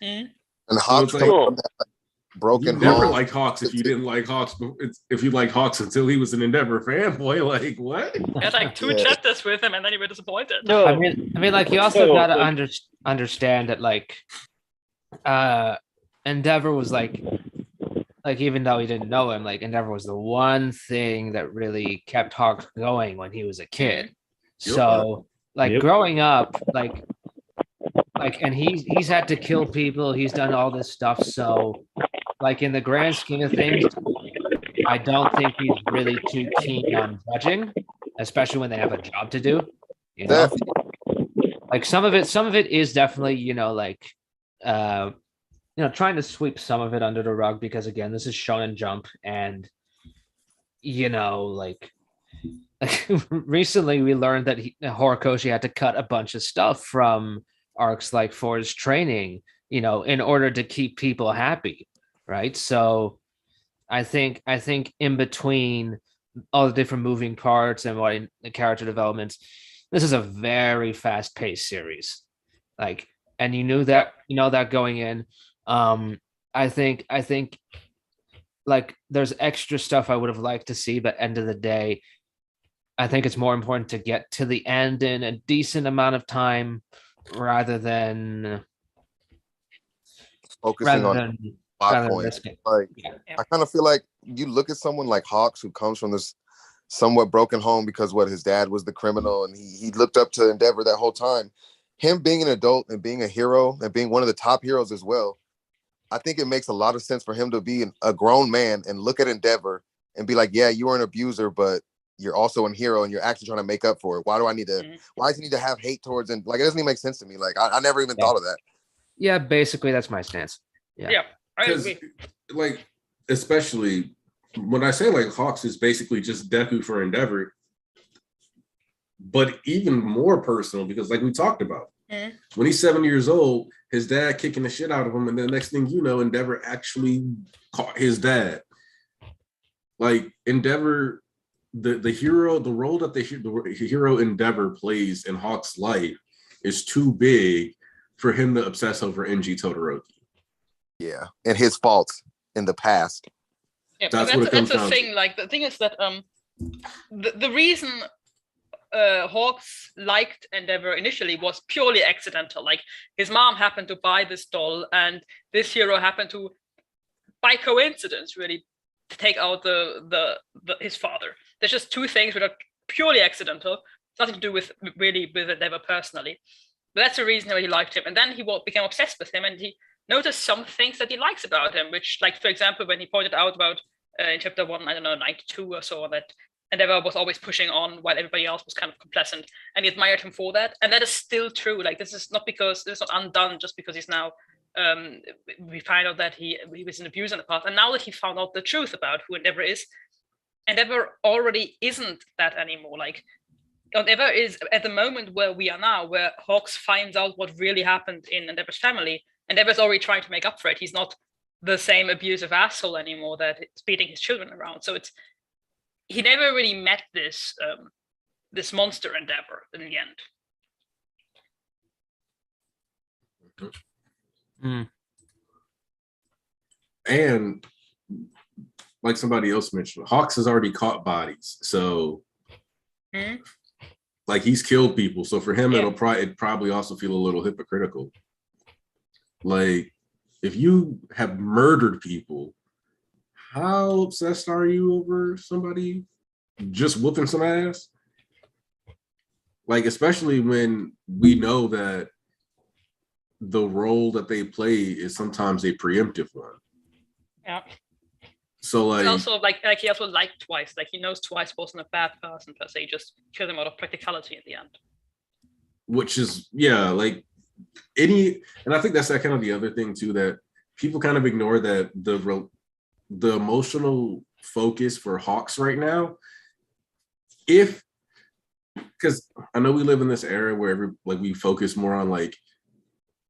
And Hawks, so like, broken. You never liked Hawks if you didn't like Hawks. If you liked Hawks until he was an Endeavor fanboy, like what? I had like 2 chapters with him, and then you were disappointed. No, I mean, like you also gotta understand that like, Endeavor was like even though he didn't know him, like Endeavor was the one thing that really kept Hawks going when he was a kid. So like growing up, like, and he's had to kill people. He's done all this stuff. So like in the grand scheme of things, I don't think he's really too keen on judging, especially when they have a job to do. You know, like some of it is definitely, like, trying to sweep some of it under the rug, because again, this is Shonen Jump, and like recently we learned that Horikoshi had to cut a bunch of stuff from arcs like for his training, in order to keep people happy, right? So I think in between all the different moving parts and what the character developments, this is a very fast-paced series, like, and you knew that that going in. I think like there's extra stuff I would have liked to see, but end of the day, I think it's more important to get to the end in a decent amount of time rather than focusing on plot points. Like, I kind of feel like you look at someone like Hawks, who comes from this somewhat broken home because his dad was the criminal, and he looked up to Endeavor that whole time. Him being an adult and being a hero and being one of the top heroes as well, I think it makes a lot of sense for him to be a grown man and look at Endeavor and be like, yeah, you are an abuser, but you're also a hero and you're actually trying to make up for it. Why do I need to, why does he need to have hate towards, and like, it doesn't even make sense to me. Like, I never even thought of that. Yeah, basically that's my stance. Yeah, I agree. Like, especially when I say like Hawks is basically just Deku for Endeavor, but even more personal, because like we talked about, when he's 7 years old, his dad kicking the shit out of him, and then the next thing you know, Endeavor actually caught his dad. Like, Endeavor, the hero, the role that the hero Endeavor plays in Hawk's life is too big for him to obsess over NG Todoroki. Yeah, and his faults in the past. Yeah, that's the thing. Like, the thing is that the reason Hawks liked Endeavor initially was purely accidental. Like, his mom happened to buy this doll, and this hero happened to, by coincidence, really take out his father. There's just two things that are purely accidental, nothing to do with Endeavor personally. But that's the reason why he liked him. And then he became obsessed with him, and he noticed some things that he likes about him, which, like, for example, when he pointed out about in chapter 92 or so, that Endeavor was always pushing on while everybody else was kind of complacent, and he admired him for that. And that is still true. Like, this is not undone just because he's now we find out that he was an abuser in the past, and now that he found out the truth about who Endeavor is, Endeavor already isn't that anymore. Like, Endeavor is at the moment where we are now, where Hawks finds out what really happened in Endeavor's family. Endeavor's already trying to make up for it. He's not the same abusive asshole anymore that is beating his children around. So he never really met this this monster Endeavor in the end. And like somebody else mentioned, Hawks has already caught bodies, so like he's killed people. So for him, it'd probably also feel a little hypocritical. Like if you have murdered people, how obsessed are you over somebody just whooping some ass? Like especially when we know that the role that they play is sometimes a preemptive one. Yeah. So like, it's also like he also liked Twice. Like he knows Twice wasn't a bad person per se. Just killed him out of practicality in the end. Which is like and I think that's kind of the other thing too, that people kind of ignore, that the emotional focus for Hawks right now. Because I know we live in this era where we focus more on like,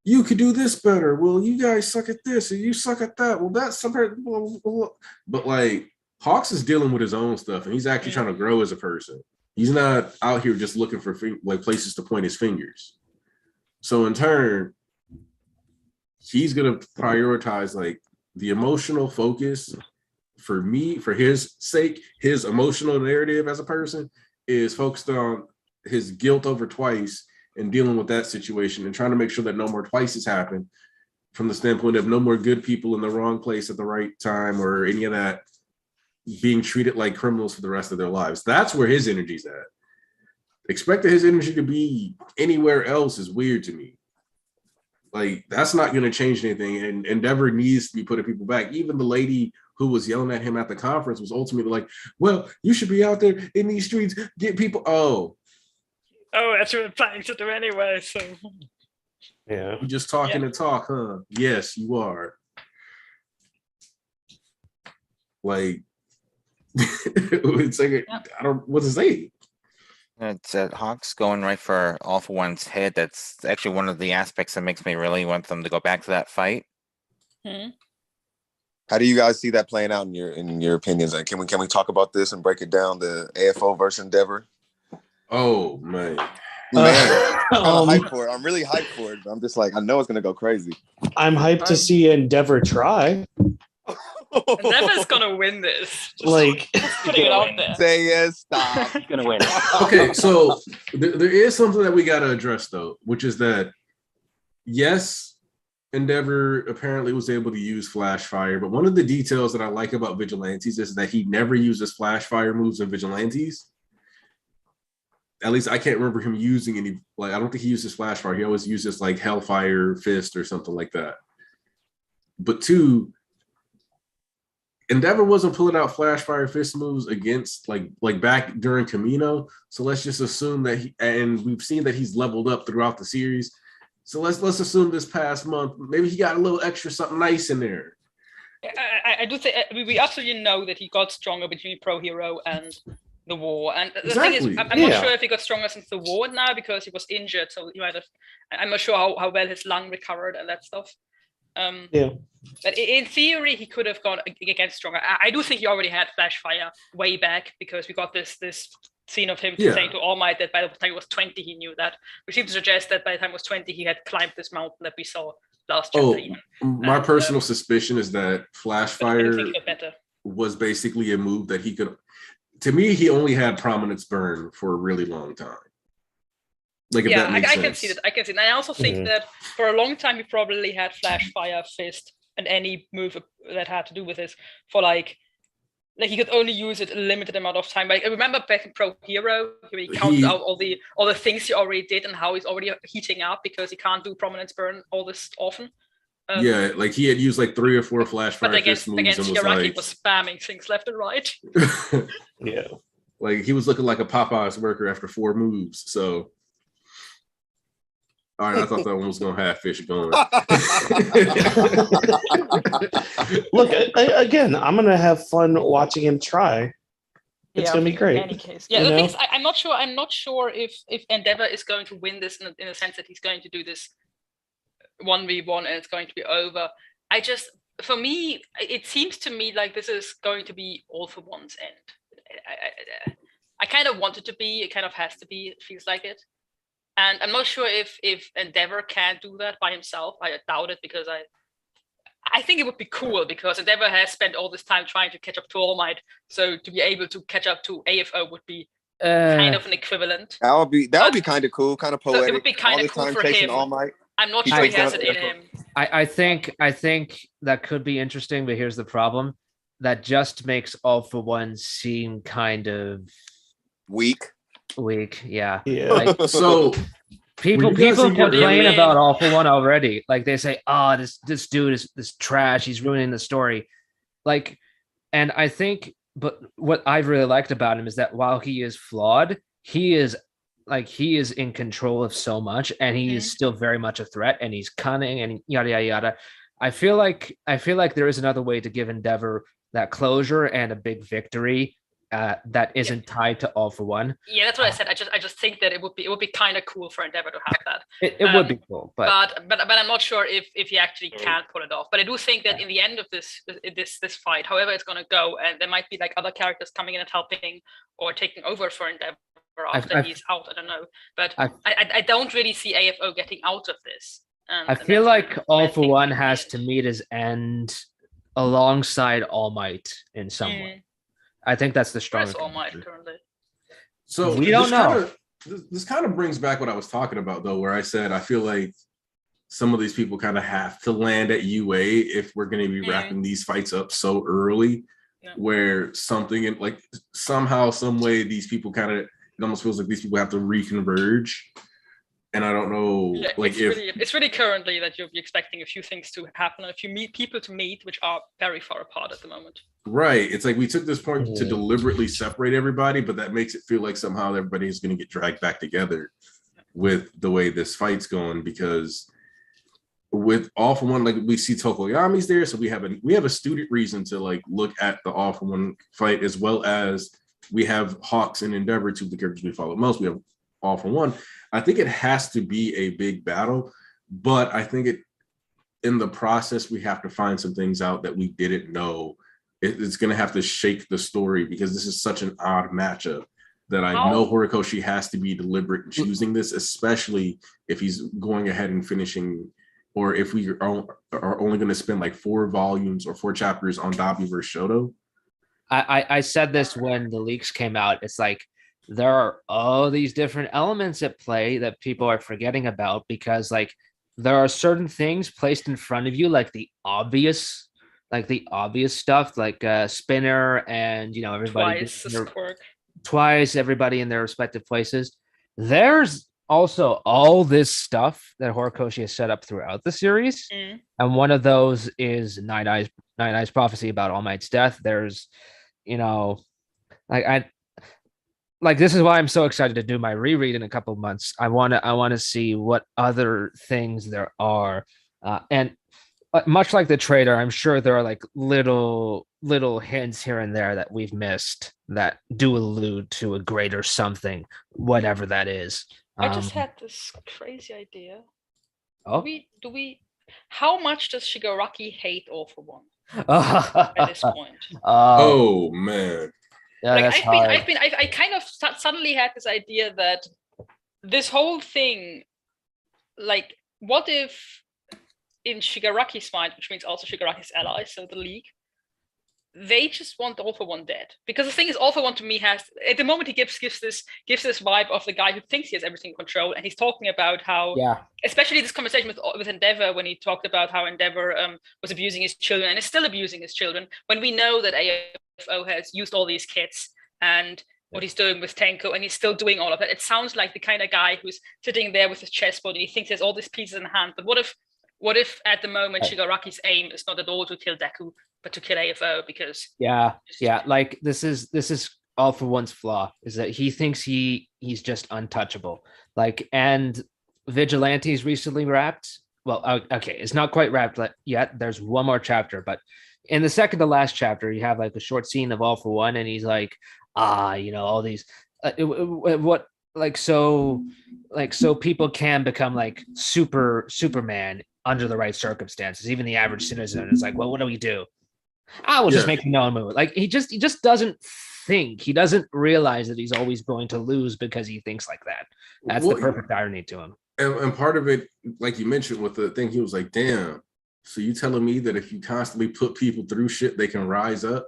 you could do this better. Well, you guys suck at this and you suck at that. Well, that's something. But like Hawks is dealing with his own stuff and he's actually trying to grow as a person. He's not out here just looking for like places to point his fingers. So in turn, he's gonna prioritize like the emotional focus for his sake. His emotional narrative as a person is focused on his guilt over Twice and dealing with that situation and trying to make sure that no more Twices happen, from the standpoint of no more good people in the wrong place at the right time or any of that, being treated like criminals for the rest of their lives. That's where his energy's at. Expecting his energy to be anywhere else is weird to me. Like, that's not going to change anything. And Endeavor needs to be putting people back. Even the lady who was yelling at him at the conference was ultimately like, well, you should be out there in these streets, get people. Oh, that's what we're planning to do anyway. So yeah, you're just talking to talk, huh? Yes, you are. Like, it's like I don't what to say. It's Hawks going right for All For One's head. That's actually one of the aspects that makes me really want them to go back to that fight. How do you guys see that playing out in your opinions? And can we talk about this and break it down? The AFO versus Endeavor. Oh man, I'm hyped for it. I'm really hyped for it. I'm just like, I know it's gonna go crazy. I'm hyped to see Endeavor try. Endeavor's gonna win this. Like, putting it out there. Say yes, stop. He's gonna win. Okay, so there is something that we got to address though, which is that yes, Endeavor apparently was able to use flash fire, but one of the details that I like about Vigilantes is that he never uses flash fire moves in Vigilantes. At least I can't remember him using any. Like, I don't think he uses flash fire. He always uses like Hellfire Fist or something like that. But two, Endeavor wasn't pulling out flash fire fist moves against like back during Camino. So let's just assume that and we've seen that he's leveled up throughout the series. So let's assume this past month maybe he got a little extra something nice in there. I do think we absolutely know that he got stronger between Pro Hero and the war. And the thing is, I'm not sure if he got stronger since the war now because he was injured. So he might have. I'm not sure how well his lung recovered and that stuff. But in theory, he could have gone against stronger. I do think he already had flash fire way back because we got this scene of him saying to All Might that by the time he was 20, he knew that, which seems to suggest that by the time he was 20, he had climbed this mountain that we saw last chapter. My personal suspicion is that flash fire was basically a move that he could. To me, he only had prominence burn for a really long time. Like, if that makes sense. I can see that. I can see that. And I also think that for a long time, he probably had flash fire fist and any move that had to do with this for like he could only use it a limited amount of time. Like, I remember back in Pro Hero, he counted out all the things he already did and how he's already heating up because he can't do prominence burn all this often. Like he had used like 3 or 4 flash fire fist moves against and was Hiraki like, was spamming things left and right. Yeah, like he was looking like a Popeyes worker after 4 moves. So, all right, I thought that one was gonna have fish going. Look, again, I'm gonna have fun watching him try. It's gonna be great. In any case, yeah. You The know? thing is, I'm not sure. I'm not sure if Endeavor is going to win this in a sense that he's going to do this 1v1 and it's going to be over. For me, it seems to me like this is going to be All for One's end. I kind of want it to be. It kind of has to be. It feels like it. And I'm not sure if Endeavor can do that by himself. I doubt it, because I think it would be cool, because Endeavor has spent all this time trying to catch up to All Might. So to be able to catch up to AFO would be kind of an equivalent. That would be kind of cool, kind of poetic. So it would be kind of cool for him. All Might. I'm not sure he has it in him. I think that could be interesting, but here's the problem. That just makes All for One seem kind of weak. Yeah. Yeah. So people complain about All for One already. Like they say, "Oh, this dude is this trash. He's ruining the story." Like, and I think, but what I've really liked about him is that while he is flawed, he is in control of so much, and he is still very much a threat, and he's cunning and yada yada yada. I feel like there is another way to give Endeavor that closure and a big victory that isn't tied to All for One. Yeah, that's what I said. I just think that it would be kind of cool for Endeavor to have that. It would be cool, but I'm not sure if he actually can pull it off. But I do think that in the end of this fight, however it's going to go, and there might be like other characters coming in and helping or taking over for Endeavor after he's out. I don't know, but I don't really see AFO getting out of this. I feel like All for One has to meet his end alongside All Might in some way. I think that's the strongest. All Might currently. So we don't know. This kind of brings back what I was talking about, though, where I said I feel like some of these people kind of have to land at UA if we're going to be wrapping these fights up so early, where something in like somehow, some way, these people kind of, it almost feels like these people have to reconverge. And I don't know, it's really currently that you're expecting a few things to happen, and a few people to meet, which are very far apart at the moment. Right. It's like we took this point to deliberately separate everybody, but that makes it feel like somehow everybody is going to get dragged back together with the way this fight's going. Because with All for One, like we see Tokoyami's there, so we have a student reason to like look at the All for One fight, as well as we have Hawks and Endeavor, two of the characters we follow most. We have All for One. I think it has to be a big battle, but I think in the process, we have to find some things out that we didn't know. It's going to have to shake the story, because this is such an odd matchup that I know Horikoshi has to be deliberate in choosing this, especially if he's going ahead and finishing, or if we are only going to spend like 4 volumes or 4 chapters on Dabi versus Shoto. I said this when the leaks came out. It's like, there are all these different elements at play that people are forgetting about, because like there are certain things placed in front of you, like the obvious stuff, like Spinner and everybody twice, everybody in their respective places. There's also all this stuff that Horikoshi has set up throughout the series, and one of those is Nine Eyes prophecy about All Might's death. There's this is why I'm so excited to do my reread in a couple of months. I want to see what other things there are, and much like the trader, I'm sure there are like little hints here and there that we've missed that do allude to a greater something, whatever that is. I just had this crazy idea. Oh, do we? How much does Shigaraki hate All for One at this point? Oh man. Yeah, like I kind of suddenly had this idea that this whole thing, like, what if in Shigaraki's mind, which means also Shigaraki's allies, so the League, they just want All for One dead? Because the thing is, All for One to me has, at the moment, he gives this vibe of the guy who thinks he has everything in control, and he's talking about how, especially this conversation with Endeavor, when he talked about how Endeavor was abusing his children and is still abusing his children, when we know that AFO has used all these kits and what he's doing with Tenko, and he's still doing all of that. It sounds like the kind of guy who's sitting there with his chessboard and he thinks he has all these pieces in hand. But what if at the moment Shigaraki's aim is not at all to kill Deku, but to kill AFO? Because like this is All for One's flaw, is that he thinks he's just untouchable. Like, and Vigilante's recently wrapped. Well, okay, it's not quite wrapped yet. There's one more chapter, but in the second to last chapter, you have like a short scene of All for One, and he's like, all these what so people can become like Superman under the right circumstances. Even the average citizen is like, well, what do we do? I will just make no move. Like he just doesn't think. He doesn't realize that he's always going to lose because he thinks like that. That's the perfect irony to him. And part of it, like you mentioned with the thing, he was like, damn, so you telling me that if you constantly put people through shit, they can rise up?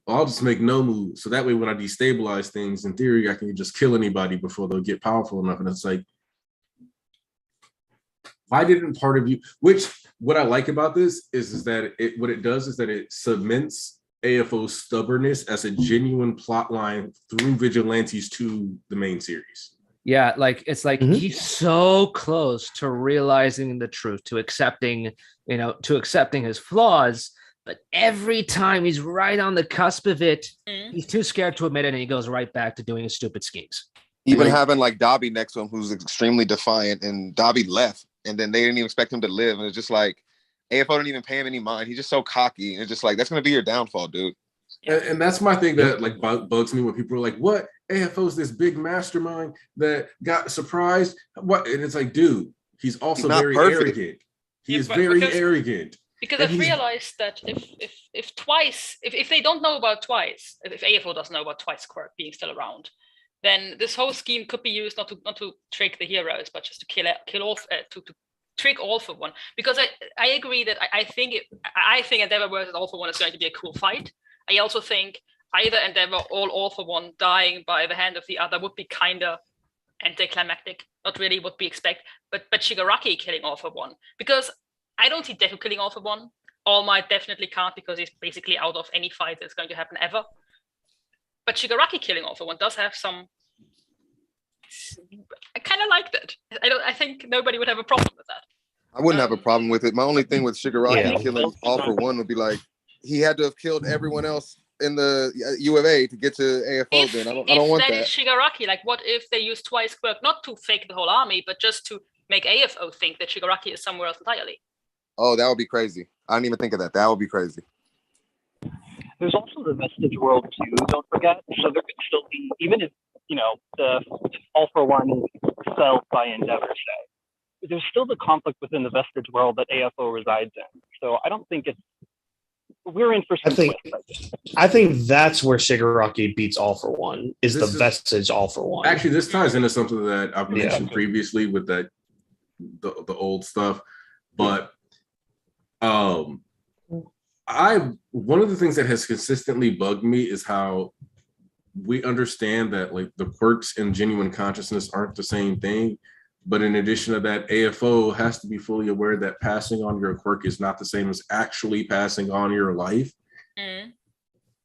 Well, I'll just make no move. So that way, when I destabilize things, in theory, I can just kill anybody before they'll get powerful enough. And it's like, why didn't part of you, which what I like about this is that what it does is that it cements AFO's stubbornness as a genuine plot line through Vigilantes to the main series. Yeah, like it's like he's so close to realizing the truth, to accepting his flaws, but every time he's right on the cusp of it, he's too scared to admit it, and he goes right back to doing his stupid schemes. Even having like Dobby next to him, who's extremely defiant, and Dobby left, and then they didn't even expect him to live, and it's just like AFO didn't even pay him any mind. He's just so cocky, and it's just like that's gonna be your downfall, dude. And that's my thing that like bugs me when people are like, "What? AFO's this big mastermind that got surprised." What? And it's like, dude, he's also very arrogant. He is very arrogant. Because I've realized that if they don't know about Twice, if AFO doesn't know about Twice quirk being still around, then this whole scheme could be used not to trick the heroes, but just to kill off to trick All for One. Because I agree that I think Endeavor versus All for One is going to be a cool fight. I also think either Endeavor or All for One dying by the hand of the other would be kind of anticlimactic, not really what we expect. But Shigaraki killing All for One, because I don't see Deku killing All for One. All Might definitely can't, because he's basically out of any fight that's going to happen ever. But Shigaraki killing All for One does have some. I kind of like that. I think nobody would have a problem with that. I wouldn't have a problem with it. My only thing with Shigaraki killing All for One would be like, he had to have killed everyone else in the U of A to get to AFO. Then I don't want that. If that is Shigaraki, like what if they use Twice quirk not to fake the whole army, but just to make AFO think that Shigaraki is somewhere else entirely? Oh, that would be crazy. I didn't even think of that. That would be crazy. There's also the Vestige world too, don't forget. So there could still be, even if, the All for One fell by Endeavor, say, there's still the conflict within the Vestige world that AFO resides in. So I don't think we're in for some I think that's where Shigaraki beats All for One, is the Vestige All for One. Actually, this ties into something that I've mentioned previously with that the old stuff. But one of the things that has consistently bugged me is how we understand that like the quirks and genuine consciousness aren't the same thing. But in addition to that, AFO has to be fully aware that passing on your quirk is not the same as actually passing on your life,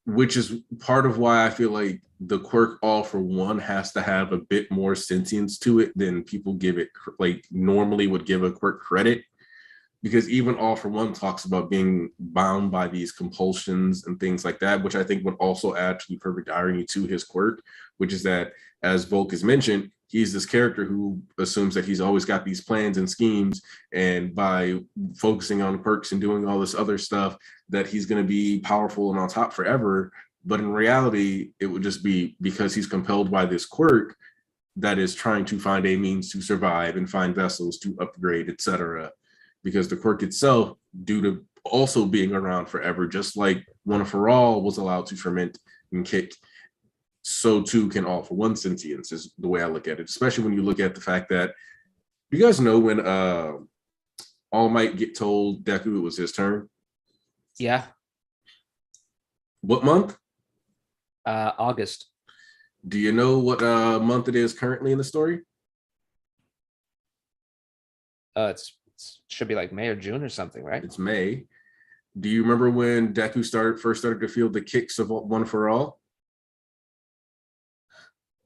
which is part of why I feel like the quirk All for One has to have a bit more sentience to it than people give it, like normally would give a quirk credit. Because even All for One talks about being bound by these compulsions and things like that, which I think would also add to the perfect irony to his quirk, which is that, as Volk has mentioned, he's this character who assumes that he's always got these plans and schemes, and by focusing on quirks and doing all this other stuff, that he's going to be powerful and on top forever. But in reality, it would just be because he's compelled by this quirk that is trying to find a means to survive and find vessels to upgrade, etc. Because the quirk itself, due to also being around forever, just like One for All was allowed to ferment and kick, so too can All for One sentience, is the way I look at it. Especially when you look at the fact that, you guys know when All Might get told Deku it was his turn? Yeah. What month? August. Do you know what month it is currently in the story? It should be like May or June or something, right? It's May. Do you remember when Deku first started to feel the kicks of One for All?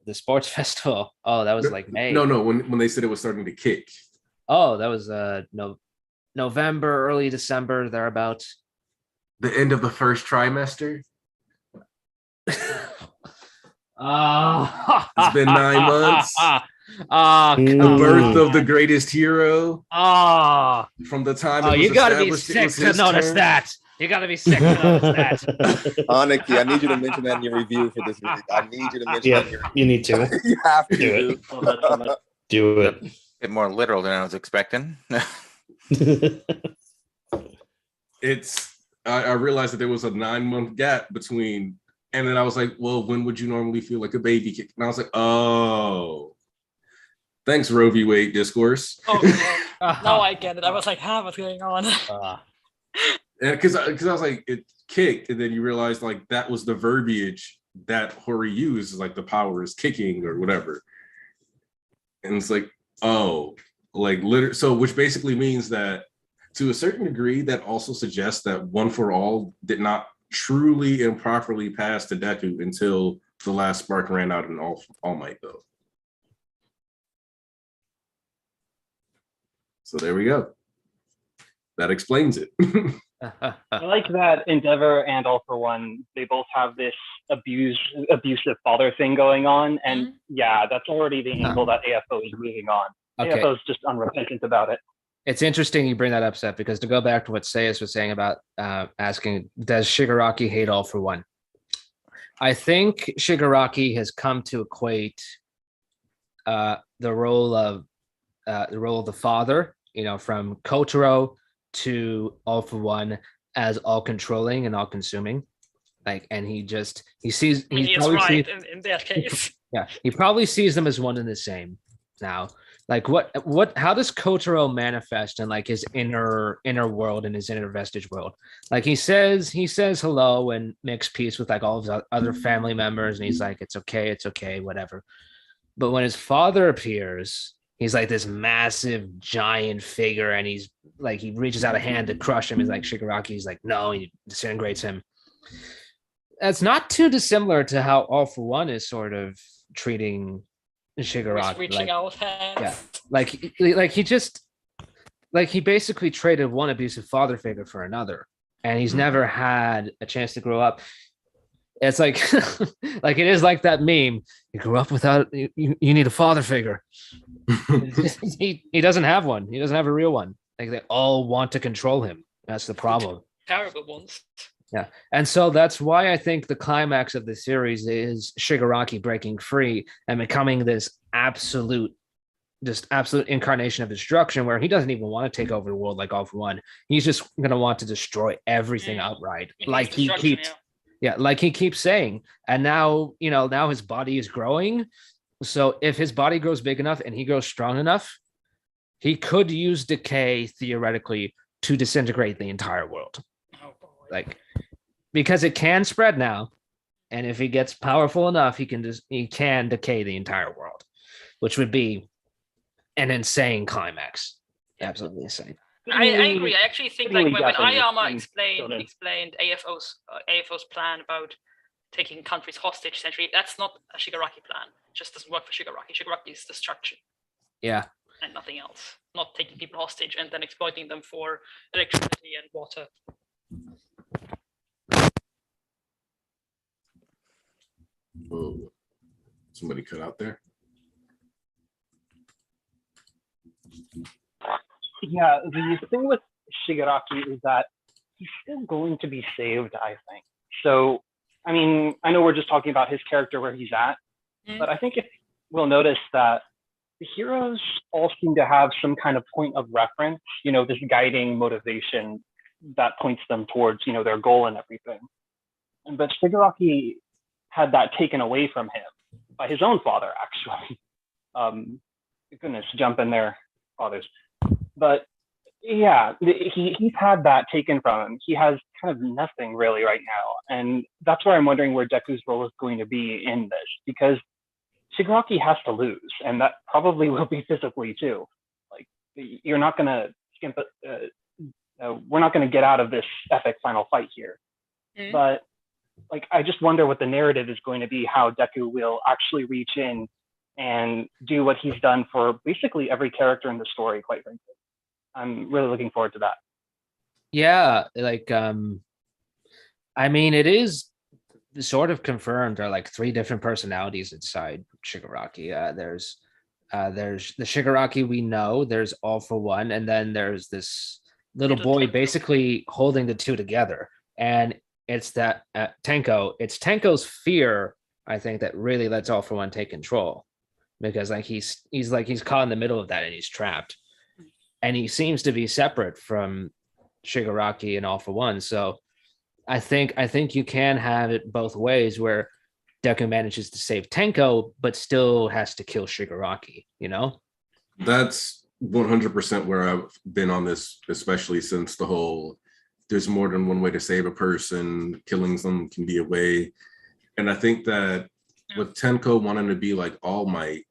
The sports festival. Oh, that was like May. No, when they said it was starting to kick. Oh, that was November, early December, thereabouts. The end of the first trimester. It's been 9 months. The birth of the greatest hero. From the time you gotta be sick to notice that. You gotta be sick to notice that. Aniki, I need you to mention that in your review for this week. I need you to mention that in your you need to You have to. Do it. Oh, that's so much. do it. A bit more literal than I was expecting. I realized that there was a 9-month gap between, and then I was like, well, when would you normally feel like a baby kick? And I was like, oh, thanks, Roe v. Wade discourse. Oh, God. Now I get it. I was like, what's going on? Because I was like, it kicked, and then you realize like that was the verbiage that Hori used, like the power is kicking or whatever. And it's like, oh, like so which basically means that to a certain degree, that also suggests that One for All did not truly and properly pass to Deku until the last spark ran out in All Might, though. So there we go. That explains it. I like that Endeavor and All for One, they both have this abusive father thing going on. And yeah, that's already the angle that AFO is moving on. Okay. AFO is just unrepentant about it. It's interesting you bring that up, Seth, because to go back to what Sayas was saying about asking, does Shigaraki hate All for One? I think Shigaraki has come to equate the role of the father, from Kotaro to All for One, as all controlling and all consuming. And he sees. He's right in that case. Yeah, he probably sees them as one and the same now. Like how does Kotaro manifest in like his inner world and his inner vestige world? Like he says hello and makes peace with like all of his other family members, and he's like, it's okay, whatever. But when his father appears, he's like this massive giant figure, and he's like, he reaches out a hand to crush him. He's like, Shigaraki's like, no, he disintegrates him. That's not too dissimilar to how All for One is sort of treating Shigaraki. Reaching out hands. Yeah, he basically traded one abusive father figure for another, and he's never had a chance to grow up. It's like like it is like that meme, you grew up without you need a father figure. he doesn't have one. He doesn't have a real one. Like they all want to control him. That's the problem. Terrible ones. Yeah. And so that's why I think the climax of the series is Shigaraki breaking free and becoming this absolute incarnation of destruction, where he doesn't even want to take over the world like All for One. He's just going to want to destroy everything outright. Like he keeps saying. And now, now his body is growing. So if his body grows big enough and he grows strong enough, he could use decay theoretically to disintegrate the entire world. Because it can spread now, and if he gets powerful enough, he can decay the entire world, which would be an insane climax. Absolutely insane. I agree. I actually think like when Ayama explained AFO's plan about taking countries hostage, essentially, that's not a Shigaraki plan. It just doesn't work for Shigaraki. Shigaraki is destruction. Yeah. And nothing else. Not taking people hostage and then exploiting them for electricity and water. Oh, somebody cut out there. Yeah, the thing with Shigaraki is that he's still going to be saved, I think. So, I mean, I know we're just talking about his character where he's at, but I think if we'll notice that the heroes all seem to have some kind of point of reference, this guiding motivation that points them towards, their goal and everything. But Shigaraki had that taken away from him by his own father, actually. Goodness, jump in there, fathers. But yeah, he's had that taken from him. He has kind of nothing really right now. And that's where I'm wondering where Deku's role is going to be in this, because Shigaraki has to lose, and that probably will be physically too. Like, you're not going to skimp it. We're not going to get out of this epic final fight here. But like, I just wonder what the narrative is going to be, how Deku will actually reach in and do what he's done for basically every character in the story, quite frankly. I'm really looking forward to that. Yeah, like, I mean, it is sort of confirmed there are like 3 different personalities inside Shigaraki. There's the Shigaraki we know, there's All for One, and then there's this little boy basically holding the two together. And it's that Tenko, it's Tenko's fear, I think, that really lets All For One take control, because like he's caught in the middle of that and he's trapped, and he seems to be separate from Shigaraki and All For One. So I think you can have it both ways, where Deku manages to save Tenko but still has to kill Shigaraki, you know? That's 100% where I've been on this, especially since the whole there's more than one way to save a person, killing them can be a way. And I think that with Tenko wanting to be like All Might,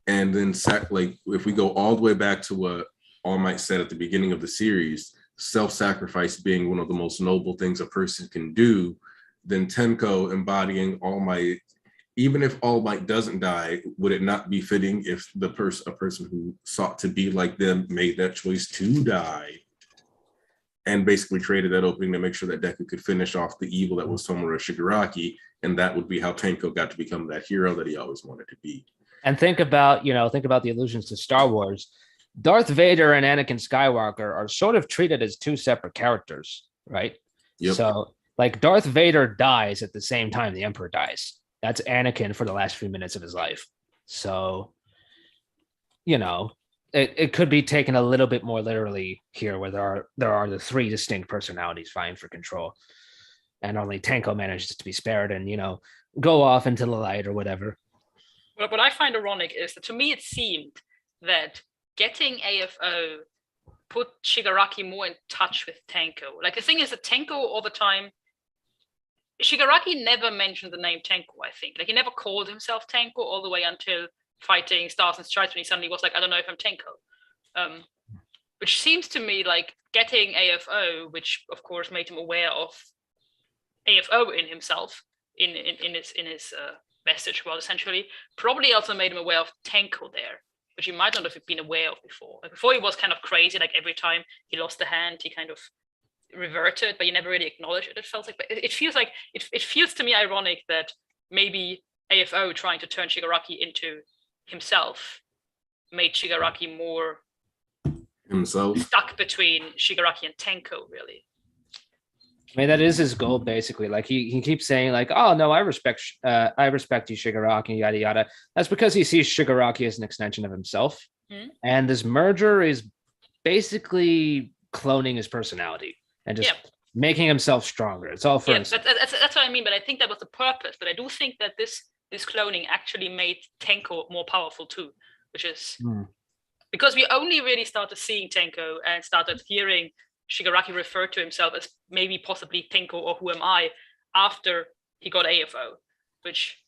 and then like if we go all the way back to what All Might said at the beginning of the series, self-sacrifice being one of the most noble things a person can do, then Tenko embodying All Might, even if All Might doesn't die, would it not be fitting if a person who sought to be like them made that choice to die, and basically created that opening to make sure that Deku could finish off the evil that was Tomura Shigaraki, and that would be how Tenko got to become that hero that he always wanted to be. And think about the allusions to Star Wars. Darth Vader and Anakin Skywalker are sort of treated as two separate characters, right? Yep. So like Darth Vader dies at the same time the Emperor dies. That's Anakin for the last few minutes of his life. So, it could be taken a little bit more literally here, where there are the three distinct personalities vying for control, and only Tenko manages to be spared and go off into the light or whatever. Well, what I find ironic is that to me it seemed that getting AFO put Shigaraki more in touch with Tenko. Like the thing is that Tenko all the time, Shigaraki never mentioned the name Tenko, I think. Like he never called himself Tenko all the way until fighting Stars and Stripes, when he suddenly was like, I don't know if I'm Tenko. Which seems to me like getting AFO, which of course made him aware of AFO in himself, in his message world, essentially, probably also made him aware of Tenko there, which he might not have been aware of before. Like before he was kind of crazy, like every time he lost a hand, he kind of reverted, but you never really acknowledged it. It felt like, but it feels like it feels to me ironic that maybe AFO trying to turn Shigaraki into himself made Shigaraki more himself stuck between Shigaraki and Tenko, really. I mean, that is his goal, basically. Like he keeps saying, like, "Oh no, I respect you, Shigaraki, yada yada." That's because he sees Shigaraki as an extension of himself, and this merger is basically cloning his personality and just making himself stronger. It's all for himself. That's what I mean. But I think that was the purpose. But I do think that this cloning actually made Tenko more powerful too, which is because we only really started seeing Tenko and started hearing Shigaraki referred to himself as maybe possibly Tenko or who am I after he got AFO, which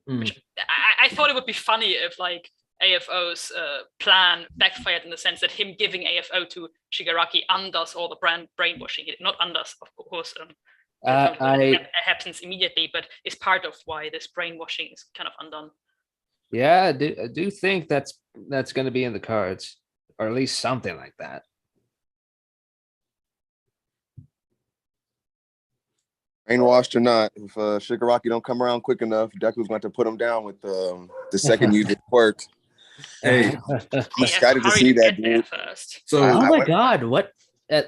I thought it would be funny if like AFO's plan backfired, in the sense that him giving AFO to Shigaraki undoes all the brainwashing. Not undoes, of course. Happens immediately, but is part of why this brainwashing is kind of undone. Yeah, I do think that's going to be in the cards, or at least something like that. Brainwashed or not, if Shigaraki don't come around quick enough, Deku's going to put him down with the second user quirk. Hey, I'm excited to see that, dude. So, oh my God, what?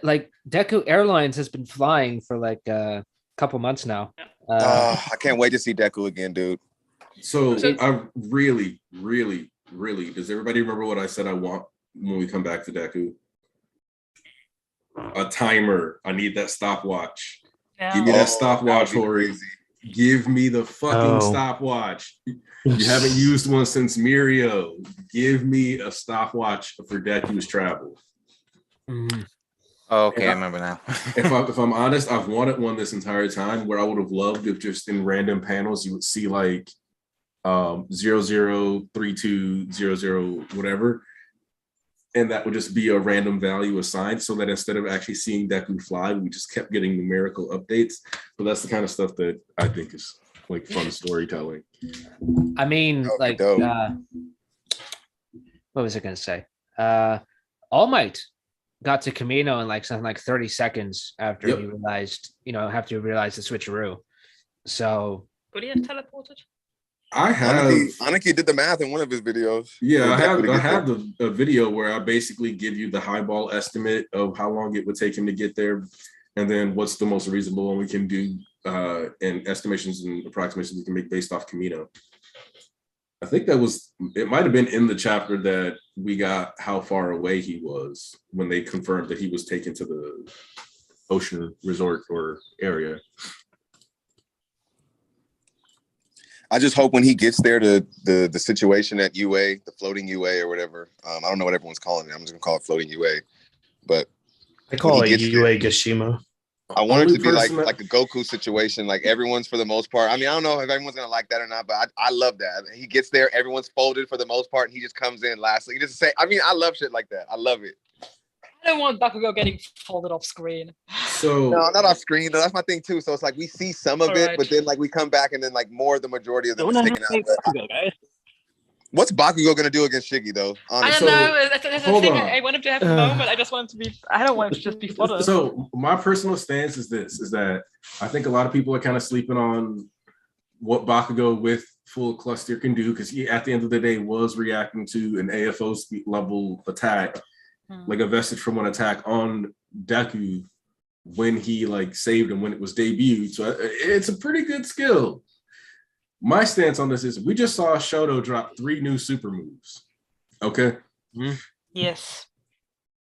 Like Deku Airlines has been flying for like a couple months now. I can't wait to see Deku again, dude. So I really, really, really, does everybody remember what I said I want when we come back to Deku? A timer. I need that stopwatch. Yeah. Give me that stopwatch, Hori. Give me the fucking stopwatch. You haven't used one since Mirio. Give me a stopwatch for Deku's travel. Oh, okay, I remember now. if I'm honest, I've wanted one this entire time, where I would have loved if just in random panels you would see like 003200 whatever, and that would just be a random value assigned, so that instead of actually seeing Deku fly, we just kept getting numerical updates. But that's the kind of stuff that I think is like fun storytelling. I mean, like what was I gonna say? All Might got to Kamino in like something like 30 seconds after he realized, after he realized the switcheroo. So could he have teleported? I have Aniki did the math in one of his videos. Yeah, I have the video where I basically give you the highball estimate of how long it would take him to get there, and then what's the most reasonable one we can do, and estimations and approximations we can make based off Camino. I think it might have been in the chapter that we got how far away he was when they confirmed that he was taken to the ocean resort or area. I just hope when he gets there to the situation at UA, the floating UA or whatever. I don't know what everyone's calling it. I'm just gonna call it floating UA. But I call it UA Gashima. I want it to be like a Goku situation. Like everyone's for the most part. I mean, I don't know if everyone's gonna like that or not, but I love that. He gets there, everyone's folded for the most part, and he just comes in lastly. He just say, I mean, I love shit like that. I love it. I don't want Bakugo getting folded off screen. So no, not off screen. That's my thing too. So it's like we see some of it, but then like we come back and then like more the majority of them is taken out. Bakugo, guys. What's Bakugo gonna do against Shiggy though? Honestly. I don't know. That's the thing. I want him to have a moment. I just want him to be. I don't want him to just be fodder. So my personal stance is that I think a lot of people are kind of sleeping on what Bakugo with full cluster can do, because he at the end of the day was reacting to an AFO speed level attack, like a vestige from one attack on Deku when he like saved him when it was debuted. So it's a pretty good skill. My stance on this is we just saw Shoto drop 3 new super moves. Okay. Yes.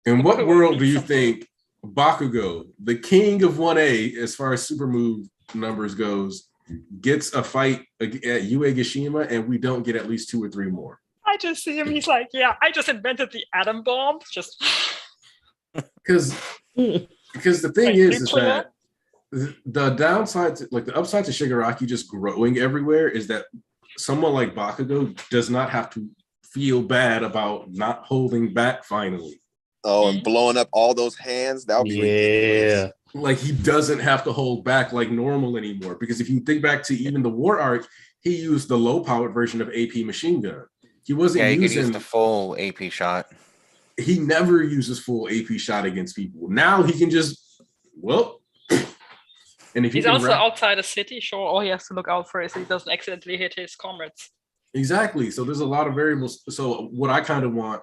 In what world do you think Bakugo, the king of 1A as far as super move numbers goes, gets a fight at UA Gashima and we don't get at least 2 or 3 more? I just see him. He's like, yeah, I just invented the atom bomb. Just because the thing is that the downside, like the upside to Shigaraki just growing everywhere, is that someone like Bakugo does not have to feel bad about not holding back finally. Oh, and blowing up all those hands, that would be ridiculous. Like he doesn't have to hold back like normal anymore. Because if you think back to even the War arc, he used the low-powered version of AP machine gun. He wasn't he using could use the full AP shot. He never uses full AP shot against people. Now he can just, and if he's also outside the city, sure, all he has to look out for is he doesn't accidentally hit his comrades. Exactly. So there's a lot of variables. So what I kind of want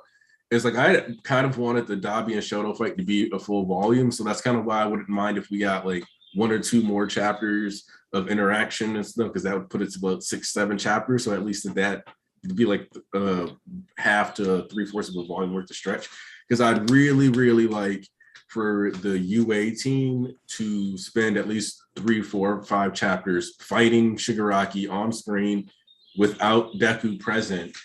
is like I kind of wanted the Dabi and Shoto fight to be a full volume. So that's kind of why I wouldn't mind if we got like 1 or 2 more chapters of interaction and stuff, because that would put it to about 6-7 chapters. So at least that it'd be like half to 3/4 of a volume worth of stretch. Because I'd really, really like for the UA team to spend at least 3, 4, 5 chapters fighting Shigaraki on screen without Deku present,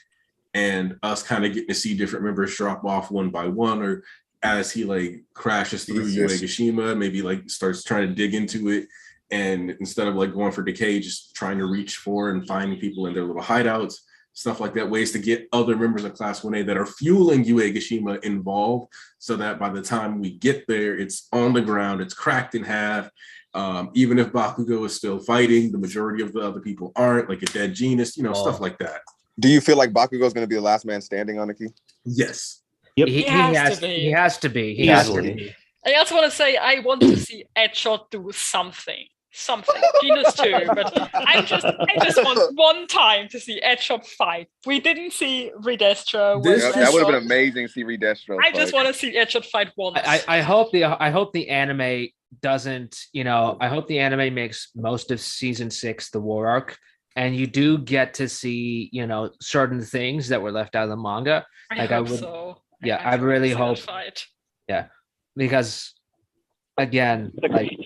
and us kind of getting to see different members drop off one by one, or as he like crashes through UA Gashima, maybe like starts trying to dig into it, and instead of like going for decay, just trying to reach for and finding people in their little hideouts, stuff like that, ways to get other members of Class 1A that are fueling UA Gashima involved, so that by the time we get there, it's on the ground, it's cracked in half. Even if Bakugo is still fighting, the majority of the other people aren't, like a dead genius, stuff like that. Do you feel like Bakugo is going to be the last man standing, Aniki? Yes. Yep. He has to be. He has to be. I also want to say I want to see Edshot do something. Genus too, but I just want one time to see Edshot fight. We didn't see Redestro. That would have been amazing to see Redestro. I just want to see Edshot fight once. I hope the anime doesn't, I hope the anime makes most of season 6 the war arc, and you do get to see, certain things that were left out of the manga. I would so. Yeah, I really hope. Yeah, because again, like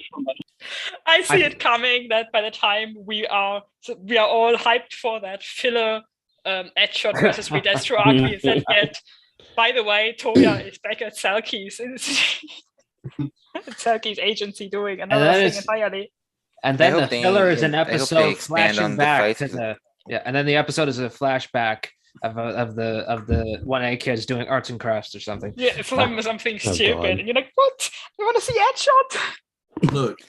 I see it coming that by the time we are all hyped for that filler Edshot versus Redestro arc, is that yet? By the way, Toya is back at Selkie's. Selkie's agency doing another thing entirely. And then the filler is an episode flashing back to the and then the episode is a flashback of the 1A kids doing arts and crafts or something. Yeah, something stupid, and you're like, what? You want to see Edshot? Look,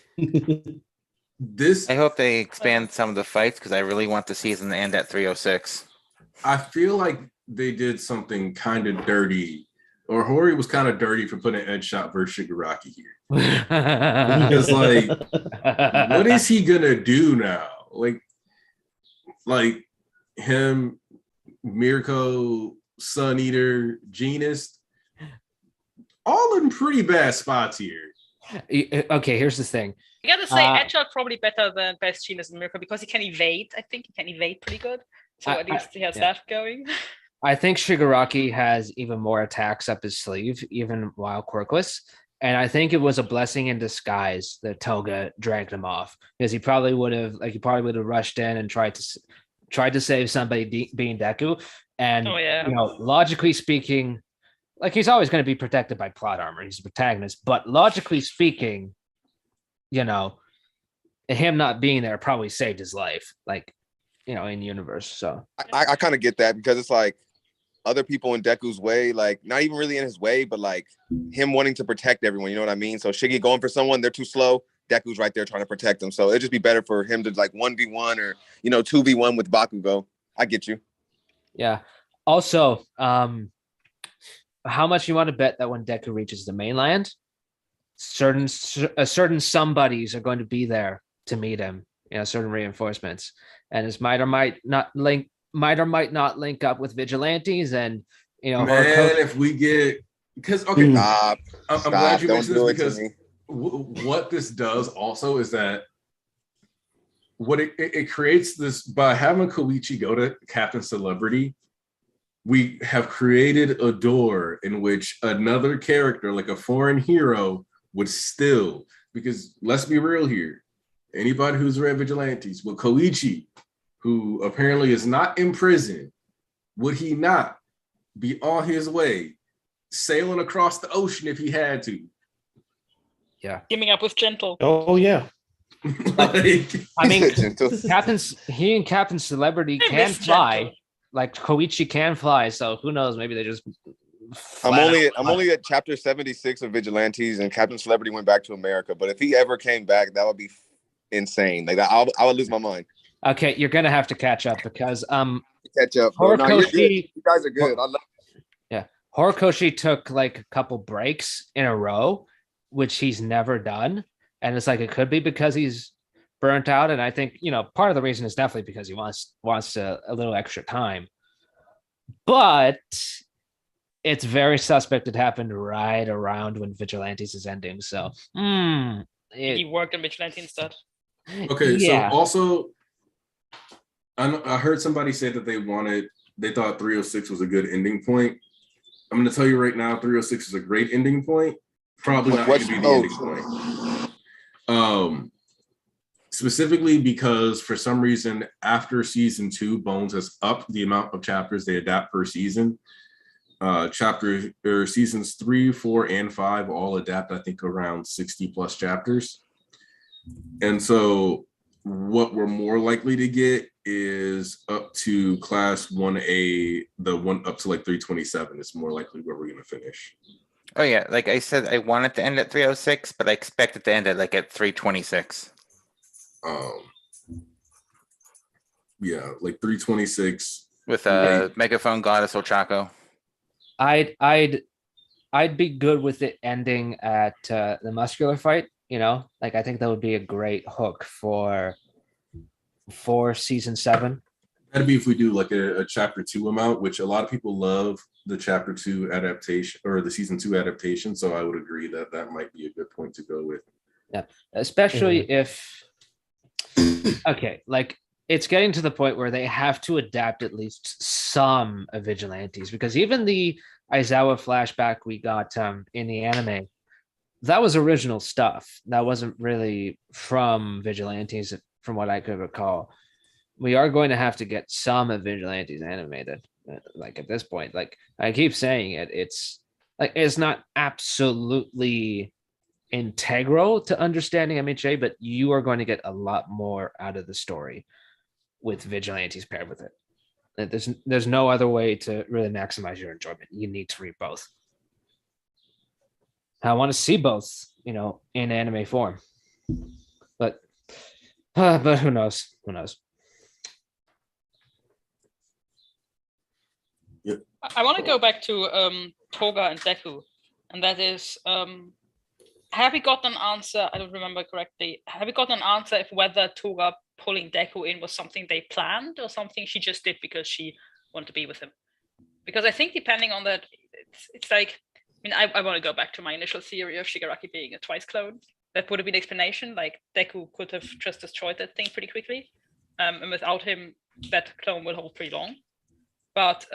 I hope they expand some of the fights, because I really want the season to end at 306. I feel like they did something kind of dirty, or Hori was kind of dirty for putting Edshot versus Shigaraki here. Because like, what is he gonna do now? Like him, Mirko, Sun Eater, Genus, all in pretty bad spots here. Okay, here's the thing. I gotta say, Agile probably better than Best Genius and Mirko because he can evade. I think he can evade pretty good. So at least he has that going. I think Shigaraki has even more attacks up his sleeve, even while quirkless. And I think it was a blessing in disguise that Toga dragged him off, because he probably would have rushed in and tried to save somebody being Deku. And logically speaking, like, he's always going to be protected by plot armor. He's a protagonist, but logically speaking, him not being there probably saved his life, like, in universe. So I kind of get that, because it's like other people in Deku's way, like not even really in his way, but like him wanting to protect everyone. You know what I mean? So Shiggy going for someone, they're too slow. Deku's right there trying to protect them. So it'd just be better for him to like 1v1 or 2v1 with Bakugo. I get you. Yeah. Also, how much you want to bet that when Deku reaches the mainland, certain somebodies are going to be there to meet him, certain reinforcements, and this might or might not link up with vigilantes, and if we get, because I'm glad you mentioned this, because what this does also is that what it creates this, by having Koichi go to Captain Celebrity, we have created a door in which another character, like a foreign hero, would still, because let's be real here, anybody who's read Vigilantes, with Koichi, who apparently is not in prison, would he not be on his way, sailing across the ocean if he had to? Yeah. Teaming up with Gentle. Oh, yeah. I mean, Captain Celebrity can fly. Gentle. Like, Koichi can fly, so who knows? Maybe they just. I'm only at chapter 76 of Vigilantes, and Captain Celebrity went back to America. But if he ever came back, that would be insane. Like, I would lose my mind. Okay, you're gonna have to catch up, because catch up. No, you're good. You guys are good. I love it. Yeah, Horikoshi took like a couple breaks in a row, which he's never done, and it's like it could be because he's burnt out, and I think part of the reason is definitely because he wants a little extra time, but it's very suspect it happened right around when Vigilantes is ending. So he worked on Vigilante instead. Okay, yeah. So also, I heard somebody say that they thought 306 was a good ending point. I'm going to tell you right now, 306 is a great ending point. Probably not going to be the ending point. Specifically because for some reason, after season 2, Bones has upped the amount of chapters they adapt per season. Seasons 3, 4, and 5 all adapt, I think, around 60 plus chapters. And so what we're more likely to get is up to class 1A, the one up to like 327 is more likely where we're going to finish. Oh yeah, like I said, I want it to end at 306, but I expect it to end at 326. Yeah, like 326 with Megaphone Goddess Ochako. I'd be good with it ending at the muscular fight. Like, I think that would be a great hook for season 7. That'd be if we do like a chapter 2 amount, which a lot of people love the chapter 2 adaptation or the season 2 adaptation. So I would agree that might be a good point to go with. Yeah, especially if okay, like, it's getting to the point where they have to adapt at least some of Vigilantes, because even the Aizawa flashback we got in the anime, that was original stuff. That wasn't really from Vigilantes, from what I could recall. We are going to have to get some of Vigilantes animated. Like, at this point, like I keep saying it, it's like it's not absolutely integral to understanding MHA, but you are going to get a lot more out of the story with Vigilantes paired with it. There's no other way to really maximize your enjoyment. You need to read both. I want to see both, in anime form, but who knows? Who knows? Yep. I want to go back to Toga and Deku, and that is, have we gotten an answer? I don't remember correctly. Have we gotten an answer if whether Toga pulling Deku in was something they planned or something she just did because she wanted to be with him. Because I think depending on that, it's like, I mean, I want to go back to my initial theory of Shigaraki being a twice clone. That would have been an explanation. Like Deku could have just destroyed that thing pretty quickly, and without him, that clone will hold pretty long. But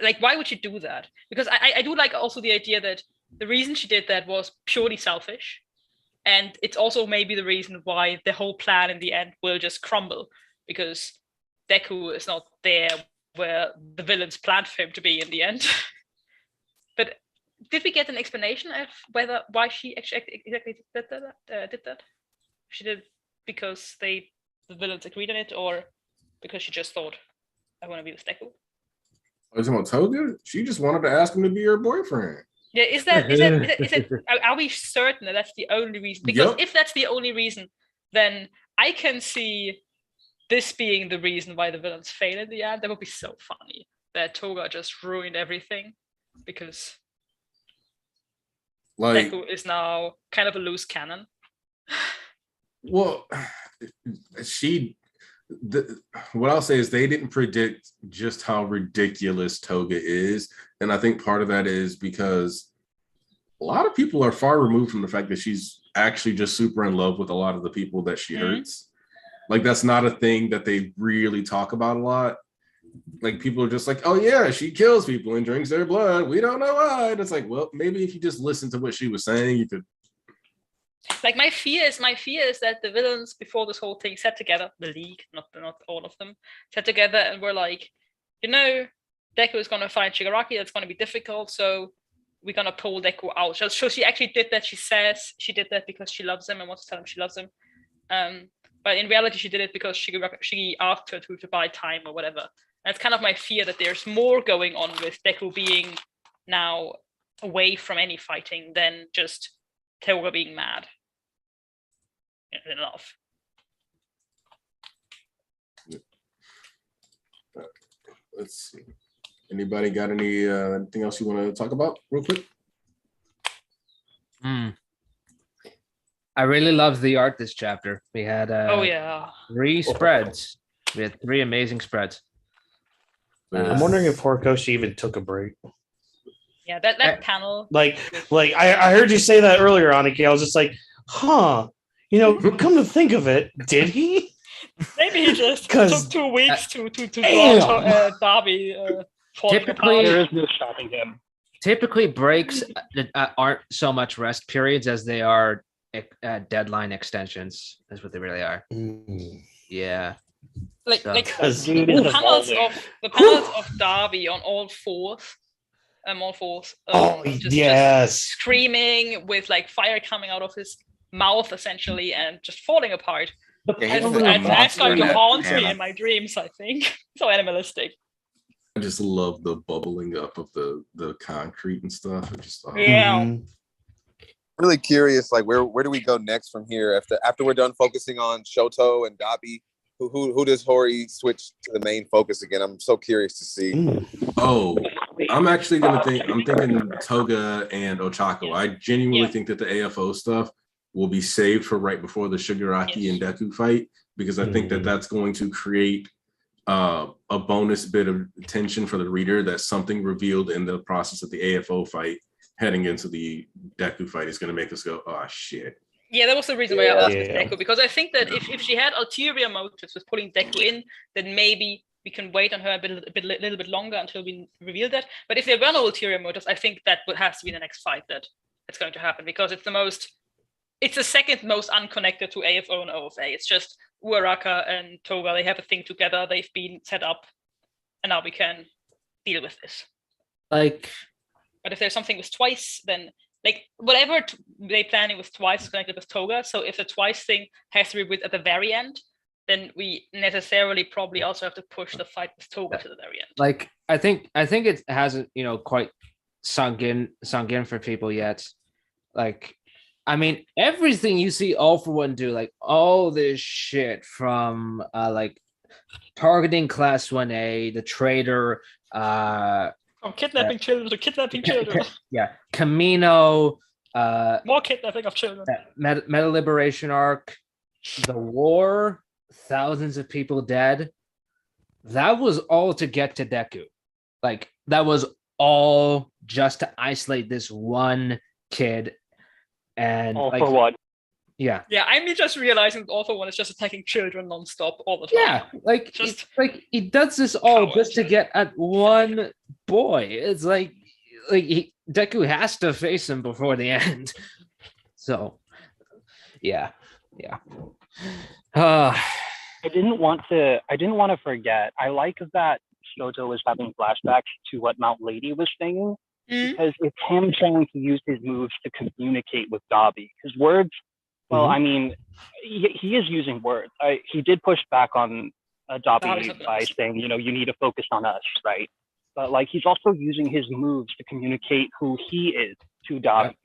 like, why would she do that? Because I do like also the idea that the reason she did that was purely selfish, and it's also maybe the reason why the whole plan in the end will just crumble because Deku is not there where the villains planned for him to be in the end. But did we get an explanation of why she exactly did that? She did because the villains agreed on it, or because she just thought, I want to be with Deku? Are you talking about Toga? She just wanted to ask him to be her boyfriend. Yeah, is that are we certain that that's the only reason? Because if that's the only reason, then I can see this being the reason why the villains fail in the end. That would be so funny that Toga just ruined everything because like Deku is now kind of a loose cannon. Well, what I'll say is they didn't predict just how ridiculous Toga is. And I think part of that is because a lot of people are far removed from the fact that she's actually just super in love with a lot of the people that she hurts. Like, that's not a thing that they really talk about a lot. Like, people are just like, oh yeah, she kills people and drinks their blood. We don't know why. And it's like, well, maybe if you just listen to what she was saying, you could. Like, my fear is that the villains before this whole thing sat together, the League, not all of them, sat together and were like, Deku is going to find Shigaraki. That's going to be difficult. So we're going to pull Deku out. So she actually did that. She says she did that because she loves him and wants to tell him she loves him. But in reality, she did it because she asked her to buy time or whatever. And it's kind of my fear that there's more going on with Deku being now away from any fighting than just Toga being mad in love. Let's see. Anybody got anything else you want to talk about real quick? I really love the art this chapter. We had 3 spreads. We had 3 amazing spreads. I'm wondering if Horikoshi even took a break. Yeah, that panel. Like I heard you say that earlier, Aniki. I was just like, come to think of it, did he? Maybe he just took 2 weeks to draw Darby. Typically, there is no stopping him. Typically, breaks aren't so much rest periods as they are deadline extensions. That's what they really are. Yeah. The panels of Darby on all fours. Just screaming with like fire coming out of his mouth essentially and just falling apart. That's going to haunt me in my dreams, I think. So animalistic. I just love the bubbling up of the concrete and stuff. Really curious, like where do we go next from here after we're done focusing on Shoto and Dabi? Who does Hori switch to the main focus again? I'm so curious to see. Oh, I'm actually I'm thinking Toga and Ochako. I genuinely think that the AFO stuff will be saved for right before the Shigaraki and Deku fight, because I think that that's going to create a bonus bit of tension for the reader that something revealed in the process of the AFO fight heading into the Deku fight is going to make us go, oh shit. Yeah, that was the reason why I asked Deku, because I think that if she had ulterior motives with pulling Deku in, then maybe we can wait on her a little bit longer until we reveal that. But if there were no ulterior motives, I think that would have to be the next fight that's going to happen, because it's the second most unconnected to AFO and OFA. It's just Uraraka and Toga, they have a thing together, they've been set up, and now we can deal with this. But if there's something with Twice, then whatever they're planning with Twice is connected with Toga. So if the Twice thing has to be with at the very end, then we necessarily probably also have to push the fight with Toga to the very end. I think it hasn't quite sunk in for people yet. Everything you see All For One do, all this shit from targeting Class 1A, the traitor, from kidnapping children to kidnapping children. Yeah, Camino. More kidnapping of children. Meta Liberation arc. the war, thousands of people dead, that was all to get to Deku. Like, that was all just to isolate this one kid. And All like, for what? yeah. Yeah, I'm just realizing that All for One is just attacking children nonstop all the time. Yeah, like Just he does this all cowards. just to get at one boy. It's like Deku has to face him before the end. So, yeah. I didn't want to forget. I like that Shoto was having flashbacks to what Mount Lady was saying, because it's him trying to use his moves to communicate with Dabi. His words, well, I mean, he is using words. He did push back on Dabi by saying, you need to focus on us, right? But like, he's also using his moves to communicate who he is to Dabi. Yep.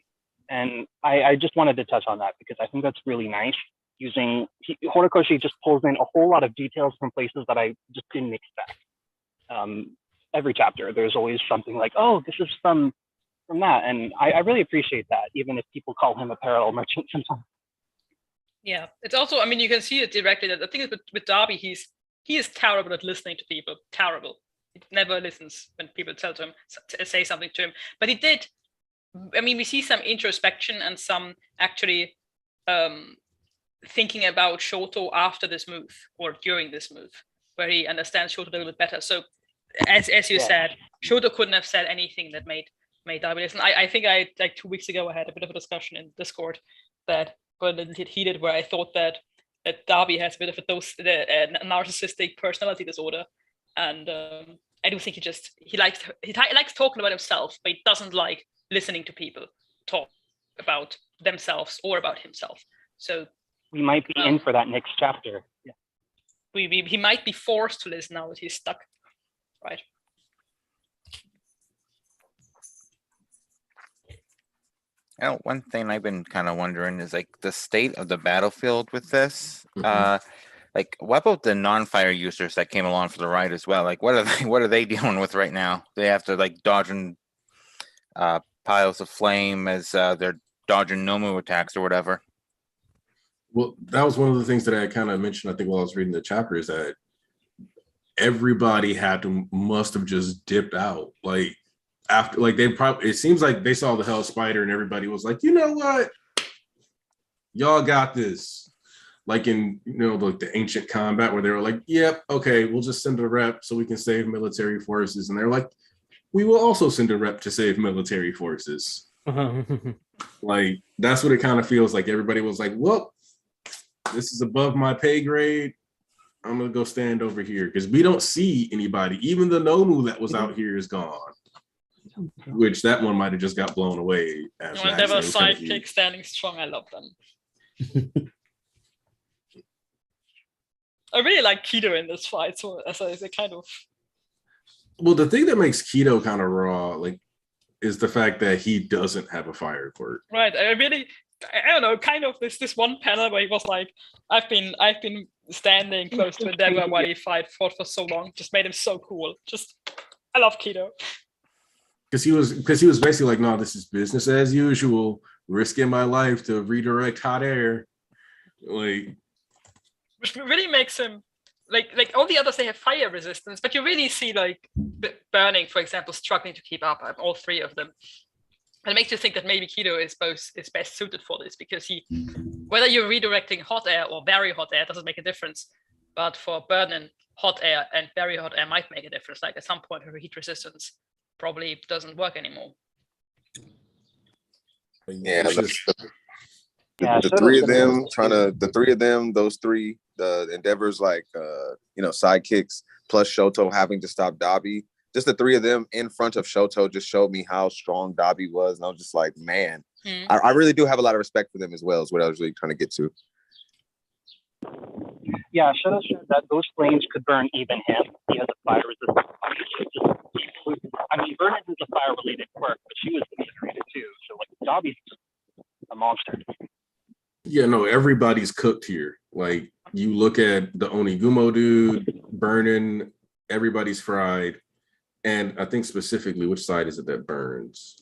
And I just wanted to touch on that because I think that's really nice. Horikoshi just pulls in a whole lot of details from places that I just didn't expect. Every chapter, there's always something like, oh, this is from that. And I really appreciate that, even if people call him a parallel merchant sometimes. Yeah, it's also, I mean, you can see it directly. That the thing is with Dabi, he is terrible at listening to people. Terrible. He never listens when people tell to him, say something to him. But he did. I mean, we see some introspection and some actually thinking about Shoto after this move or during this move, where he understands Shoto a little bit better. So, as you said, Shoto couldn't have said anything that made Dabi listen. I think like 2 weeks ago I had a bit of a discussion in Discord that got a little bit heated, where I thought that Dabi has a bit of a narcissistic personality disorder, and I do think he likes talking about himself, but he doesn't like listening to people talk about themselves or about himself. So we might be in for that next chapter. Yeah. He might be forced to listen now that he's stuck, right? One thing I've been kind of wondering is like the state of the battlefield with this. Like, what about the non-fire users that came along for the ride as well? Like, what are they dealing with right now? They have to like dodging piles of flame as they're dodging Nomu attacks or whatever. Well, that was one of the things that I kind of mentioned, I think, while I was reading the chapter, is that everybody must have just dipped out. Like, after, like, it seems like they saw the Hell Spider and everybody was like, you know what? Y'all got this. Like in, like the ancient combat where they were like, yep, okay, we'll just send a rep so we can save military forces. And they're like, we will also send a rep to save military forces. Like, that's what it kind of feels like. Everybody was like, well, this is above my pay grade. I'm going to go stand over here because we don't see anybody. Even the Nomu that was out here is gone. Which that one might have just got blown away. When they were sidekick standing strong, I love them. I really like Kido in this fight. So as a kind of. Well, the thing that makes Kido kind of raw, like, is the fact that he doesn't have a fire quirk. Right. I don't know, kind of this one panel where he was like, I've been standing close to Endeavor while he fought for so long. Just made him so cool. I love Kido. Because he was basically like, no, this is business as usual, risking my life to redirect hot air. Like, which really makes him like all the others, they have fire resistance, but you really see like Burning, for example, struggling to keep up. All three of them. And it makes you think that maybe Kido is best suited for this, because whether you're redirecting hot air or very hot air doesn't make a difference. But for Burning, hot air and very hot air might make a difference. Like at some point, her heat resistance probably doesn't work anymore. Yeah, the three of them, those three, the Endeavors, like sidekicks, plus Shoto having to stop Dabi. Just the three of them in front of Shoto just showed me how strong Dabi was. And I was just like, man, I really do have a lot of respect for them as well, is what I was really trying to get to. Yeah, Shoto showed that those flames could burn even him. He has a fire resistance. I mean, Vernon is a fire-related quirk, but she was considered too. So, like, Dabi's a monster. Yeah, no, everybody's cooked here. Like, you look at the Onigumo dude, Burning, everybody's fried. And I think specifically, which side is it that burns?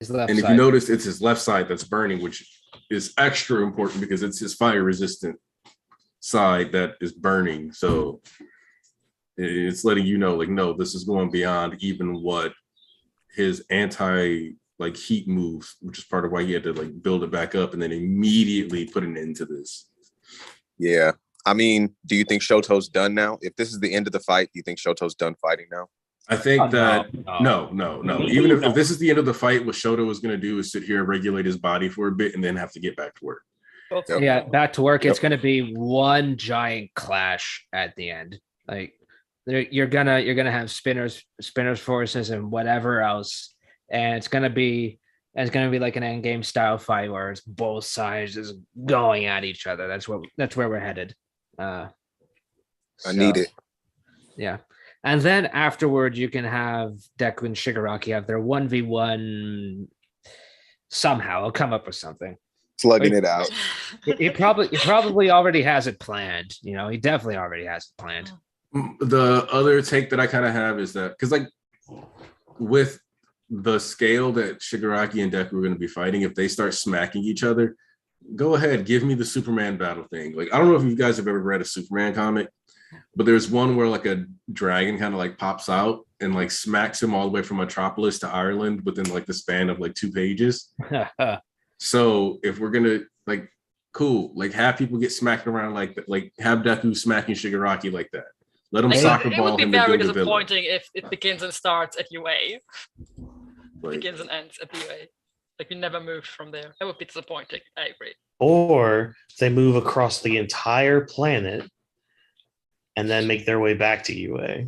His left And if side. you notice, it's his left side that's burning, which is extra important because it's his fire resistant side that is burning. So it's letting you know, like, no, this is going beyond even what his anti like heat moves, which is part of why he had to like build it back up and then immediately put an end to this. Yeah. I mean, do you think Shoto's done now? If this is the end of the fight, do you think Shoto's done fighting now? I think that no. no. Even if this is the end of the fight, what Shoto is going to do is sit here and regulate his body for a bit and then have to get back to work. Yep. Yeah, back to work. Yep. It's going to be one giant clash at the end. Like you're gonna have spinners forces and whatever else, and it's gonna be like an end game style fight where it's both sides just going at each other. That's where we're headed. I need it. Yeah. And then afterward, you can have Deku and Shigaraki have their 1v1 somehow. I'll come up with something. Slugging it out. He probably already has it planned. You know, he definitely already has it planned. The other take that I kind of have is that because like with the scale that Shigaraki and Deku are going to be fighting, if they start smacking each other, go ahead, give me the Superman battle thing. Like, I don't know if you guys have ever read a Superman comic, but there's one where like a dragon kind of like pops out and like smacks him all the way from Metropolis to Ireland within like the span of like 2 pages. So if we're gonna like, cool, like have people get smacked around like have Deku smacking Shigaraki like that. Let him soccer ball him. It would be very disappointing if it begins and starts at UA. Like, begins and ends at UA. Like we never moved from there. That would be disappointing. I agree. Or they move across the entire planet and then make their way back to UA.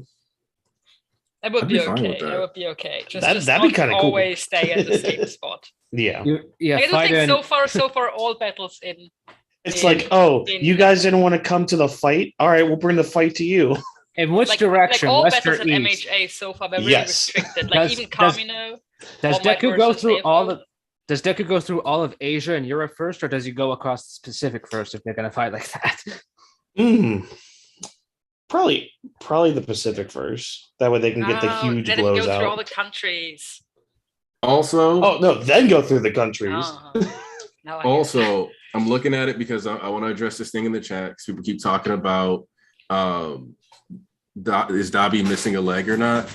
That would be okay. That would be okay. That'd be kind of cool. Always stay at the same spot. Yeah. I don't think so far all battles in. It's like, you guys didn't want to come to the fight? All right, we'll bring the fight to you. In which direction? Like all West battles or in east? MHA so far, they're really restricted. Like even Kamino. Does Deku go through Does Deku go through all of Asia and Europe first, or does he go across the Pacific first if they're going to fight like that? Probably the Pacific first. That way they can get the huge then blows go out. through all the countries. Also, then go through the countries. Also, I'm looking at it because I want to address this thing in the chat because people keep talking about is Dabi missing a leg or not?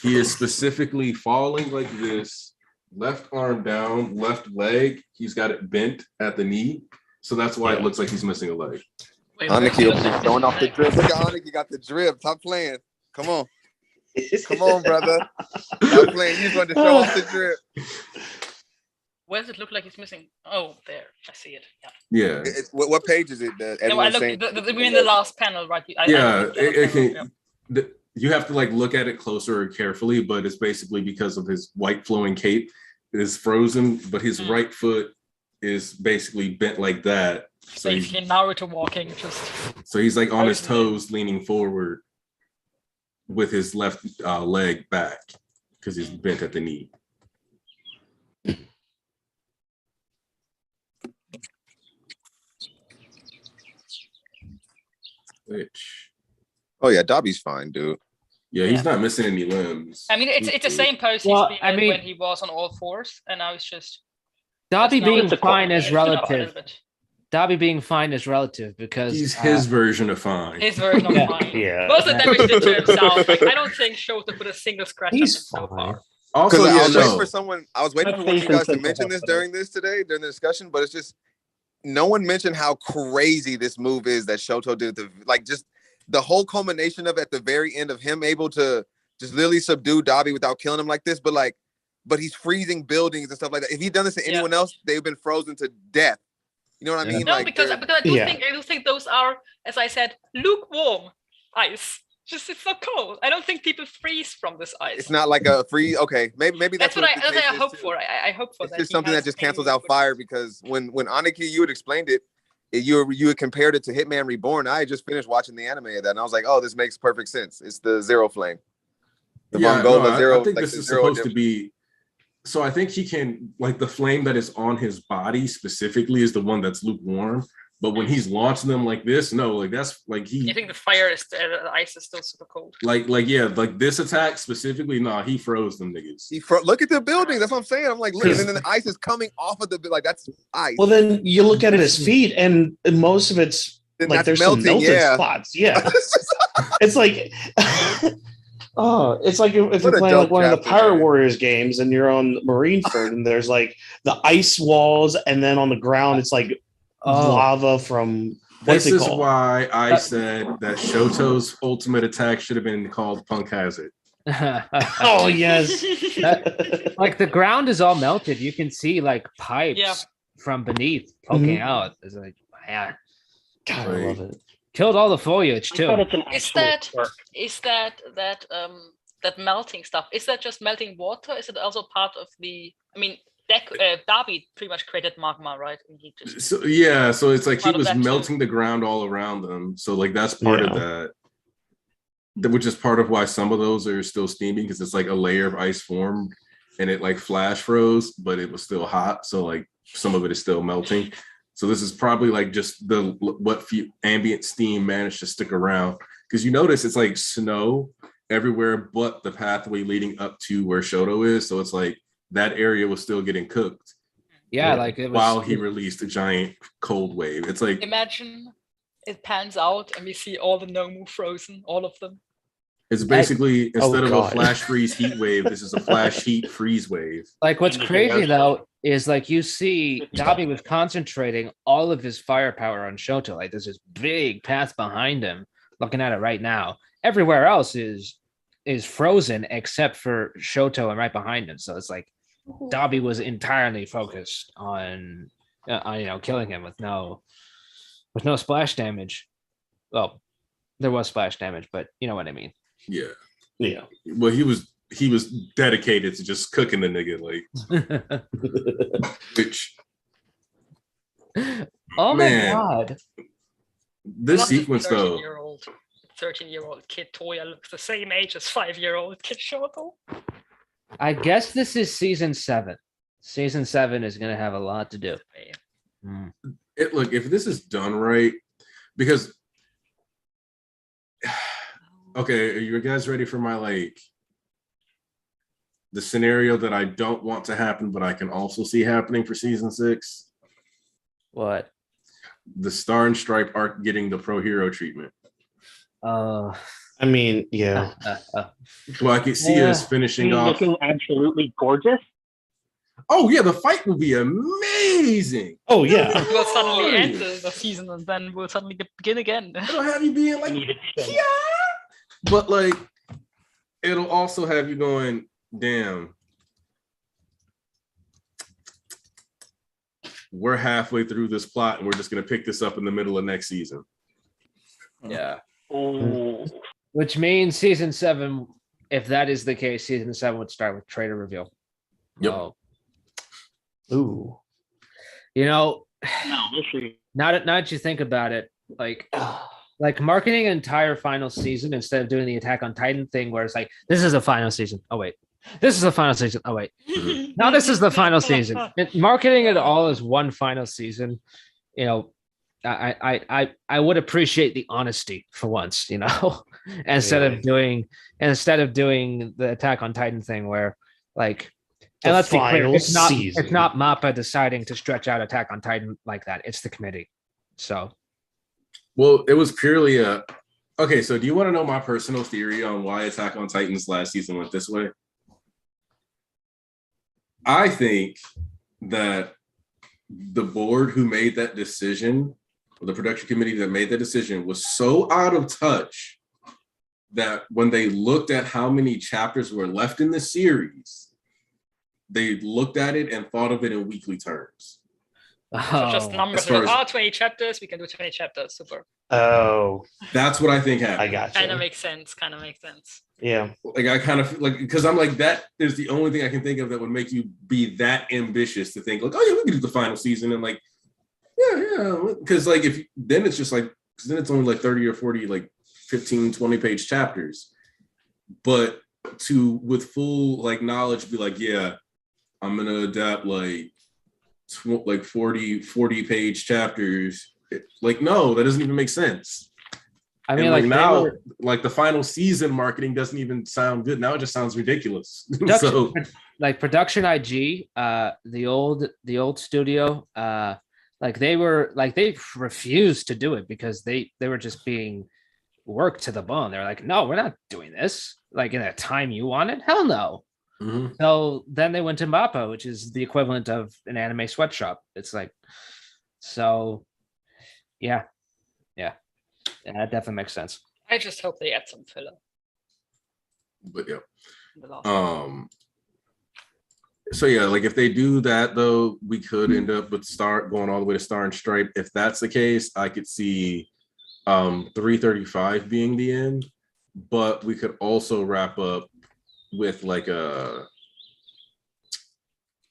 He is specifically falling like this, left arm down, left leg. He's got it bent at the knee, so that's why it looks like he's missing a leg. Aniki going off the drip. Look at Aniki got the drip. Stop playing. Come on. Come on, brother. Stop playing. You're going to show off the drip. Where does it look like it's missing? Oh, there. I see it. Yeah. What page is it? We're in the last panel, right? You have to like look at it closer or carefully, but it's basically because of his white flowing cape is frozen, but his right foot is basically bent like that. So basically Naruto walking, so he's like on his toes, leaning forward with his left leg back because he's bent at the knee. Oh yeah, Dabi's fine, dude. Yeah, he's not missing any limbs. I mean, it's the same pose he's been in when he was on all fours, and now it's just Dabi being fine is relative. Dabi being fine is relative because he's his version of fine. His version of fine. Yeah. Most of the damage did to himself. Like, I don't think Shota put a single scratch on him so far. Also, I was waiting for one of you guys to mention this during the discussion, but it's just no one mentioned how crazy this move is that Shoto did. Just the whole culmination of at the very end of him able to just literally subdue Dabi without killing him like this, but he's freezing buildings and stuff like that. If he'd done this to anyone else, they've been frozen to death. You know what I mean? No, because I do think those are, as I said, lukewarm ice. Just it's so cold. I don't think people freeze from this ice. It's not like a free. Okay, maybe that's what I hope for. I hope for it's that. It's just something that just cancels out fire because when Aniki, you had explained it, you had compared it to Hitman Reborn. I had just finished watching the anime of that, and I was like, oh, this makes perfect sense. It's the Zero Flame. I think this is supposed to be. So I think he can, like the flame that is on his body specifically is the one that's lukewarm, But when he's launching them like this, no, like that's like You think the fire is the ice is still super cold? like this attack specifically, nah, he froze them niggas. Look at the building. That's what I'm saying. I'm like, look, and then the ice is coming off of the like that's ice. Well, then you look at his feet, and most of it's Then like that's there's melting, some melted yeah. spots. Yeah, it's like it's like if What you're a playing like dope one of the chapter, Power man. Warriors games, and you're on Marineford, and there's like the ice walls, and then on the ground it's like lava from. This is why I said that Shoto's ultimate attack should have been called Punk Hazard. Oh yes, Like the ground is all melted. You can see like pipes Yeah. from beneath poking Mhm. out. It's like, man, God, I love it. killed all the foliage I thought too. it's an Is actual that quirk. that melting stuff? Is that just melting water? Is it also part of the? I mean, Darby pretty much created magma, right? And he just So yeah, so it's like he Part of was that too. melting the ground all around them. So like that's part of that. Which is part of why some of those are still steaming because it's like a layer of ice formed and it like flash froze, but it was still hot. So like some of it is still melting. So this is probably like just what few ambient steam managed to stick around because you notice it's like snow everywhere but the pathway leading up to where Shoto is. So it's like that area was still getting cooked. Yeah, like it was while he released a giant cold wave. It's like imagine it pans out and we see all the Nomu frozen, all of them. it's basically instead of a God. flash freeze heat wave, this is a flash heat freeze wave. like what's Anything crazy else? though is like you see Dobby was concentrating all of his firepower on Shoto. Like there's this big path behind him. Looking at it right now, everywhere else is frozen except for Shoto and right behind him. So it's like Dobby was entirely focused on killing him with no splash damage. Well, there was splash damage, but you know what I mean. Yeah. Yeah. Well, he was dedicated to just cooking the nigga, like which Oh Man. my god. this sequence though. 13-year-old kid Toya looks the same age as 5-year-old kid Shoto. I guess this is season 7. Season 7 is gonna have a lot to do. Look, if this is done right, because okay, are you guys ready for my like the scenario that I don't want to happen, but I can also see happening for season 6? What? The Star and Stripe arc getting the pro hero treatment. Uh, I mean, yeah. Well, I could see us finishing He's off. looking absolutely gorgeous. Oh yeah, the fight will be amazing. Oh yeah. We'll suddenly end the season and then we'll suddenly begin again. It'll have you being like, Needed spin. yeah. But like, it'll also have you going, damn. We're halfway through this plot, and we're just gonna pick this up in the middle of next season. yeah. Oh, Which means season 7, if that is the case, season 7 would start with trailer reveal. Yep. Oh, Ooh. you know, no, we'll see. now that you think about it, like marketing an entire final season instead of doing the Attack on Titan thing where it's like, this is the final season. Oh wait. This is the final season. Oh wait. Now this is the final season. Marketing it all as one final season, you know, I would appreciate the honesty for once, you know, instead of doing the Attack on Titan thing where like, and The let's be clear, final it's season. not Mappa deciding to stretch out Attack on Titan like that. It's the committee. So Well, it was purely okay. So, do you want to know my personal theory on why Attack on Titan's last season went this way? I think that the board who made that decision, or the production committee that made that decision, was so out of touch that when they looked at how many chapters were left in the series, they looked at it and thought of it in weekly terms. So just numbers. As far as- 20 chapters, we can do 20 chapters. Super. Oh, That's what I think happened. I got Kind of you. makes sense. Yeah. Like I kind of like because I'm like that is the only thing I can think of that would make you be that ambitious to think like, oh yeah, we can do the final season and like yeah because like if then it's just like because then it's only like 30 or 40 like 15 20 page chapters, but to with full like knowledge be like yeah I'm gonna adapt like 40 page chapters Like, no, that doesn't even make sense. I mean, and like now, were, like the final season marketing doesn't even sound good. Now it just sounds ridiculous. so, like production IG, the old studio, like they refused to do it because they were just being worked to the bone. They're like, no, we're not doing this. Like in a time you wanted, hell no. Mm-hmm. So then they went to MAPPA, which is the equivalent of an anime sweatshop. It's like, so yeah, that definitely makes sense. I just hope they add some filler. But yeah. So yeah, like if they do that though, we could end up with going all the way to Star and Stripe. If that's the case, I could see 335 being the end, but we could also wrap up with like around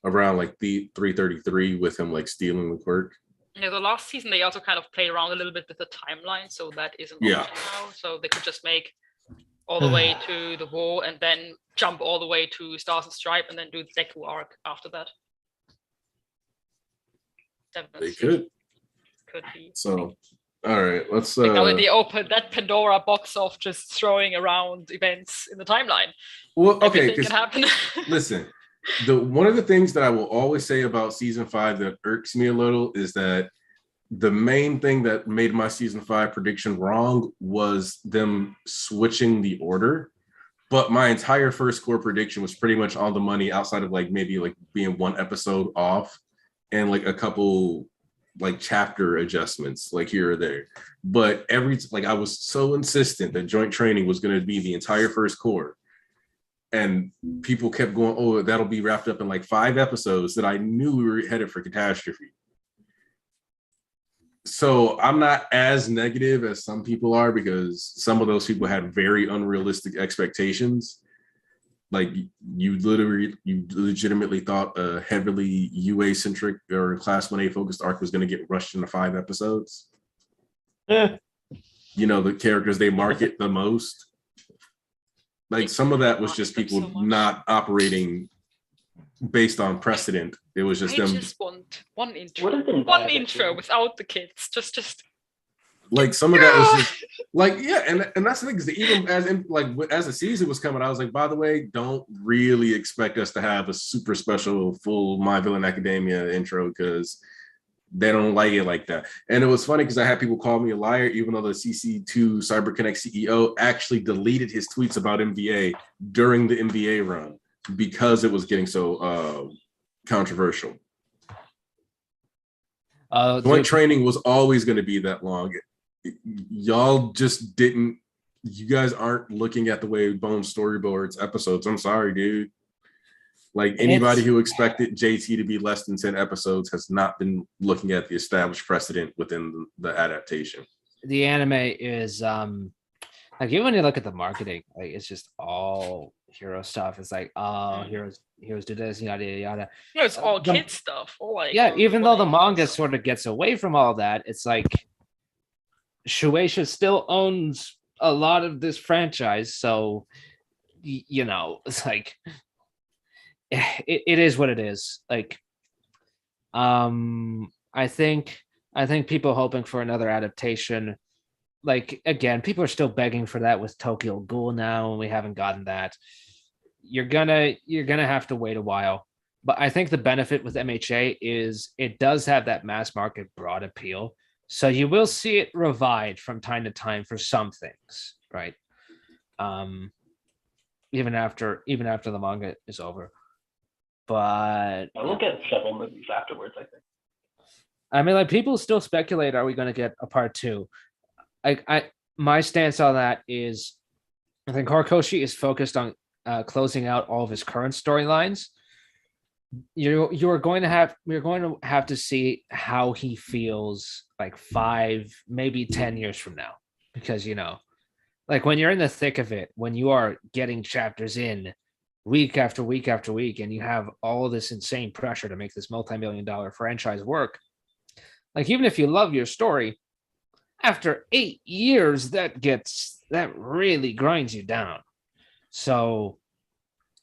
like the 333 with him like stealing the quirk. Yeah, the last season they also kind of play around a little bit with the timeline, so that is an option now. So they could just make all the way to the war and then jump all the way to Stars and Stripe and then do the Deku arc after that. Definitely. They could be. So all right, let's now they open that Pandora box of just throwing around events in the timeline. Well, okay, can happen. Listen, one of the things that I will always say about season 5 that irks me a little is that the main thing that made my season 5 prediction wrong was them switching the order. But my entire first core prediction was pretty much on the money outside of like maybe like being one episode off and like a couple like chapter adjustments like here or there. But I was so insistent that joint training was going to be the entire first core. And people kept going, oh, that'll be wrapped up in like 5 episodes, that I knew we were headed for catastrophe. So I'm not as negative as some people are, because some of those people had very unrealistic expectations. Like you legitimately thought a heavily UA centric or class 1A focused arc was going to get rushed into 5 episodes. Yeah. You know, the characters they market the most. Like some of that was just people not operating based on precedent. It was just them. I just want one intro without the kids. Just like some of that was just like, yeah, and that's the thing, is even as the season was coming, I was like, by the way, don't really expect us to have a super special full My Villain Academia intro, because they don't like it like that. And it was funny because I had people call me a liar, even though the CC2 CyberConnect CEO actually deleted his tweets about MVA during the MVA run because it was getting so controversial. Joint training was always going to be that long. Y'all just didn't. You guys aren't looking at the way Bone storyboards episodes. I'm sorry, dude. Like anybody who expected JT to be less than 10 episodes has not been looking at the established precedent within the adaptation. The anime is like, even when you look at the marketing, like it's just all hero stuff. It's like, oh, heroes do this, yada yada yada. Yeah, it's all kid stuff. Like, yeah, even though the manga sort of gets away from all that, it's like Shueisha still owns a lot of this franchise, so you know, it's like it is what it is. Like, I think people hoping for another adaptation, like again, people are still begging for that with Tokyo Ghoul now, and we haven't gotten that. You're gonna have to wait a while. But I think the benefit with MHA is it does have that mass market broad appeal. So you will see it revived from time to time for some things, right? Even after the manga is over. But we'll get several movies afterwards, I think. I mean, like, people still speculate, are we going to get a part 2? My stance on that is, I think Horikoshi is focused on closing out all of his current storylines. We're going to have to see how he feels like 5, maybe 10 years from now, because like when you're in the thick of it, when you are getting chapters in week after week after week, and you have all this insane pressure to make this multi-million-dollar franchise work, like even if you love your story, after 8 years, that really grinds you down. So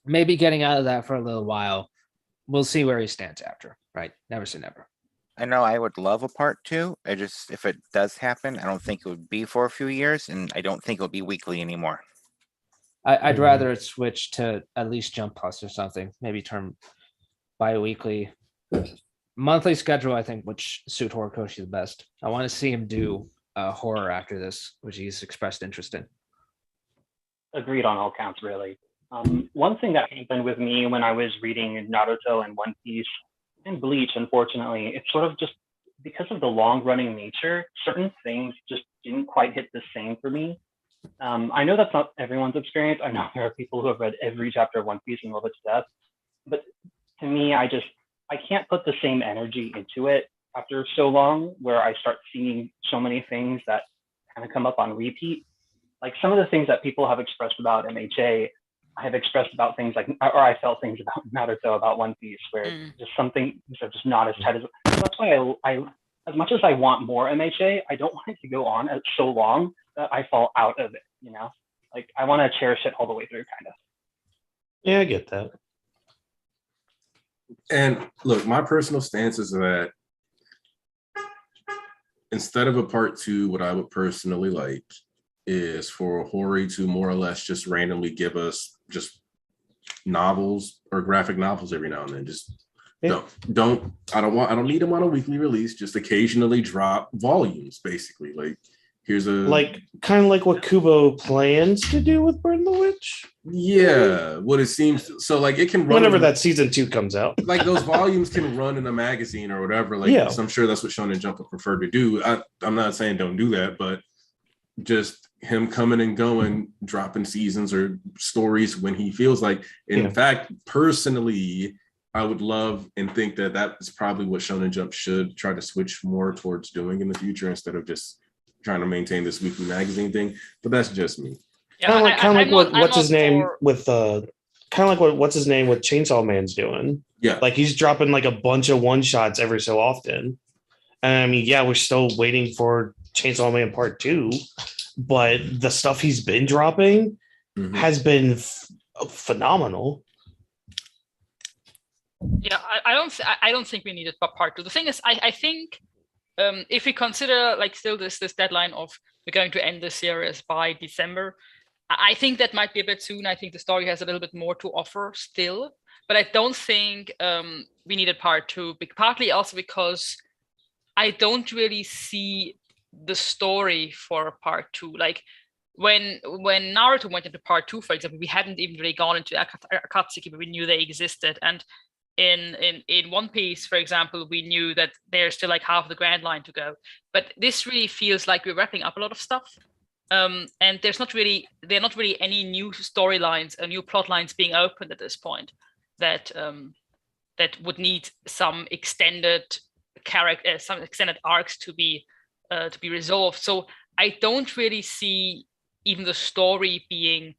maybe getting out of that for a little while. We'll see where he stands after, right? Never say never. I know I would love a part 2. I just, if it does happen, I don't think it would be for a few years, and I don't think it'll be weekly anymore. I'd rather it switch to at least Jump Plus or something. Maybe turn bi-weekly. Monthly schedule, I think, which suit Horikoshi the best. I want to see him do horror after this, which he's expressed interest in. Agreed on all counts, really. One thing that happened with me when I was reading Naruto and One Piece and Bleach, unfortunately, it's sort of just because of the long running nature, certain things just didn't quite hit the same for me. I know that's not everyone's experience. I know there are people who have read every chapter of One Piece and love it to death. But to me, I can't put the same energy into it after so long, where I start seeing so many things that kind of come up on repeat. Like some of the things that people have expressed about MHA, I have expressed about things like, or I felt things about Naruto, about One Piece, where just some things are just not as tight as. So that's why I, as much as I want more MHA, I don't want it to go on so long that I fall out of it. You know, like I want to cherish it all the way through, kind of. Yeah, I get that. And look, my personal stance is that instead of a part 2, what I would personally like is for Hori to more or less just randomly give us just novels or graphic novels every now and then. Just I don't need them on a weekly release. Just occasionally drop volumes, basically. Like here's kind of like what Kubo plans to do with Burn the Witch. Yeah, what it seems. So like it can run whenever that season 2 comes out. Like those volumes can run in a magazine or whatever. Like so I'm sure that's what Shonen Jump would prefer to do. I'm not saying don't do that, but just him coming and going, dropping seasons or stories when he feels like. In fact, personally, I would love and think that is probably what Shonen Jump should try to switch more towards doing in the future instead of just trying to maintain this weekly magazine thing. But that's just me. Yeah, kind of like what's his name with Chainsaw Man's doing. Yeah, like he's dropping like a bunch of one shots every so often. And I mean, yeah, we're still waiting for Chainsaw Man Part 2, but the stuff he's been dropping has been phenomenal. Yeah, I don't think we needed part 2. The thing is, I think if we consider like still this deadline of we're going to end the series by December, I think that might be a bit soon. I think the story has a little bit more to offer still, but I don't think we needed part 2. Partly also because I don't really see the story for part 2. Like when Naruto went into part 2, for example, we hadn't even really gone into Akatsuki, but we knew they existed. And in One Piece, for example, we knew that there's still like half the Grand Line to go. But this really feels like we're wrapping up a lot of stuff. And there are not really any new storylines or new plot lines being opened at this point that would need some extended arcs to be resolved. So I don't really see even the story being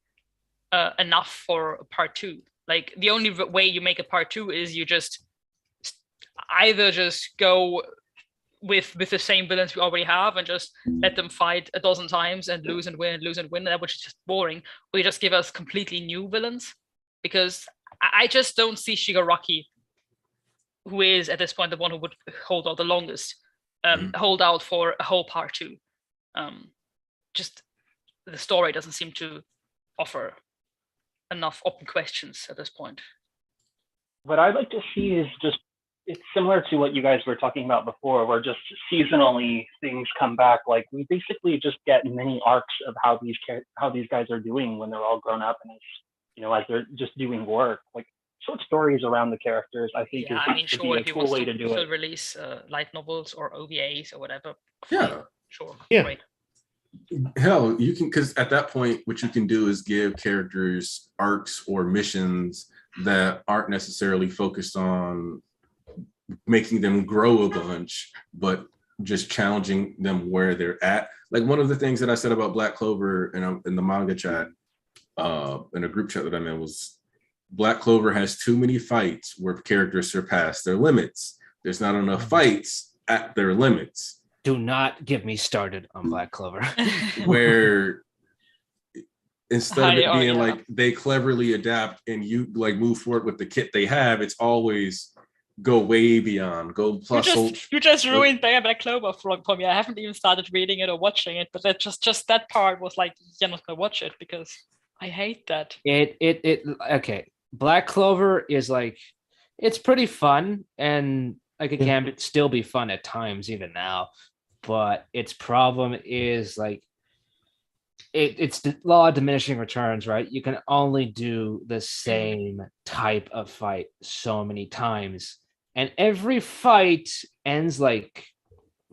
enough for part 2. Like the only way you make a part 2 is you just either just go with the same villains we already have and just let them fight a dozen times and lose and win, which is just boring, or you just give us completely new villains, because I just don't see Shigaraki, who is at this point the one who would hold out the longest, hold out for a whole part 2. Just the story doesn't seem to offer enough open questions at this point. What I'd like to see is just, it's similar to what you guys were talking about before, where just seasonally things come back. Like we basically just get mini arcs of how these guys are doing when they're all grown up and as they're just doing work. Like short stories around the characters, I think would be a cool way to do it. Release light novels or OVAs or whatever. Yeah, sure. Yeah. Great. Hell, you can, because at that point, what you can do is give characters arcs or missions that aren't necessarily focused on making them grow a bunch, but just challenging them where they're at. Like one of the things that I said about Black Clover in the manga chat, in a group chat that I'm in, was Black Clover has too many fights where characters surpass their limits. There's not enough fights at their limits. Do not get me started on Black Clover. Where instead of it being like they cleverly adapt and you like move forward with the kit they have, it's always go way beyond. Go plus. You just ruined Black Clover for me. I haven't even started reading it or watching it, but that just that part was like, you're not gonna watch it because I hate that. Okay. Black Clover is like, it's pretty fun, and like it can still be fun at times even now, but its problem is like it's the law of diminishing returns, right? You can only do the same type of fight so many times, and every fight ends like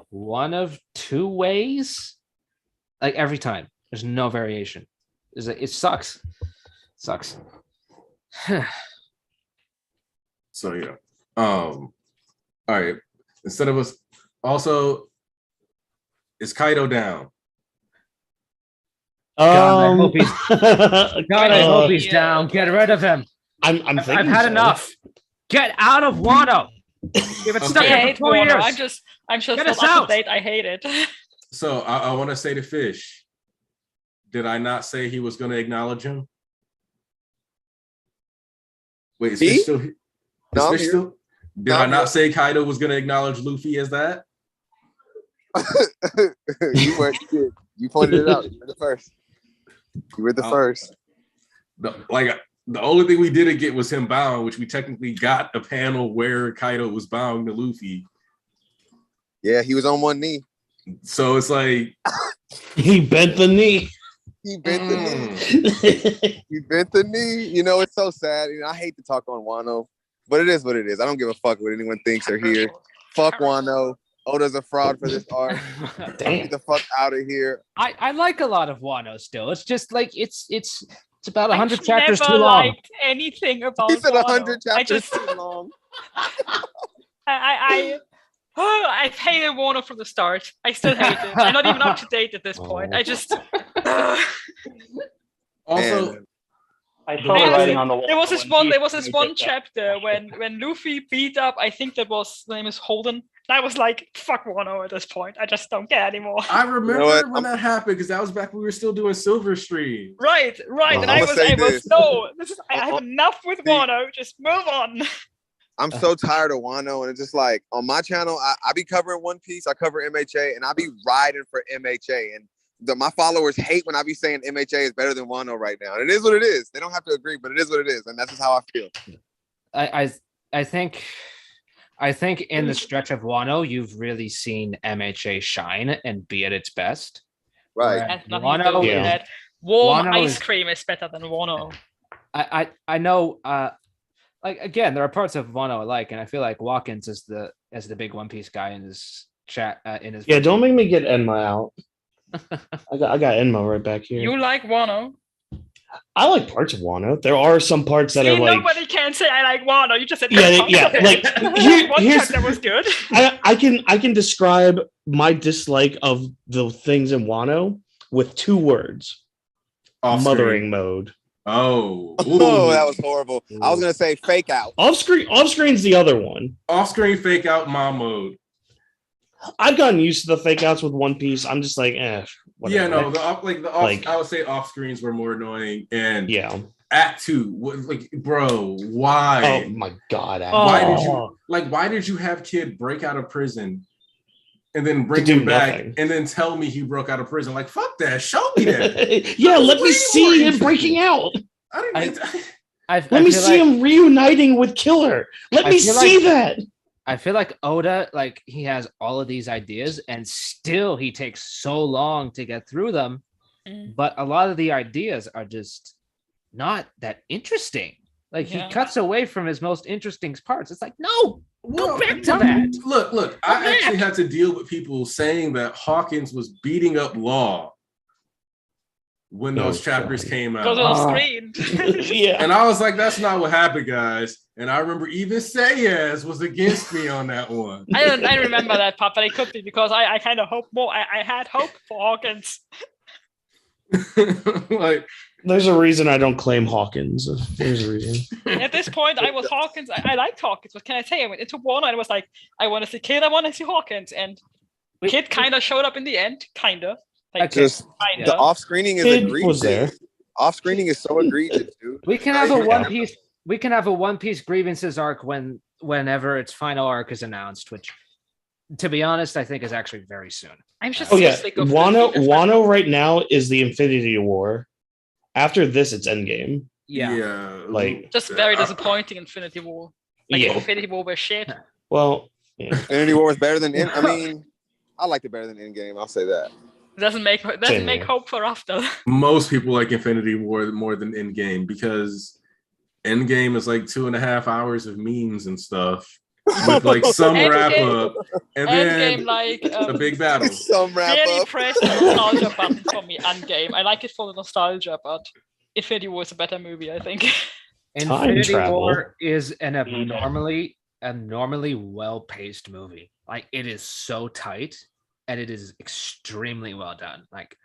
one of two ways, like every time. There's no variation. It sucks. So yeah. All right. Instead of us, also, is Kaido down? God, I hope he's down. Get rid of him. I've had enough. Get out of Wano. You've been stuck here for 2 years. I'm just not up to date. I hate it. So I want to say to Fish, did I not say he was going to acknowledge him? Wait, is Fish still? Fish still? Did I not say Kaido was going to acknowledge Luffy as that? You pointed it out. You were the first. The only thing we didn't get was him bowing, which we technically got a panel where Kaido was bowing to Luffy. Yeah, he was on one knee. So it's like he bent the knee. He bent the knee. You know, it's so sad. You know, I hate to talk on Wano, but it is what it is. I don't give a fuck what anyone thinks or hears. Fuck Wano. Oda's a fraud for this art. Get the fuck out of here. I like a lot of Wano still. It's just like it's about 100 chapters too long. I never liked anything about He said 100 Wano. chapters too long. I've hated Wano from the start. I still hate it. I'm not even up to date at this point. I just also. I saw the writing on the wall. There was this one chapter when Luffy beat up, I think his name is Holden. I was like, fuck Wano at this point. I just don't care anymore. I remember when that happened because that was back when we were still doing Silver Stream. Right. And I have enough with Wano. Just move on. I'm so tired of Wano, and it's just like on my channel, I be covering One Piece, I cover MHA, and I be riding for MHA. And my followers hate when I be saying MHA is better than Wano right now. And it is what it is. They don't have to agree, but it is what it is, and that's just how I feel. I think in the stretch of Wano, you've really seen MHA shine and be at its best. Right. Warm ice cream is better than Wano. I know. Like again, there are parts of Wano I like, and I feel like Watkins is the big One Piece guy in his chat. Don't make me get Enma out. I got Enma right back here. You like Wano? I like parts of Wano. There are some parts that are like nobody can say I like Wano. You just said yeah. Like here's that was good. I can describe my dislike of the things in Wano with 2 words: mothering mode. Oh, that was horrible. I was gonna say fake out. Off screen's the other one. Off screen fake out mom mode. I've gotten used to the fake outs with One Piece. I'm just like, whatever. Yeah, no, I would say off screens were more annoying. And Act 2, bro, why? Oh my god! Why did you have kid break out of prison and then bring him back and then tell me he broke out of prison? Like, fuck that! Show me that. Let me see him breaking out. Let me see him reuniting with Killer. Let me see that. I feel like Oda, like he has all of these ideas and still he takes so long to get through them. But a lot of the ideas are just not that interesting. Like he cuts away from his most interesting parts. It's like, no, go back to that. Look, I actually had to deal with people saying that Hawkins was beating up Law when those chapters came out. Because on screen. And I was like, that's not what happened, guys. And I remember even Sayez was against me on that one. I remember that part, but it could be because I kind of hope more. I had hope for Hawkins. Like, there's a reason I don't claim Hawkins. There's a reason. At this point, I was Hawkins. I liked Hawkins. What can I say? I went into Wano and I was like, I want to see Kid. I want to see Hawkins. And Kid kind of showed up in the end, kind of. Like, the off screening is egregious. Off screening is so egregious, dude. We can have a One Piece grievances arc when whenever its final arc is announced, which, to be honest, I think is actually very soon. I'm just Oh so yeah, sick of Wano right now is the Infinity War. After this, it's Endgame. Yeah. Like just very disappointing Infinity War. Like Yeah. Infinity War was shit. Well, yeah. Infinity War was better than I mean, I liked it better than Endgame. I'll say that. It doesn't make hope for after. Most people like Infinity War more than Endgame because Endgame is like 2.5 hours of memes and stuff with like some wrap up and then Endgame, like a big battle. Some wrap really up. press the nostalgia button for me. Endgame. I like it for the nostalgia, but Infinity War is a better movie, I think. Infinity travel. War is an abnormally well-paced movie. Like, it is so tight and it is extremely well done. Like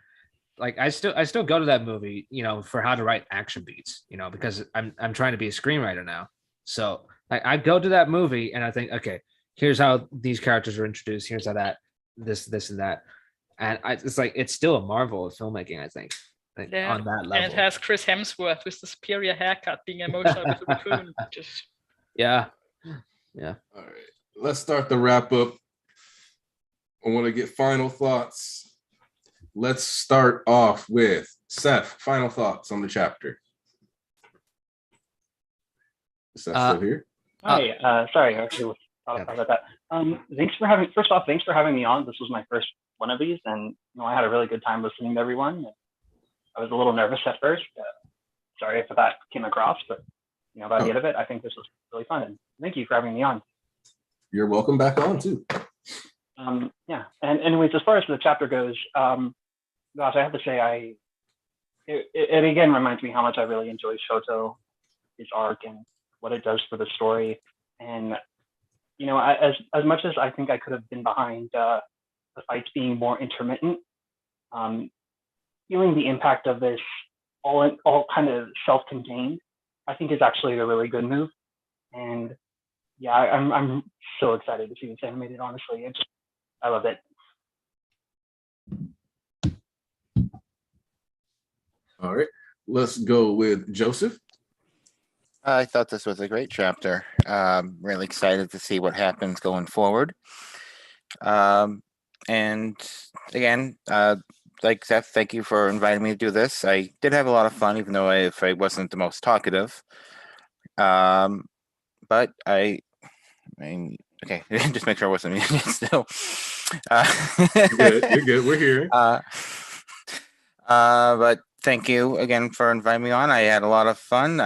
I still go to that movie, for how to write action beats, because I'm trying to be a screenwriter now. So I go to that movie and I think, okay, here's how these characters are introduced. Here's how this and that. And it's like, it's still a marvel of filmmaking, I think. Yeah, on that level. And it has Chris Hemsworth with the superior haircut being emotional with the raccoon. Just yeah. All right, let's start the wrap up. I want to get final thoughts. Let's start off with Seth. Final thoughts on the chapter. Is Seth still here? Hi. Sorry, I actually thought about that. Thanks for having me on. This was my first one of these, and I had a really good time listening to everyone. I was a little nervous at first. Sorry if that came across, but by the end of it, I think this was really fun. And thank you for having me on. You're welcome back on too. Yeah. And anyways, as far as the chapter goes, gosh, I have to say, it again reminds me how much I really enjoy Shoto, his arc, and what it does for the story. And as much as I think I could have been behind the fights being more intermittent, feeling the impact of this all kind of self-contained, I think is actually a really good move. And yeah, I'm so excited to see this animated. Honestly, I love it. All right, let's go with Joseph. I thought this was a great chapter. Really excited to see what happens going forward. And again, like Seth, thank you for inviting me to do this. I did have a lot of fun, even though I wasn't the most talkative. But I mean, okay, just make sure I wasn't muted still. You're good. We're here. But thank you again for inviting me on. I had a lot of fun,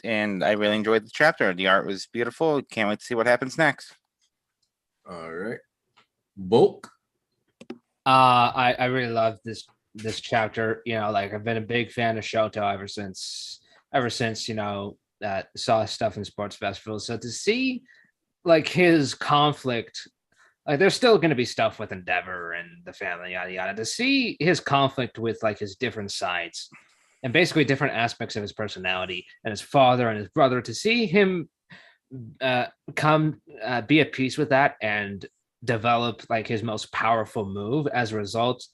and I really enjoyed the chapter. The art was beautiful. Can't wait to see what happens next. All right, Bulk. I really love this chapter. Like, I've been a big fan of Shoto ever since that saw stuff in sports festivals. So to see like his conflict, like, there's still going to be stuff with Endeavor and the family, yada yada. To see his conflict with like his different sides and basically different aspects of his personality and his father and his brother, to see him be at peace with that and develop like his most powerful move as a result.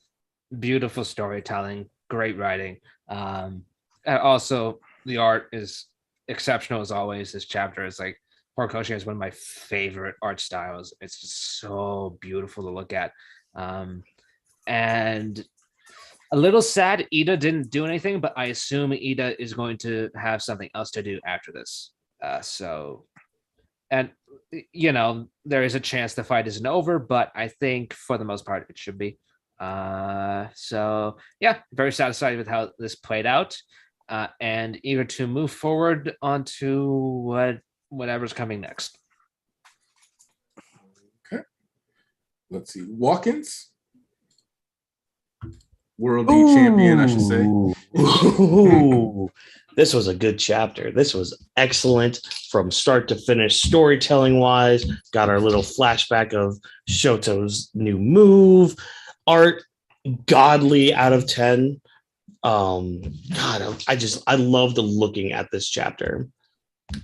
Beautiful storytelling, great writing. And also the art is exceptional as always. This chapter is like, Horikoshi is one of my favorite art styles. It's just so beautiful to look at. And a little sad Ida didn't do anything, but I assume Ida is going to have something else to do after this. And there is a chance the fight isn't over, but I think for the most part it should be. So yeah, very satisfied with how this played out, and eager to move forward onto whatever's coming next. Okay, let's see. Watkins, World Beat Champion, I should say. Ooh. This was a good chapter. This was excellent from start to finish, storytelling wise. Got our little flashback of Shoto's new move. Art, godly out of 10. God, I loved looking at this chapter.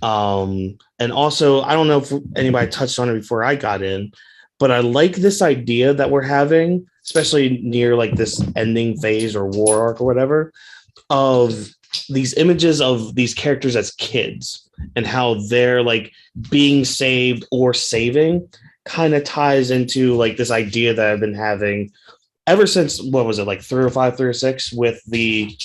And also, I don't know if anybody touched on it before I got in, but I like this idea that we're having, especially near like this ending phase or war arc or whatever, of these images of these characters as kids and how they're like being saved or saving kind of ties into like this idea that I've been having ever since, what was it, like 305, 306, with the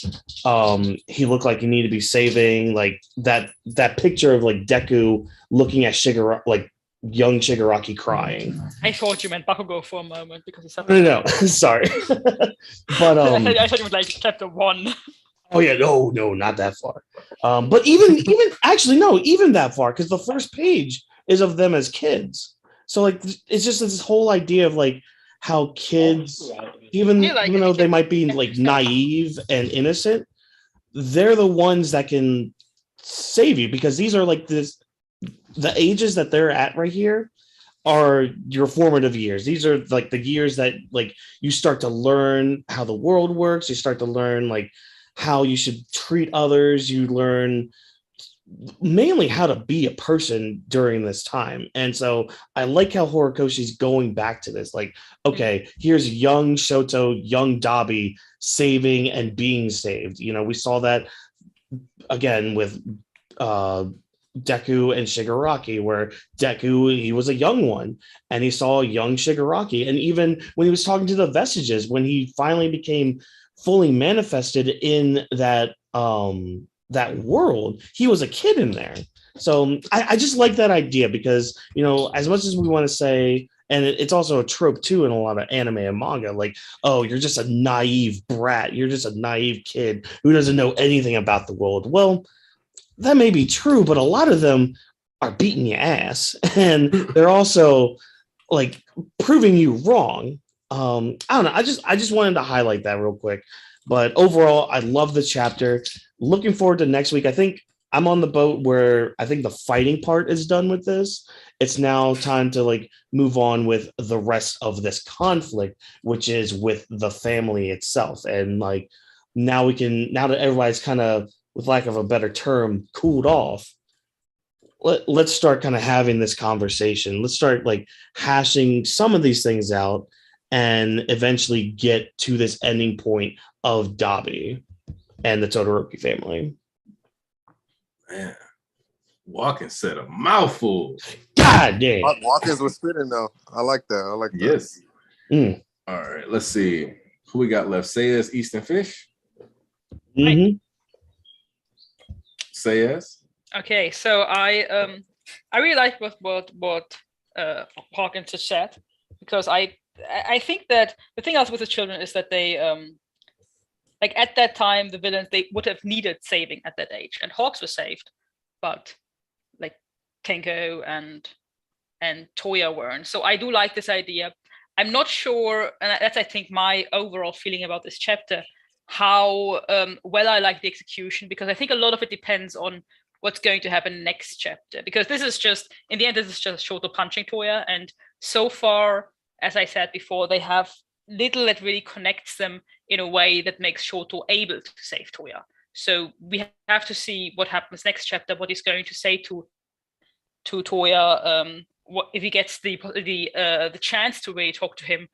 he looked like he needed to be saving, like that picture of like Deku looking at Shigaraki, like young Shigaraki crying. I thought you meant Bakugo for a moment because it's No, sorry. But I thought you meant like chapter 1. Oh yeah, no, not that far. But even actually no, even that far, because the first page is of them as kids. So like it's just this whole idea of like how kids, even though they might be like naive and innocent, they're the ones that can save you, because these are like the ages that they're at right here are your formative years. These are like the years that like you start to learn how the world works. You start to learn like how you should treat others. You learn mainly how to be a person during this time. And so I like how Horikoshi's going back to this. Like, okay, here's young Shoto, young Dabi saving and being saved. You know, we saw that again with Deku and Shigaraki, where Deku, he was a young one and he saw young Shigaraki. And even when he was talking to the vestiges, when he finally became fully manifested in that that world, he was a kid in there. So I just like that idea, because, you know, as much as we want to say, and it's also a trope too in a lot of anime and manga, like, oh, you're just a naive brat, you're just a naive kid who doesn't know anything about the world. Well, that may be true, but a lot of them are beating your ass, and they're also like proving you wrong. I don't know. I just wanted to highlight that real quick. But overall, I love the chapter. Looking forward to next week. I think I'm on the boat where I think the fighting part is done with this. It's now time to like move on with the rest of this conflict, which is with the family itself. And like now that everybody's kind of, with lack of a better term, cooled off, let's start kind of having this conversation. Let's start like hashing some of these things out and eventually get to this ending point of Dabi and the Todoroki family. Man, Watkins said a mouthful. God damn. Watkins was spitting though. I like that. Yes. All right, let's see who we got left. Sayas, Easton Fish. Mm-hmm. Sayas. Okay, so I really like what Hawkins just said, because I think that the thing else with the children is that they like at that time the villains, they would have needed saving at that age, and Hawks was saved, but like Kenko and Toya weren't. So I do like this idea. I'm not sure, and that's I think my overall feeling about this chapter, how well I like the execution, because I think a lot of it depends on what's going to happen next chapter, because this is just, in the end, this is just Shoto punching Toya, and so far, as I said before, they have little that really connects them in a way that makes Shoto able to save Toya. So we have to see what happens next chapter, what he's going to say to Toya, what if he gets the chance to really talk to him,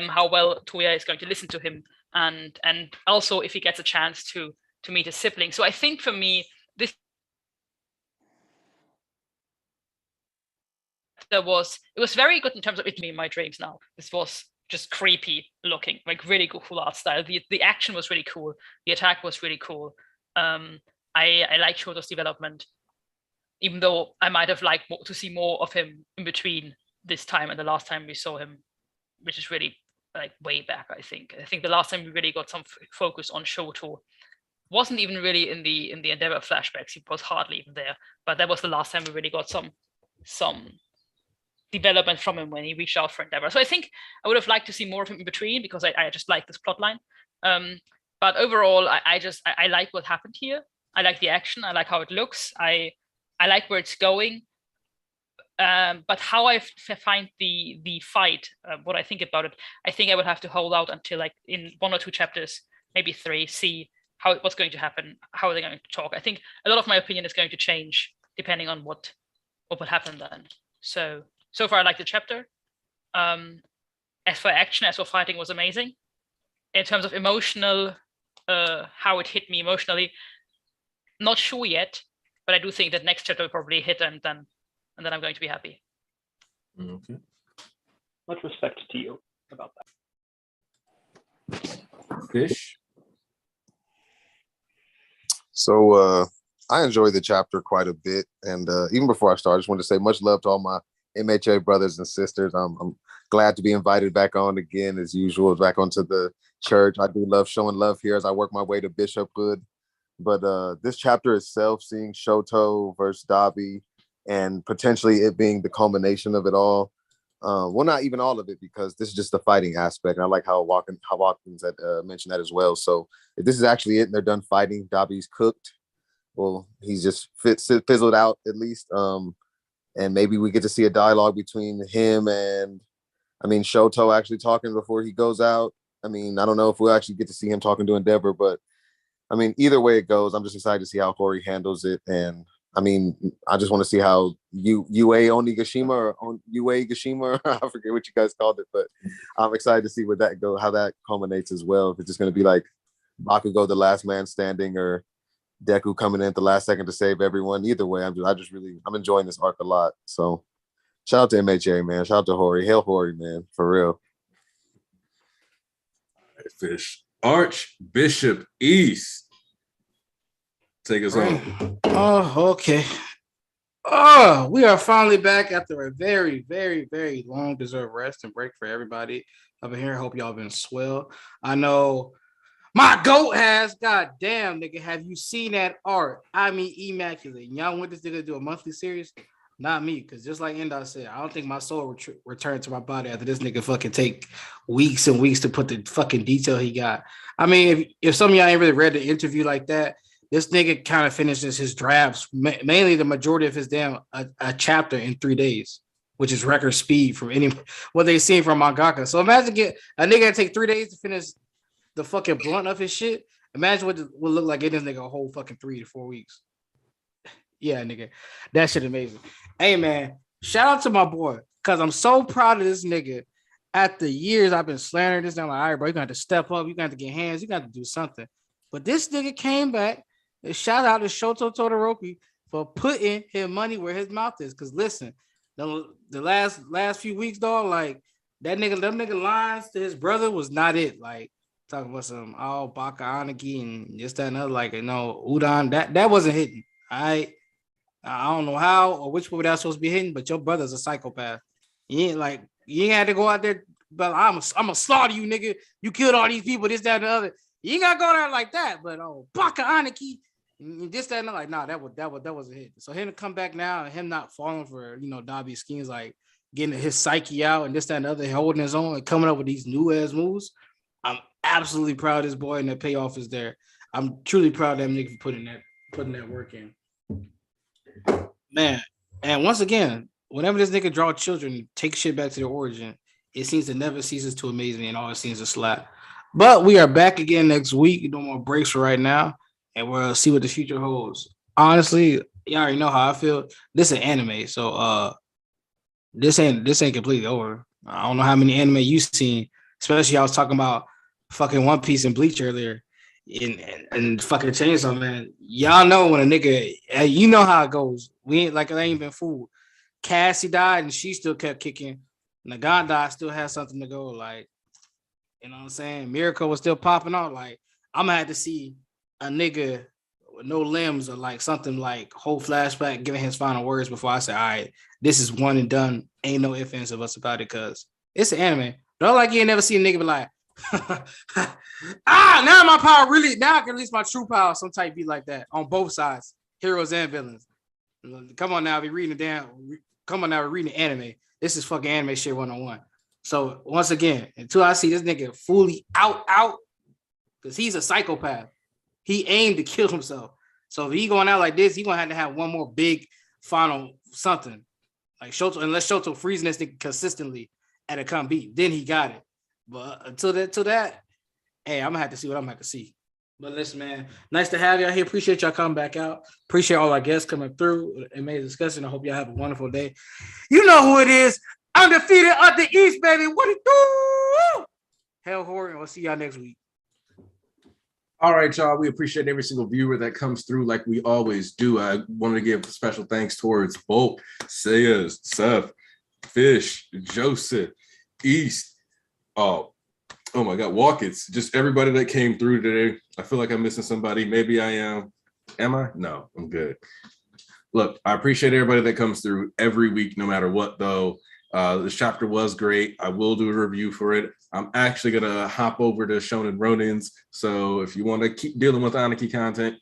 how well Toya is going to listen to him, and also if he gets a chance to meet his sibling. So I think for me, this it was very good in terms of it me in my dreams now. This was just creepy looking, like really cool art style. The action was really cool. The attack was really cool. I like Shoto's development, even though I might have liked to see more of him in between this time and the last time we saw him, which is really like way back. I think the last time we really got some focus on Shoto wasn't even really in the Endeavor flashbacks. He was hardly even there, but that was the last time we really got some development from him when he reached out for Endeavor. So I think I would have liked to see more of him in between, because I just like this plot line. But overall, I like what happened here. I like the action. I like how it looks. I like where it's going. But how I find the fight, what I think about it, I think I would have to hold out until like in 1 or 2 chapters, maybe 3, see what's going to happen, how are they going to talk. I think a lot of my opinion is going to change depending on what will happen then. So far I like the chapter. As for action, as for fighting, was amazing. In terms of emotional how it hit me emotionally. Not sure yet, but I do think that next chapter will probably hit, and then I'm going to be happy. Okay. Much respect to you about that. Fish. So I enjoyed the chapter quite a bit, and even before I start, I just wanted to say much love to all my MHA brothers and sisters. I'm glad to be invited back on again as usual, back onto the church. I do love showing love here as I work my way to bishophood. But this chapter itself, seeing Shoto versus Dabi, and potentially it being the culmination of it all. Well, not even all of it, because this is just the fighting aspect. And I like how Watkins had mentioned that as well. So if this is actually it and they're done fighting, Dabi's cooked. Well, he's just fizzled out at least. And maybe we get to see a dialogue between him and, Shoto actually talking before he goes out. I don't know if we'll actually get to see him talking to Endeavor, but either way it goes, I'm just excited to see how Hori handles it. And I just want to see how UA Onigashima or UA Gashima, I forget what you guys called it, but I'm excited to see how that culminates as well. If it's just going to be like Bakugo, the last man standing, or Deku coming in at the last second to save everyone. Either way, I'm enjoying this arc a lot. So shout out to MHA, man. Shout out to Hori. Hail Hori, man. For real. Fish. Archbishop East. Take us on. Oh, okay. Oh, we are finally back after a very, very, very long deserved rest and break for everybody up in here. Hope y'all been swell. I know my goat has. God damn, nigga. Have you seen that art? Immaculate. Y'all want this nigga to do a monthly series? Not me, because just like Endar said, I don't think my soul returned to my body after this nigga fucking take weeks and weeks to put the fucking detail he got. If some of y'all ain't really read the interview like that, this nigga kind of finishes his drafts, mainly the majority of his damn a chapter in 3 days, which is record speed from what they seen from mangaka. So imagine get a nigga take 3 days to finish the fucking blunt of his shit. Imagine what it would look like in this nigga a whole fucking 3 to 4 weeks. Yeah, nigga, that shit amazing. Hey man, shout out to my boy, cause I'm so proud of this nigga. After years I've been slandering this, I'm like, all right, bro, you got to step up, you got to get hands, you got to do something. But this nigga came back. And shout out to Shoto Todoroki for putting his money where his mouth is. Cause listen, the last few weeks, dog, like them nigga lines to his brother was not it. Like talking about some Baka Aniki and this, that, and other, like Udon. That wasn't hitting. I don't know how or which way that's supposed to be hitting, but your brother's a psychopath. You ain't had to go out there, but I'm gonna slaughter you, nigga. You killed all these people, this, that, and the other. You ain't gotta go there like that, but Baka Aniki. This, that, and like, nah, that wasn't hit. So him to come back now and him not falling for Dabi's schemes, like getting his psyche out and this, that, and the other, holding his own and coming up with these new ass moves. I'm absolutely proud of this boy, and the payoff is there. I'm truly proud of that nigga for putting that work in. Man, and once again, whenever this nigga draw children, take shit back to their origin, it seems to never ceases to amaze me and always seems to slap. But we are back again next week. No more breaks for right now. And we'll see what the future holds. Honestly, y'all already know how I feel. This is anime, so this ain't completely over. I don't know how many anime you've seen, especially I was talking about fucking One Piece and Bleach earlier, and fucking Chainsaw Man. Y'all know when a nigga, you know how it goes. We ain't like it ain't been fooled. Cassie died and she still kept kicking. Naganda still has something to go. Like, you know what I'm saying? Miracle was still popping out. Like, I'm gonna have to see a nigga with no limbs or like something like whole flashback giving his final words before I say, all right, this is one and done. Ain't no ifs, ands, or buts about it, because it's an anime. Don't like you ain't never seen a nigga be like, now my power really, now I can release my true power. Some type be like that on both sides, heroes and villains. Come on now, we're reading the anime. This is fucking anime shit 101. So once again, until I see this nigga fully out, because he's a psychopath. He aimed to kill himself. So if he going out like this, he gonna have to have one more big final something. Like Shoto, unless Shoto freezing this thing consistently at a come beat, then he got it. But until that, hey, I'm gonna have to see what I'm gonna have to see. But listen, man, nice to have y'all here. Appreciate y'all coming back out. Appreciate all our guests coming through. Amazing discussion. I hope y'all have a wonderful day. You know who it is. Undefeated of the East, baby. What it do? Hell, Hori. We'll see y'all next week. All right, y'all. We appreciate every single viewer that comes through like we always do. I wanted to give special thanks towards Bolt, Sayers, Seth, Fish, Joseph, East. Oh my God, Walkets. Just everybody that came through today. I feel like I'm missing somebody. Maybe I am. Am I? No, I'm good. Look, I appreciate everybody that comes through every week, no matter what, though. This chapter was great. I will do a review for it. I'm actually going to hop over to Shonen Ronins. So if you want to keep dealing with Anarchy content,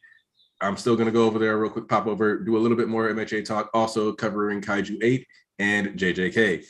I'm still going to go over there real quick, pop over, do a little bit more MHA talk, also covering Kaiju 8 and JJK.